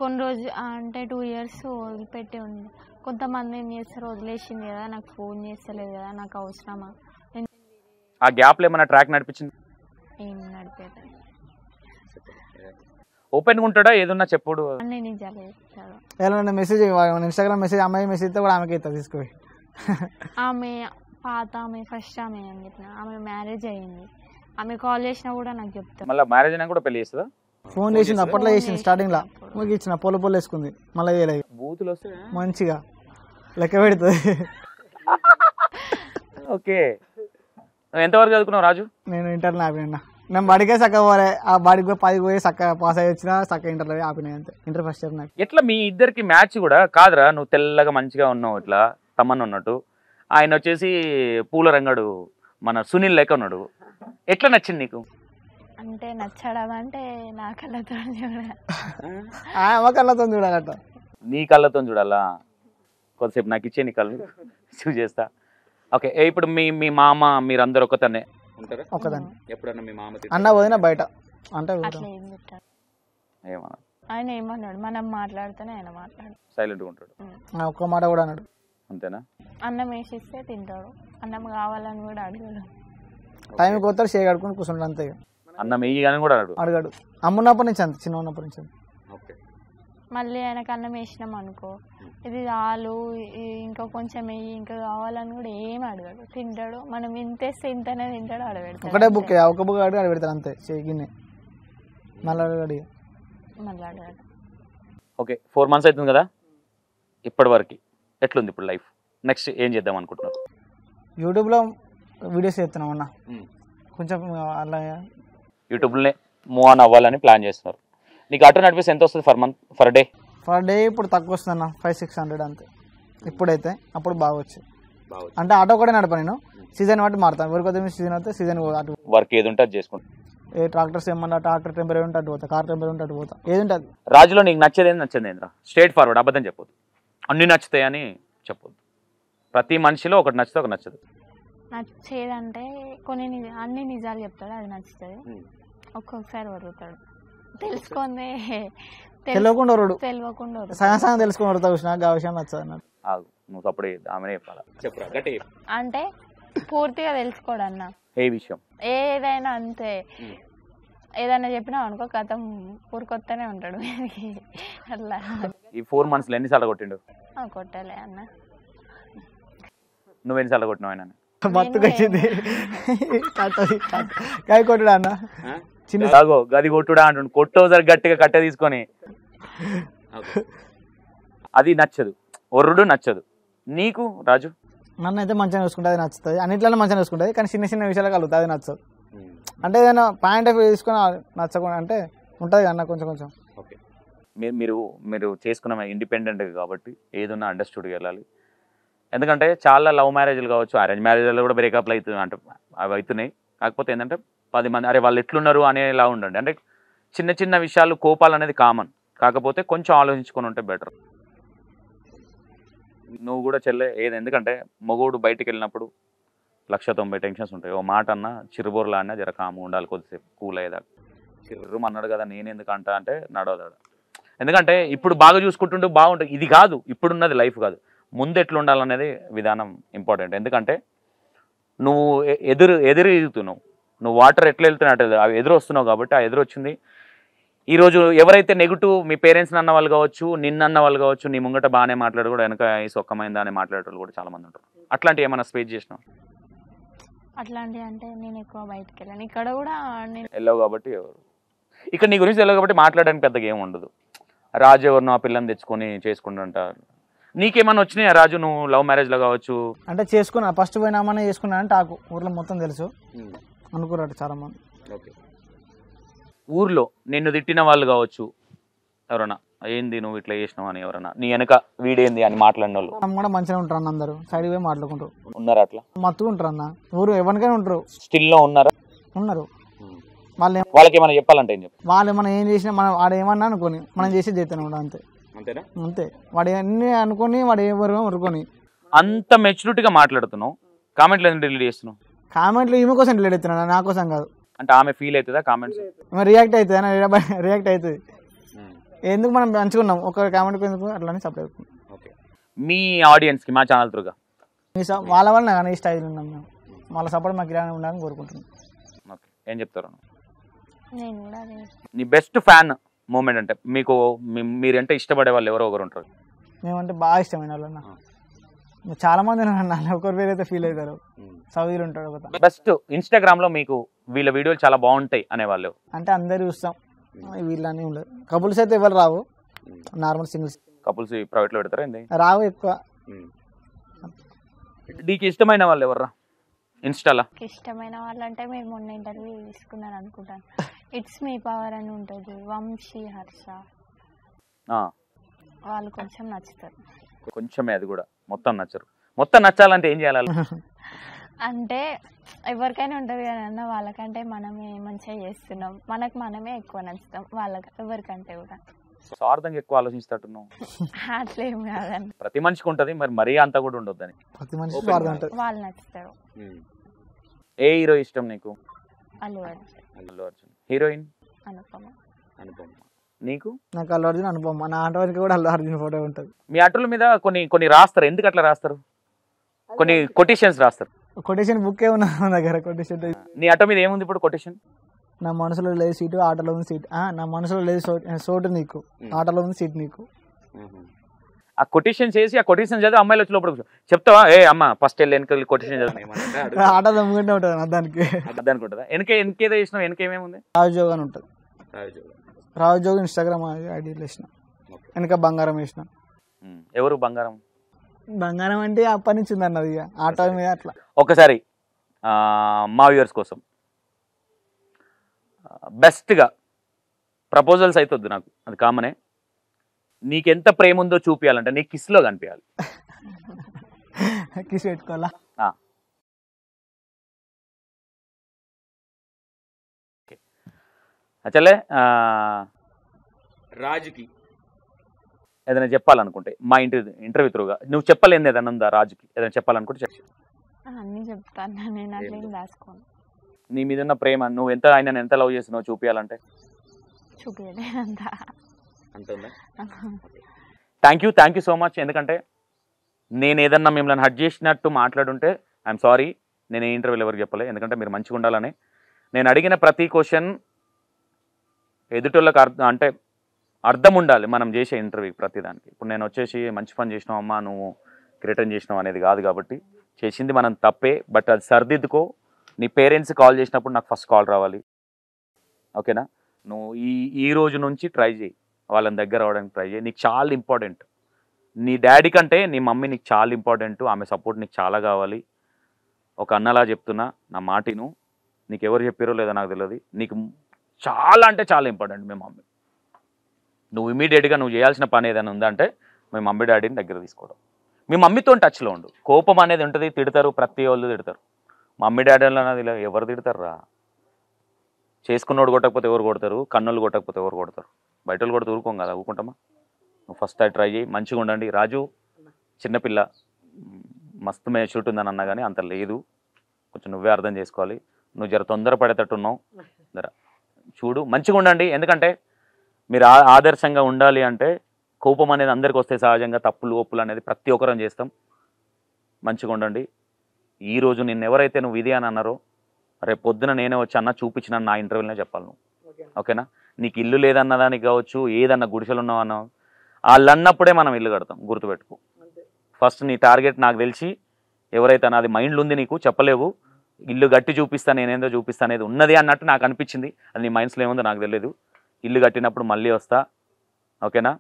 కొన్ని రోజులు అంటే 2 years వదిలిపెట్టి ఉంది. కొంతమంది ఏం చేస్తారు, వదిలేసింది కదా, నాకు ఫోన్ చేస్తలేదు కదా, నాకు అవసరమా? ఆ గ్యాప్లో ఏమైనా ట్రాక్ నడిపించింది? ఏం నడిపేది, ఓపెన్గా ఉంటాడా, ఏదన్నా చెప్పుడు? అన్నీ నిజాలు చెప్తాడు. ఏదైనా మెసేజ్ ఇన్స్టాగ్రామ్ మెసేజ్, అమ్మాయి మెసేజ్ కూడా ఆమెకి ఇస్తా తీసుకుపోయి. ఆమె పాత ఆమె ఫస్ట్ ఆమె అని చెప్పిన, ఆమె మ్యారేజ్ అయ్యింది, ఆమె కాల్ చేసినా కూడా నాకు చెప్తాను. మళ్ళీ మ్యారేజ్ అయినా కూడా పెళ్లి చేస్తుందా? ఫోన్ చేసింది అప్పట్లో చేసింది స్టార్టింగ్ లా ఊరికి ఇచ్చిన పొల వేసుకుంది మళ్ళీ వేయలేదు బూతులు వస్తే మంచిగా లెక్క పెడుతుంది. ఓకే, ఎంతవరకు చదువుకున్నావు రాజు? నేను ఇంటర్లో ఆపినా, నేను బడికే చక్కగా పోలే, ఆ బడికి పోయి 10 పోయి చక్కగా పాస్ అయ్యి వచ్చినా చక్కగా ఇంటర్లో ఆపినాయి అంతే. ఇంటర్ ఫస్ట్ ఇయర్ నాకు. ఎట్లా మీ ఇద్దరికి మ్యాచ్ కూడా కాదురా, నువ్వు తెల్లగా మంచిగా ఉన్నావు ఇట్లా తమ్మన్ ఉన్నట్టు, ఆయన వచ్చేసి పూల రంగడు మన సునీల్ లెక్క ఉన్నాడు. ఎట్లా నచ్చింది నీకు? అంటే నచ్చడం అంటే నా కళ్ళతో మా కళ్ళతో చూడాలట. నీ కళ్ళతో చూడాలా? కొద్దిసేపు నాకు ఇచ్చే నీ కళ్ళు చూసేస్తా. ఓకే, ఇప్పుడు మీ మామ మీరందరూ ఒకతనే ఉంటారా? ఒకదాన్ని. ఎప్పుడన్నా మీ మామ అన్న పోయినా బయట అంటే అట్లా ఏం పెట్టాడు. ఏమన్నా ఆయన ఏమన్నాడు, మనం మాట్లాడితేనే ఆయన మాట్లాడు, సైలెంట్గా ఉంటాడు. ఒక్క మాట కూడా అన్నాడు. అంతేనా? అన్నం వేసిస్తే తింటాడు, అన్నం కావాలని కూడా అడగడు. టైంకి పోతాడు, షేక్ ఆడుకుని కూర్చుంటాడు అంతే. అన్నం వెయ్యి కానీ కూడా అడగాడు. అమ్మున్నప్పటి నుంచి అంత, చిన్న ఉన్నప్పటి నుంచి. ఓకే, మళ్ళీ ఆయనకు అన్నం వేసినాం అనుకో, ఇది చాలు ఇంకా కొంచెం వెయ్యి ఇంకా కావాలని కూడా ఏమి అడగాడు, తింటాడు. మనం ఇంతేస్తే ఇంతనే తింటాడు, అడగడు. ఒకటే బుక్, ఒక బుక్ అడిగి అడిగి పెడతాడు అంతే. గిన్నె మళ్ళీ అడిగి మళ్ళీ అడగాడు. ఓకే, 4 months అవుతుంది కదా, ఇప్పటి వరకు ఎట్లుంది ఇప్పుడు లైఫ్? నెక్స్ట్ ఏం చేద్దాం అనుకుంటున్నారు? యూట్యూబ్లో వీడియోస్ చేస్తున్నాం అన్న, కొంచెం అలా యూట్యూబ్లోనే మూవ్ ఆన్ అవ్వాలని ప్లాన్ చేస్తున్నారు. నీకు ఆటో నడిపిస్తే ఎంత వస్తుంది ఫర్ డే? పర్ డే ఇప్పుడు తక్కువ వస్తుంది అన్న, 500-600 అంతే ఇప్పుడైతే. అప్పుడు బాగా వచ్చి అంటే ఆటో కూడా నడప నేను, సీజన్ బట్టి మారుతాను. ఎవరికొద్ది సీజన్ అయితే సీజన్ అటు వర్క్ ఏది ఉంటే అది చేసుకుంటాను. ఏ ట్రాక్టర్స్ ఏమన్నా ట్రాక్టర్ టెంపరీ ఉంటే అటు పోతా, కార్ టెంపరీ ఉంటే అటు పోతా, ఏది ఉంటుంది. రాజులో నీకు నచ్చేది ఏంది, నచ్చేది ఏంద్రా? స్ట్రేట్ ఫార్వర్డ్, అబద్ధం చెప్పొద్దు. అన్ని నచ్చుతాయని చెప్పొద్దు. ప్రతి మనిషిలో ఒకటి నచ్చితే ఒకటి నచ్చదు. నచ్చేదంటే కొన్ని అన్ని నిజాలు చెప్తాడు, అది నచ్చుతుంది. ఒక్కొక్కసారి వదులుతాడు, తెలుసుకుందే తెలియకుండా తెలియకుండా సగం సగం తెలుసుకుని వడతా చూసిన ఆ విషయం నచ్చదు అన్నాడు. నువ్వు అప్పుడే ఆమెనే చెప్పాలా? చెప్పురా గట్టి. అంటే పూర్తిగా తెలుసుకోడు అన్న ఏ విషయం ఏదైనా అంతే. ఏదైనా చెప్పినా అనుకో కథం ఊరికొత్తనే ఉంటాడు. అట్లా ఈ 4 months ఎన్నిసార్లు కొట్టిండు? కొట్టలే అన్న. నువ్వు ఎన్నిసార్లు కొట్టినావు ఆయన? మత్తుకొచ్చింది కాయ కొట్టుడా అన్న, చిన్న గది కొట్టుడా అంటుండు. కొట్టోసారి గట్టిగా కట్టె తీసుకొని. అది నచ్చదు, ఒర్రుడు నచ్చదు. నీకు రాజు? నన్ను అయితే మంచిగా చూసుకుంటే అది నచ్చుతుంది, అన్నిట్లోనే మంచిగా చూసుకుంటుంది. కానీ చిన్న చిన్న విషయాలు కలుగుతుంది, అది నచ్చదు. అంటే ఏదైనా పాయింట్ ఆఫ్ తీసుకుని నచ్చకుండా అంటే ఉంటుంది అన్న కొంచెం కొంచెం. ఓకే, మీరు చేసుకున్న ఇండిపెండెంట్ కాబట్టి ఏదన్నా అండర్స్టూడ్కి వెళ్ళాలి. ఎందుకంటే చాలా లవ్ మ్యారేజ్లు కావచ్చు, అరేంజ్ మ్యారేజ్లో కూడా బ్రేకప్లు అవుతుంది అంటే అవి అవుతున్నాయి. కాకపోతే ఏంటంటే 10 మంది అరే వాళ్ళు ఎట్లున్నారు అనేలా ఉండండి. అంటే చిన్న చిన్న విషయాలు కోపాలు అనేది కామన్, కాకపోతే కొంచెం ఆలోచించుకొని ఉంటే బెటర్. నువ్వు కూడా చెల్లె ఏది, ఎందుకంటే మగోడు బయటికి వెళ్ళినప్పుడు 190 టెన్షన్స్ ఉంటాయి. ఓ మాట అన్నా చిరుబోర్లా అన్నా జర కాము ఉండాలి, కొద్దిసేపు కూల్ అయ్యేదాకా. చిర్రు అన్నాడు కదా నేను ఎందుకు అంటా అంటే నడవదాడు. ఎందుకంటే ఇప్పుడు బాగా చూసుకుంటుంటే బాగుంటుంది. ఇది కాదు ఇప్పుడున్నది లైఫ్ కాదు, ముందు ఎట్లా ఉండాలనేది విధానం ఇంపార్టెంట్. ఎందుకంటే నువ్వు ఎదురు ఎదుగుతున్నావు, నువ్వు వాటర్ ఎట్లా వెళ్తున్నట్టు అవి ఎదురు వస్తున్నావు కాబట్టి ఆ ఎదురు వచ్చింది. ఈరోజు ఎవరైతే నెగిటివ్ మీ పేరెంట్స్ని అన్న వాళ్ళు కావచ్చు, నిన్న వాళ్ళు కావచ్చు, నీ ముంగట బాగానే మాట్లాడు కూడా వెనక ఈ సొక్కమైందా అని మాట్లాడేవాళ్ళు కూడా చాలా మంది ఉంటారు. అట్లాంటివి ఏమైనా స్పేస్ చేసినావు? అట్లాంటివి అంటే నేను ఎక్కువ బయటకు వెళ్ళాను, ఇక్కడ కూడా వెళ్ళావు కాబట్టి ఎవరు ఇక్కడ నీ గురించి వెళ్ళావు కాబట్టి మాట్లాడడానికి పెద్దగా ఏమి ఉండదు. రాజు ఎవరినో ఆ పిల్లని తెచ్చుకొని చేసుకుంటుంటారు. నీకేమన్నా వచ్చినాయా రాజు, నువ్వు లవ్ మ్యారేజ్లో కావచ్చు? అంటే చేసుకున్నా, ఫస్ట్ పోయినామని చేసుకున్నా అంటే ఆకు ఊర్లో మొత్తం తెలుసు అనుకున్నాడు చాలా మంది. ఓకే, ఊర్లో నిన్ను తిట్టిన వాళ్ళు కావచ్చు ఎవరన్నా, ఏంది నువ్వు ఇట్లా చేసినావు అని ఎవరన్నా, నీ వెనక వీడేంది అని మాట్లాడిన వాళ్ళు కూడా మంచిగా ఉంటారు అన్న, అందరూ సైడ్ పోయి మాట్లాడుకుంటారు. ఉన్నారా అట్లా? మత్తుగా ఉంటారు అన్న, ఊరు ఎవరికైనా ఉంటారు. స్టిల్లో ఉన్నారా? ఉన్నారు. వాళ్ళకి ఏమైనా చెప్పాలంటే ఏం చెప్పు? వాళ్ళు మనం ఏం చేసినా మనం వాడు ఏమన్నా అనుకోని మనం చేసేది చేస్తాను కూడా అంతే. అంతేనా? అంతే, వాడు అన్ని అనుకొని వాడు ఎవరు అనుకోని. అంత మెచ్యూరిటీగా మాట్లాడుతున్నావు, కామెంట్లు ఎందుకు డిలీట్ చేస్తున్నావు? కామెంట్లు ఈమె కోసం డిలీట్ అవుతున్నా, నా కోసం కాదు. అంటే ఆమె ఫీల్ అవుతుందా కామెంట్స్? రియాక్ట్ అవుతుంది అన్న, రియాక్ట్ అవుతుంది. ఎందుకు మనం మంచుకున్నాం ఒక కామెంట్ ఎందుకు అట్లానే సపరేట్ అవుతుంది. ఓకే, మీ ఆడియన్స్కి మా ఛానల్ త్రూగా వాళ్ళ వల్ల కానీ ఈ స్టైల్ ఉన్నాం మేము, వాళ్ళ సపోర్ట్ మాకు ఇలానే ఉండాలని కోరుకుంటున్నాం. ఓకే, ఏం చెప్తారు? నేను కూడా నీ బెస్ట్ ఫ్యాన్ మూమెంట్ అంటే మీకు మీరంటే ఇష్టపడే వాళ్ళు ఎవరో ఒకరు ఉంటారు? మేమంటే బాగా ఇష్టమైన వాళ్ళన్నా చాలా మంది ఉన్నారు, ఒకరి పేరు అయితే ఫీల్ అవుతారు. సౌదీలు ఉంటాడు ఒక. బెస్ట్ ఇన్స్టాగ్రామ్ లో మీకు వీళ్ళ వీడియోలు చాలా బాగుంటాయి అనేవాళ్ళు అంటే అందరు చూస్తాం, వీళ్ళని ఏం లేదు. కపుల్స్ అయితే ఎవరు రావు, నార్మల్ సింగిల్స్ కపుల్స్ ప్రైవేట్లో పెడతారా ఏంది? రావు ఎక్కువ. నీకు ఇష్టమైన వాళ్ళు ఎవర్రా ఇన్స్టాలా? ఇష్టమైన వాళ్ళంటే మీరు మొన్న ఇంటర్వ్యూ తీసుకున్నారు అనుకుంటాను. ఇట్స్ మీ పవర్ అని ఉంటుంది, వంశీ హర్ష, వాళ్ళు కొంచెం నచ్చుతారు. కొంచెమే, అది కూడా మొత్తం నచ్చరు. మొత్తం నచ్చాలంటే ఏం చేయాలి? అంటే ఎవరికైనా ఉంటుంది కదా అన్న, వాళ్ళకంటే మనమే మంచిగా చేస్తున్నాం, మనమే ఎక్కువ నచ్చుతాం వాళ్ళకి ఎవరికంటే కూడా. స్వార్థంగా ఎక్కువ ఆలోచిస్తట్టున్నావు. అట్లేం కాదండి, ప్రతి మనిషికి ఉంటుంది, మరి మరీ అంతా కూడా ఉండొద్దని. ప్రతి మనిషి స్వార్థం ఉంటుంది. వాళ్ళు నచ్చుతారు. ఏ హీరో ఇష్టం నీకు? అల్లు అర్జున్. అల్లు అర్జున్. హీరోయిన్? అనుపమ. అనుపమ. నీకు? నాకు అల్లు అర్జున్, అనుపమ. నా ఆట వరకు కూడా అల్లు అర్జున్ ఫోటో ఉంటుంది. మీ ఆటోల మీద కొన్ని రాస్తారు, ఎందుకు అట్లా రాస్తారు? కొన్ని కొటేషన్స్ రాస్తారు. కొటేషన్ బుక్కే ఉన్నా నా దగ్గర. కొటేషన్ నీ ఆటో మీద ఏముంది ఇప్పుడు కొటేషన్? నా మనసులో లేదు సీటు, ఆటోలో ఉంది సీట్. నా మనసులో లేదు చోటు నీకు, ఆటోలో ఉంది సీట్ నీకు. ఆ కొటేషన్ చేసి ఆ కొటేషన్ చదివి అమ్మాయిలు వచ్చి లోపల చెప్తావా? ఏ అమ్మ ఫస్ట్ వెళ్ళి వెనక కొటేషన్ చదివి ఆటోలో అమ్ముకుంటే ఉంటుంది దానికి. దానికి ఉంటుందా? వెనకేదో చేసినావు, వెనకేమేముంది? రాజోగ్ అని ఉంటుంది. రాజోగ్ ఇన్స్టాగ్రామ్ ఐడీలో వేసిన. వెనక బంగారం వేసిన. ఎవరు బంగారం? బంగారం అంటే అప్పటి నుంచి ఉంది అన్నది, ఇక ఆటో మీద అట్లా. ఒకసారి మా వ్యూవర్స్ కోసం బెస్ట్గా ప్రపోజల్స్ అయితే వద్దు నాకు, అది కామనే. నీకెంత ప్రేమ ఉందో చూపించాలంటే నీకు కిస్లో కనిపించాలి. కిస్ పెట్టుకోవాలా? చల్లే. రాజుకి ఏదైనా చెప్పాలనుకుంటే మా ఇంటర్వ్యూ త్రూగా నువ్వు చెప్పలేని ఏదైనా ఉందా? రాజుకి ఏదైనా చెప్పాలనుకుంటే చెప్పు. అన్నీ చెప్తాను నేను, అట్లా ఏం దాచుకోను. నీ మీద ఉన్న ప్రేమ, నువ్వు ఆయన ఎంత లవ్ చేస్తున్నావు చూపించాలంటే చూపించలేదంత. Thank you so much. ఎందుకంటే నేను ఏదన్నా మిమ్మల్ని హర్ట్ చేసినట్టు మాట్లాడుంటే ఐఎమ్ సారీ. నేను ఏ ఇంటర్వ్యూలో ఎవరికి చెప్పలే, ఎందుకంటే మీరు మంచిగా ఉండాలని. నేను అడిగిన ప్రతి క్వశ్చన్ ఎదుటోళ్ళకి అర్థం ఉండాలి మనం చేసే ఇంటర్వ్యూ ప్రతిదానికి. ఇప్పుడు నేను వచ్చేసి మంచి పని చేసినావు అమ్మా నువ్వు రిటర్న్ చేసినావు అనేది కాదు. కాబట్టి చేసింది మనం తప్పే, బట్ అది సర్దిద్దుకో. నీ పేరెంట్స్ కాల్ చేసినప్పుడు నాకు ఫస్ట్ కాల్ రావాలి, ఓకేనా? నువ్వు ఈ రోజు నుంచి ట్రై చేయి, వాళ్ళని దగ్గర అవ్వడానికి ట్రై చేయి. నీకు చాలా ఇంపార్టెంట్, నీ డాడీ కంటే నీ మమ్మీ నీకు చాలా ఇంపార్టెంట్. ఆమె సపోర్ట్ నీకు చాలా కావాలి. ఒక అన్నలా చెప్తున్నా, నా మాటిను. నీకు ఎవరు చెప్పారో లేదో నాకు తెలియదు, నీకు చాలా అంటే చాలా ఇంపార్టెంట్ మీ మమ్మీ. నువ్వు ఇమీడియట్గా నువ్వు చేయాల్సిన పని ఏదైనా ఉందంటే మీ మమ్మీ డాడీని దగ్గర తీసుకోవడం. మీ మమ్మీతో టచ్లో ఉండు. కోపం అనేది ఉంటుంది, తిడతారు, ప్రతి వాళ్ళు తిడతారు. మమ్మీ డాడీ అన్నది ఎవరు తిడతారు రా? చేసుకున్నోడు కొట్టకపోతే ఎవరు కొడతారు? కన్నులు కొట్టకపోతే ఎవరు కొడతారు? బయట వాళ్ళు కూడా ఊరుకోం కదా, ఊరుకుంటామా? నువ్వు ఫస్ట్ అది ట్రై చేయి, మంచిగా ఉండండి. రాజు చిన్నపిల్ల, మస్తు షూట్ ఉందని అన్నా కానీ అంత లేదు, కొంచెం నువ్వే అర్థం చేసుకోవాలి. నువ్వు జర తొందరపడేటట్టున్నావు, జర చూడు, మంచిగా ఉండండి. ఎందుకంటే మీరు ఆదర్శంగా ఉండాలి అంటే కోపం అనేది అందరికి వస్తే సహజంగా, తప్పులు ఒప్పులు అనేది ప్రతి ఒక్కరం చేస్తాం. మంచిగా ఉండండి. ఈరోజు నిన్ను ఎవరైతే నువ్వు ఇది అని అన్నారో రేపు పొద్దున నేనే వచ్చి అన్న చూపించిన నా ఇంటర్వ్యూలోనే చెప్పాలి నువ్వు, ఓకేనా? నీకు ఇల్లు లేదన్నదానికి కావచ్చు, ఏదన్నా గుడిసెలు ఉన్నావన్నా, వాళ్ళు అన్నప్పుడే మనం ఇల్లు కడతాం, గుర్తుపెట్టుకో. ఫస్ట్ నీ టార్గెట్ నాకు తెలిసి ఎవరైతే నాది మైండ్లో ఉంది, నీకు చెప్పలేవు, ఇల్లు కట్టి చూపిస్తా, నేనేందో చూపిస్తా అనేది ఉన్నది అన్నట్టు నాకు అనిపించింది. అది నీ మైండ్స్లో ఏముందో నాకు తెలియదు. ఇల్లు కట్టినప్పుడు మళ్ళీ వస్తా, ఓకేనా?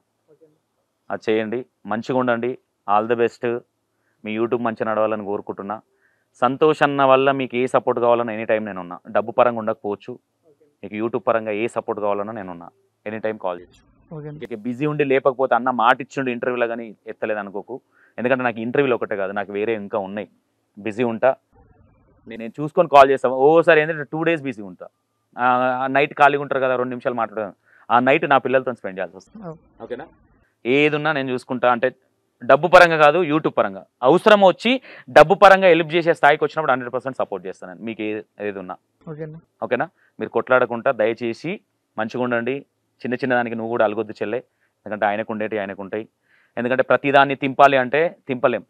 అది చేయండి, మంచిగా ఉండండి. All the best. Me YouTube మంచిగా నడవాలని కోరుకుంటున్నా. సంతోష్ అన్న వల్ల మీకు ఏ సపోర్ట్ కావాలన్నా ఎనీ టైం నేనున్నా. డబ్బు పరంగా ఉండకపోవచ్చు, మీకు యూట్యూబ్ పరంగా ఏ సపోర్ట్ కావాలన్నా నేనున్నా. ఎనీ టైం కాల్ చేయొచ్చు. బిజీ ఉండి లేకపోతే అన్న మాట ఇచ్చిండు ఇంటర్వ్యూలో కానీ ఎత్తలేదు అనుకోకు. ఎందుకంటే నాకు ఇంటర్వ్యూలో ఒకటే కాదు, నాకు వేరే ఇంకా ఉన్నాయి. బిజీ ఉంటా, నేను చూసుకొని కాల్ చేస్తాను. ఓసారి ఏంటంటే 2 days బిజీ ఉంటా. నైట్ ఖాళీగా ఉంటారు కదా, 2 నిమిషాలు మాట్లాడదాం, ఆ నైట్ నా పిల్లలతో స్పెండ్ చేయాల్సి వస్తుంది, ఓకేనా? ఏదున్నా నేను చూసుకుంటా. అంటే డబ్బు పరంగా కాదు, యూట్యూబ్ పరంగా అవసరం వచ్చి డబ్బు పరంగా హెల్ప్ చేసే స్థాయికి వచ్చినప్పుడు 100% సపోర్ట్ చేస్తాను నేను, మీకు ఏది ఉన్నా, ఓకేనా? మీరు కొట్లాడకుండా దయచేసి మంచిగా ఉండండి. చిన్న చిన్న దానికి నువ్వు కూడా అలగొద్దు చెల్లె, ఎందుకంటే ఆయనకు ఉండేటి ఆయనకు ఉంటాయి. ఎందుకంటే ప్రతిదాన్ని తింపాలి అంటే తింపలేం,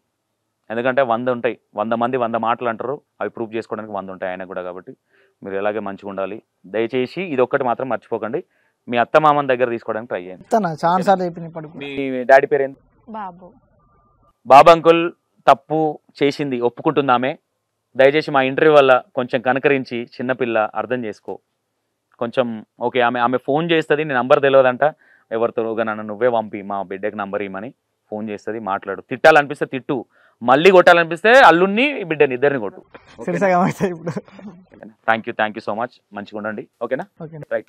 ఎందుకంటే 100 ఉంటాయి, 100 మంది 100 మాటలు అంటారు, అవి ప్రూవ్ చేసుకోవడానికి 100 ఉంటాయి ఆయన కూడా. కాబట్టి మీరు ఎలాగే మంచిగా ఉండాలి. దయచేసి ఇది ఒక్కటి మాత్రం మర్చిపోకండి, మీ అత్త మామని దగ్గర తీసుకోవడానికి ట్రై చేయండి. మీ డాడీ పేరేంటి? బాబు. బాబు అంకుల్ తప్పు చేసింది ఒప్పుకుంటుందామే. దయచేసి మా ఇంటర్వ్యూ వల్ల కొంచెం కనకరించి, చిన్నపిల్ల అర్థం చేసుకో, కొంచెం ఓకే ఆమె ఫోన్ చేస్తుంది, నీ నంబర్ తెలియదంట, ఎవరితో నన్ను నువ్వే పంపి మా బిడ్డకి నంబర్ ఇవ్వమని ఫోన్ చేస్తుంది, మాట్లాడు. తిట్టాలనిపిస్తే తిట్టు, మళ్ళీ కొట్టాలనిపిస్తే అల్లుడిని బిడ్డని ఇద్దరిని కొట్టు. సరిసగా ఇప్పుడు థ్యాంక్ యూ సో మచ్, మంచిగా ఉండండి. ఓకేనా? ఓకే. రైట్.